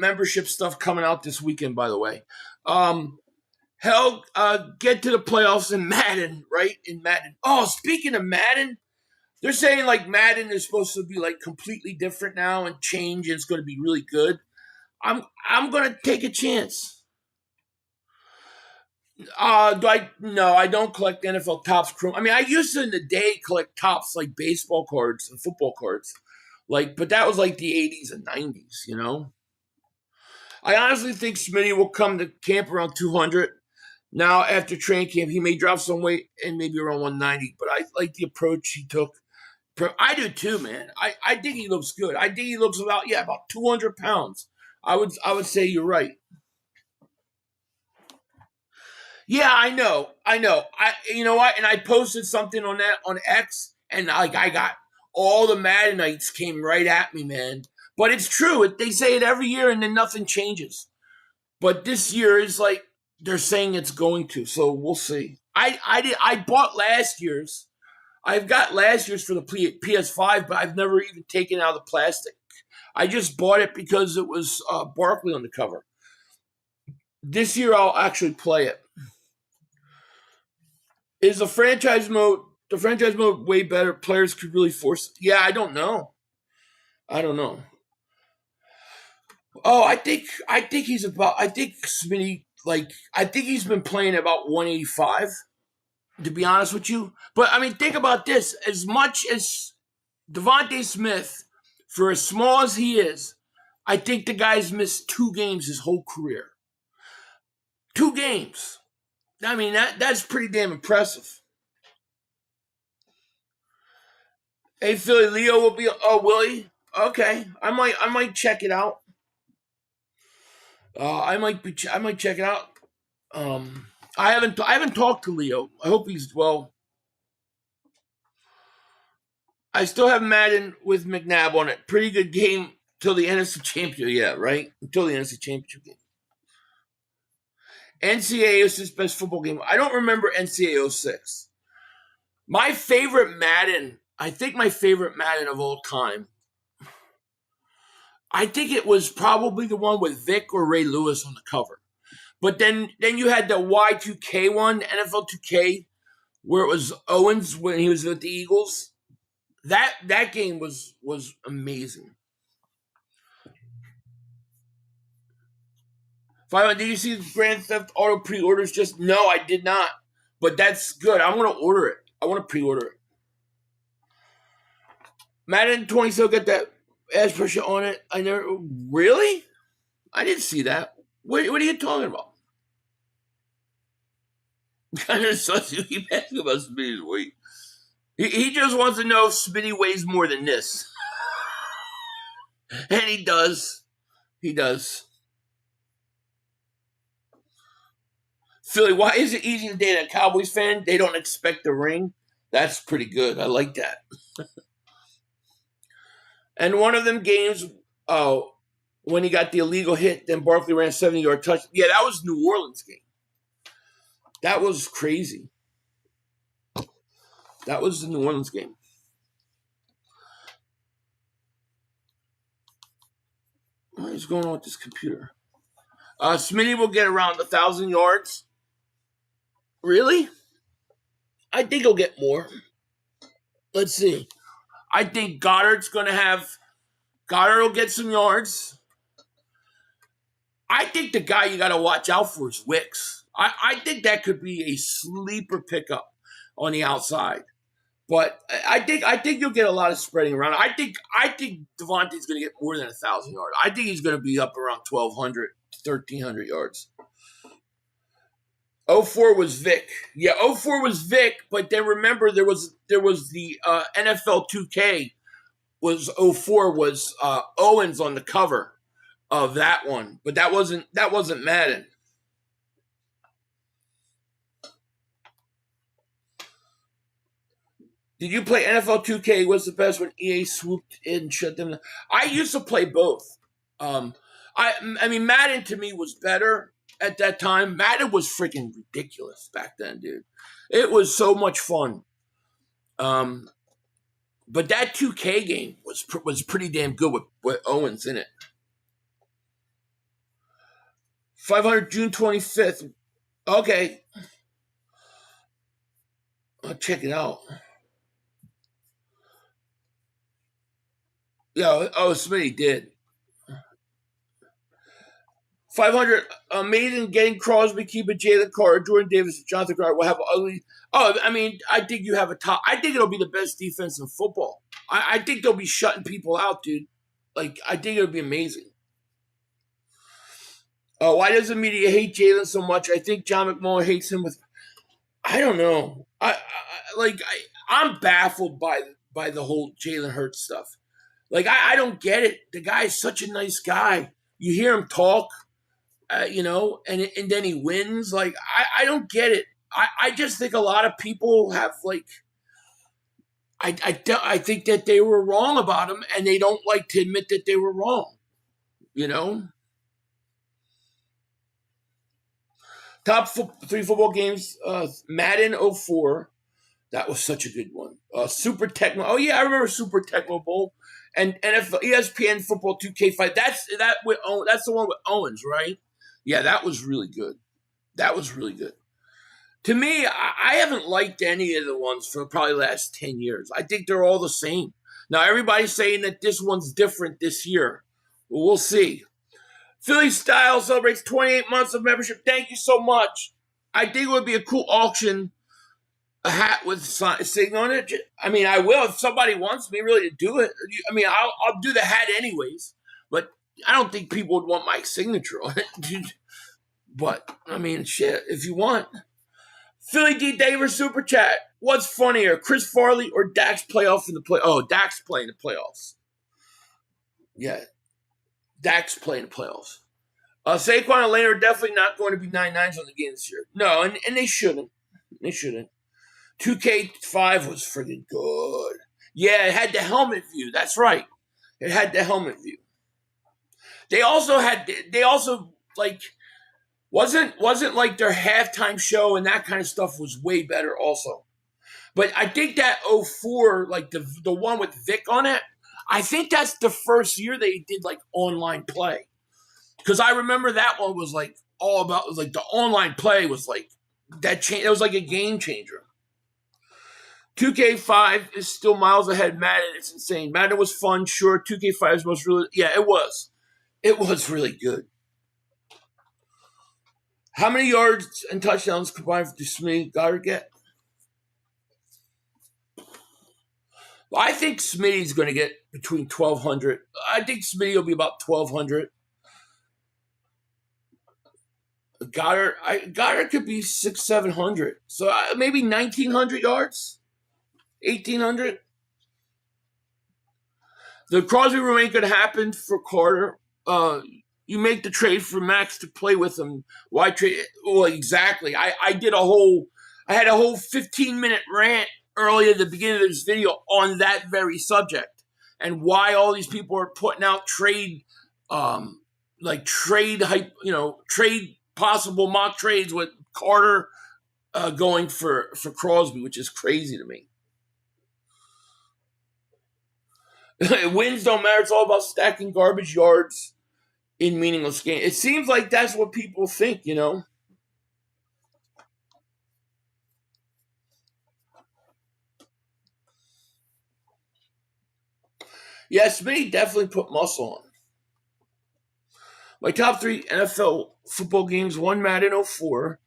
S2: membership stuff coming out this weekend, by the way. Get to the playoffs in Madden, right? In Madden. Oh, speaking of Madden, they're saying like Madden is supposed to be like completely different now and change, and it's going to be really good. I'm going to take a chance. I don't collect NFL Topps Chrome. I mean, I used to in the day collect Topps like baseball cards and football cards. But that was like the 80s and 90s, I honestly think Smitty will come to camp around 200. Now, after training camp, he may drop some weight and maybe around 190. But I like the approach he took. I do too, man. I think he looks good. I think he looks about 200 pounds. I would say you're right. Yeah, I know. You know what? And I posted something on that on X, and I got all the Maddenites came right at me, man. But it's true. They say it every year, and then nothing changes. But this year is like they're saying it's going to, so we'll see. I bought last year's. I've got last year's for the PS5, but I've never even taken out the plastic. I just bought it because it was Barkley on the cover. This year I'll actually play it. Is the franchise mode way better? Players could really force it? Yeah, I don't know. Oh, I think Smitty, I think he's been playing about 185, to be honest with you. But I mean, think about this. As much as Devontae Smith, for as small as he is, I think the guy's missed 2 games his whole career. 2 games. I mean, that's pretty damn impressive. Hey, Philly, Leo will be. Oh, will he? Okay, I might check it out. I might check it out. I haven't talked to Leo. I hope he's well. I still have Madden with McNabb on it. Pretty good game till the NFC Championship. Yeah, right? Until the NFC Championship game. NCAA is his best football game. I don't remember NCAA 06. My favorite Madden, I think my favorite Madden of all time, I think it was probably the one with Vic or Ray Lewis on the cover. But then you had the Y2K one, NFL 2K, where it was Owens when he was with the Eagles. That game was amazing. Did you see the Grand Theft Auto pre-orders? Just no, I did not. But that's good. I'm gonna order it. I want to pre-order it. Madden 20 still got that ass pressure on it. I never really. I didn't see that. What are you talking about? Kind of sus. You keep asking about Smitty's weight. He just wants to know if Smitty weighs more than this. And he does. He does. Philly, why is it easy to date a Cowboys fan? They don't expect the ring. That's pretty good. I like that. And one of them games, when he got the illegal hit, then Barkley ran 70-yard touch. Yeah, that was New Orleans game. That was crazy. That was the New Orleans game. What is going on with this computer? Smitty will get around 1,000 yards. Really? I think he'll get more. Let's see. I think Goddard will get some yards. I think the guy you got to watch out for is Wicks. I think that could be a sleeper pickup on the outside. But I think you'll get a lot of spreading around. I think Devontae's going to get more than 1,000 yards. I think he's going to be up around 1,200, 1,300 yards. 04 was Vic. Yeah, 04 was Vic, but then remember there was the NFL 2K was 04 was Owens on the cover of that one. But that wasn't Madden. Did you play NFL 2K? What's the best when EA swooped in and shut them down? I used to play both. I mean, Madden to me was better at that time. Madden was freaking ridiculous back then, dude. It was so much fun. But that 2K game was pretty damn good with Owens in it. 500 June 25th. Okay. I'll check it out. Yeah, Smitty did. 500, amazing getting Crosby, keep it Jalen Carter, Jordan Davis, Jonathan Carter will have ugly. Oh, I mean, I think you have I think it'll be the best defense in football. I think they'll be shutting people out, dude. Like, I think it'll be amazing. Why does the media hate Jalen so much? I think John McMullen hates him with. I don't know. I'm baffled by the whole Jalen Hurts stuff. Like, I don't get it. The guy is such a nice guy. You hear him talk, and then he wins. Like, I don't get it. I just think a lot of people have, like, I think that they were wrong about him, and they don't like to admit that they were wrong, Three football games. Madden 04. That was such a good one. Super Tecmo. Oh yeah, I remember Super Tecmo Bowl. And NFL, ESPN Football 2K5. That's the one with Owens, right? Yeah, that was really good. That was really good. To me, I haven't liked any of the ones for probably the last 10 years. I think they're all the same. Now, everybody's saying that this one's different this year. Well, we'll see. Philly Style celebrates 28 months of membership. Thank you so much. I think it would be a cool auction, a hat with sitting on it. I mean, I will if somebody wants me really to do it. I mean, I'll do the hat anyways, but I don't think people would want my signature on it. But, I mean, shit, if you want. Philly D. Davis Super Chat. What's funnier, Chris Farley or Dak's playoff in the play? Oh, Dak's playing the playoffs. Yeah, Dak's playing the playoffs. Saquon and Lane are definitely not going to be 9-9s on the game this year. No, and they shouldn't. They shouldn't. 2K5 was friggin' good. Yeah, it had the helmet view. That's right. It had the helmet view. They also like wasn't like their halftime show and that kind of stuff was way better also. But I think that 04, like the one with Vic on it, I think that's the first year they did like online play. Because I remember that one was like all about, like the online play was like that change. It was like a game changer. 2K5 is still miles ahead of Madden. It's insane. Madden was fun, sure. 2K5 is most really, yeah, it was. It was really good. How many yards and touchdowns combined do Smitty Goddard get? Well, I think Smitty's going to get between 1,200. I think Smitty will be about 1,200. Goddard could be 600-700. So maybe 1,900 yards, 1,800. The Crosby room ain't gonna happen for Carter. You make the trade for Maxx to play with him. Why trade? Well, exactly. I had a whole 15-minute rant earlier at the beginning of this video on that very subject and why all these people are putting out trade possible mock trades with Carter going for Crosby, which is crazy to me. Wins don't matter. It's all about stacking garbage yards in meaningless games. It seems like that's what people think, you know. Yes, Smitty definitely put muscle on. My top 3 NFL football games: 1 Madden 04,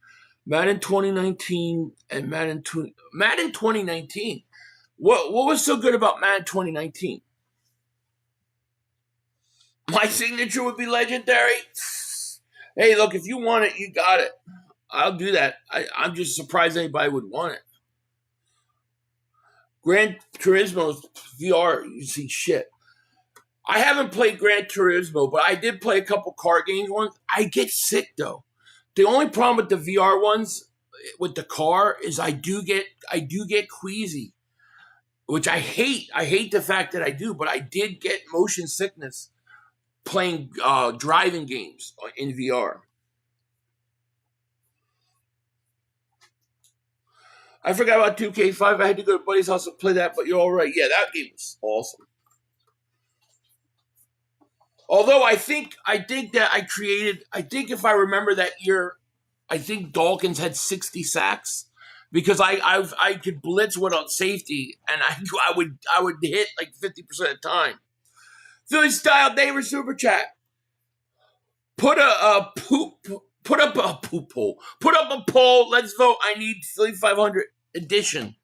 S2: Madden 2019, and Madden 2019. What was so good about Madden 2019? My signature would be legendary. Hey, look, if you want it, you got it. I'll do that. I'm just surprised anybody would want it. Gran Turismo VR, you see shit. I haven't played Gran Turismo, but I did play a couple car games once. I get sick though. The only problem with the VR ones with the car is I do get queasy, which I hate. I hate the fact that I do, but I did get motion sickness playing driving games in VR. I forgot about 2K5. I had to go to buddy's house to play that, but you're all right. Yeah, that game was awesome. Although I think if I remember that year, I think Dawkins had 60 sacks because I could blitz without safety and I would hit like 50% of the time. Philly Style David Super Chat. Put up a poll. Let's vote. I need Philly 500 edition.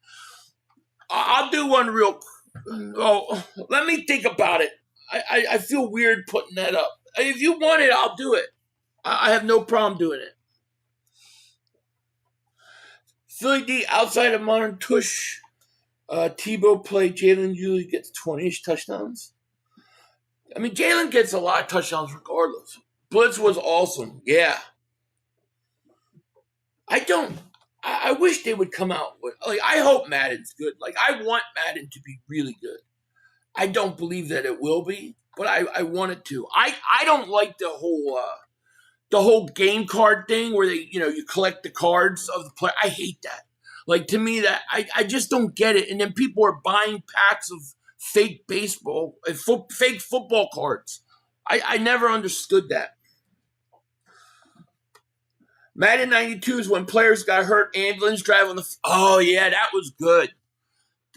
S2: I'll do one real. Oh, let me think about it. I feel weird putting that up. If you want it, I'll do it. I have no problem doing it. Philly D outside of modern tush. Tebow play. Jalen usually gets 20-ish touchdowns. I mean, Jalen gets a lot of touchdowns regardless. Blitz was awesome. Yeah. I wish they would come out with, like, I hope Madden's good. Like, I want Madden to be really good. I don't believe that it will be, but I want it to. I don't like the whole the whole game card thing where they, you collect the cards of the player. I hate that. Like, to me, that I just don't get it. And then people are buying packs of fake baseball, fake football cards. I never understood that. Madden 92 is when players got hurt, ambulance drive on the... Oh, yeah, that was good.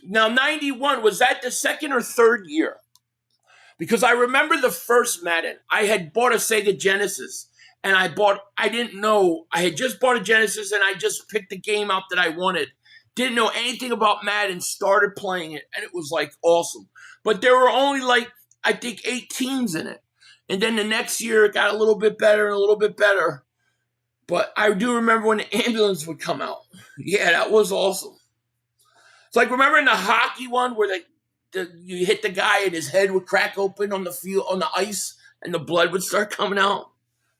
S2: Now, 91, was that the second or third year? Because I remember the first Madden. I had bought a Sega Genesis, and I didn't know. I had just bought a Genesis, and I just picked the game out that I wanted. Didn't know anything about Madden, started playing it, and it was, like, awesome. But there were only, like, I think 8 teams in it. And then the next year, it got a little bit better and a little bit better. But I do remember when the ambulance would come out. Yeah, that was awesome. It's like, remember in the hockey one where you hit the guy and his head would crack open on the field, on the ice, and the blood would start coming out?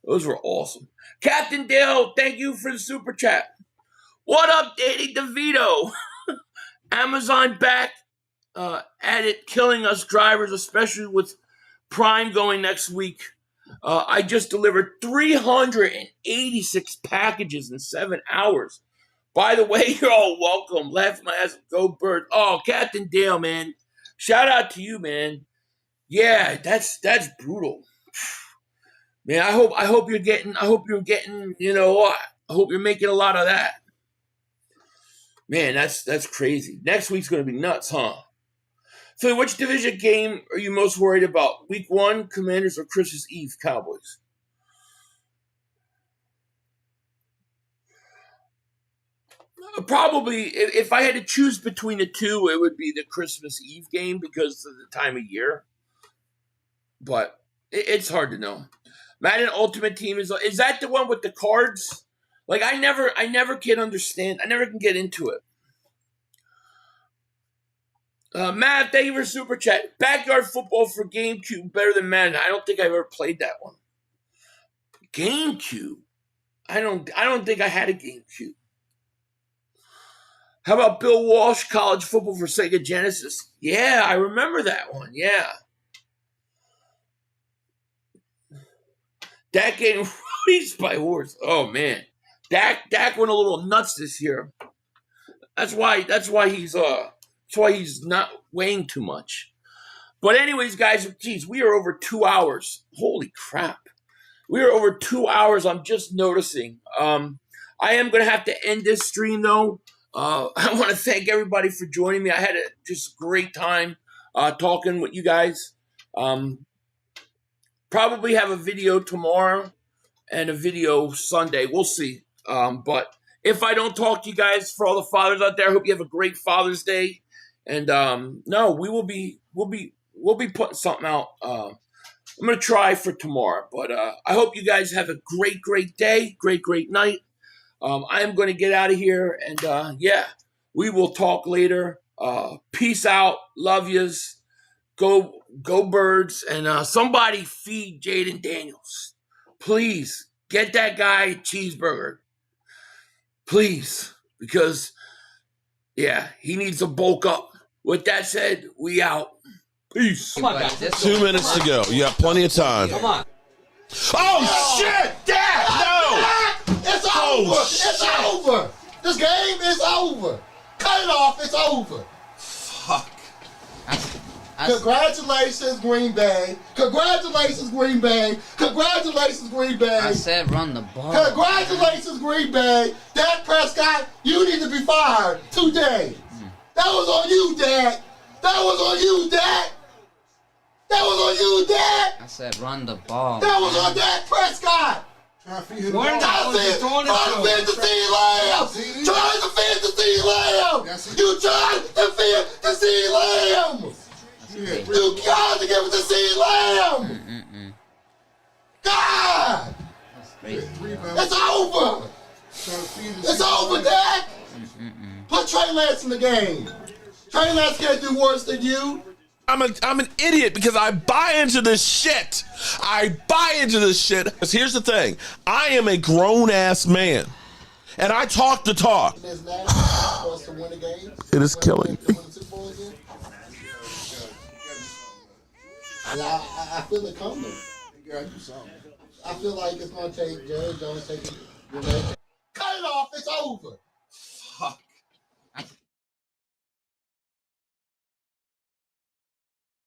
S2: Those were awesome. Captain Dale, thank you for the super chat. What up, Danny DeVito? Amazon back at it, killing us drivers, especially with Prime going next week. I just delivered 386 packages in 7 hours. By the way, you're all welcome. Laugh my ass, go Bird. Oh, Captain Dale, man. Shout out to you, man. Yeah, that's brutal. Man, I hope you're getting, you know what? I hope you're making a lot of that. Man, that's crazy. Next week's going to be nuts, huh? So which division game are you most worried about? Week 1, Commanders, or Christmas Eve, Cowboys? Probably, if I had to choose between the two, it would be the Christmas Eve game because of the time of year. But it's hard to know. Madden Ultimate Team is that the one with the cards? Like, I never can understand. I never can get into it. Matt, thank you for super chat. Backyard football for GameCube better than Madden. I don't think I've ever played that one. GameCube. I don't think I had a GameCube. How about Bill Walsh, college football for Sega Genesis? Yeah, I remember that one. Yeah. Dak getting released by horse. Oh man, Dak went a little nuts this year. That's why he's not weighing too much. But anyways, guys, geez, we are over 2 hours. Holy crap. We are over 2 hours. I'm just noticing. I am going to have to end this stream, though. I want to thank everybody for joining me. I had just a great time talking with you guys. Probably have a video tomorrow and a video Sunday. We'll see. But if I don't talk to you guys, for all the fathers out there, I hope you have a great Father's Day. And no, we'll be putting something out. I'm gonna try for tomorrow, but I hope you guys have a great day, great night. I am going to get out of here, and yeah, we will talk later. Peace out, love yous. Go Birds, and somebody feed Jaden Daniels. Please get that guy a cheeseburger, please, because yeah, he needs to bulk up. With that said, we out. Peace.
S5: 2 minutes to go. You have plenty of time.
S6: Come on.
S5: Oh, shit! Dad! No!
S6: It's over! It's over! This game is over! Cut it off! It's over!
S5: Fuck.
S6: Congratulations, Green Bay! Congratulations, Green Bay! Congratulations, Green Bay!
S7: I said run the ball.
S6: Congratulations, Green Bay! Dak Prescott, you need to be fired today! That was on you, Dak! That was on you, Dak! That was on you, Dak!
S7: I said run the ball.
S6: That was on Dak Prescott! Trying to feed the Lamb! Trying to feed the CeeDee Lamb! You tried to feed the CeeDee Lamb! You got to give it to CeeDee Lamb! God! It's over! It's over, Dak! Put Trey Lance in the game. Trey Lance can't do worse than you.
S5: I'm an idiot because I buy into this shit. Because here's the thing. I am a grown-ass man. And I talk the talk. It is killing me.
S6: I feel it coming. You gotta do something. I feel like it's going to take Jerry Jones taking Cut it off. It's over.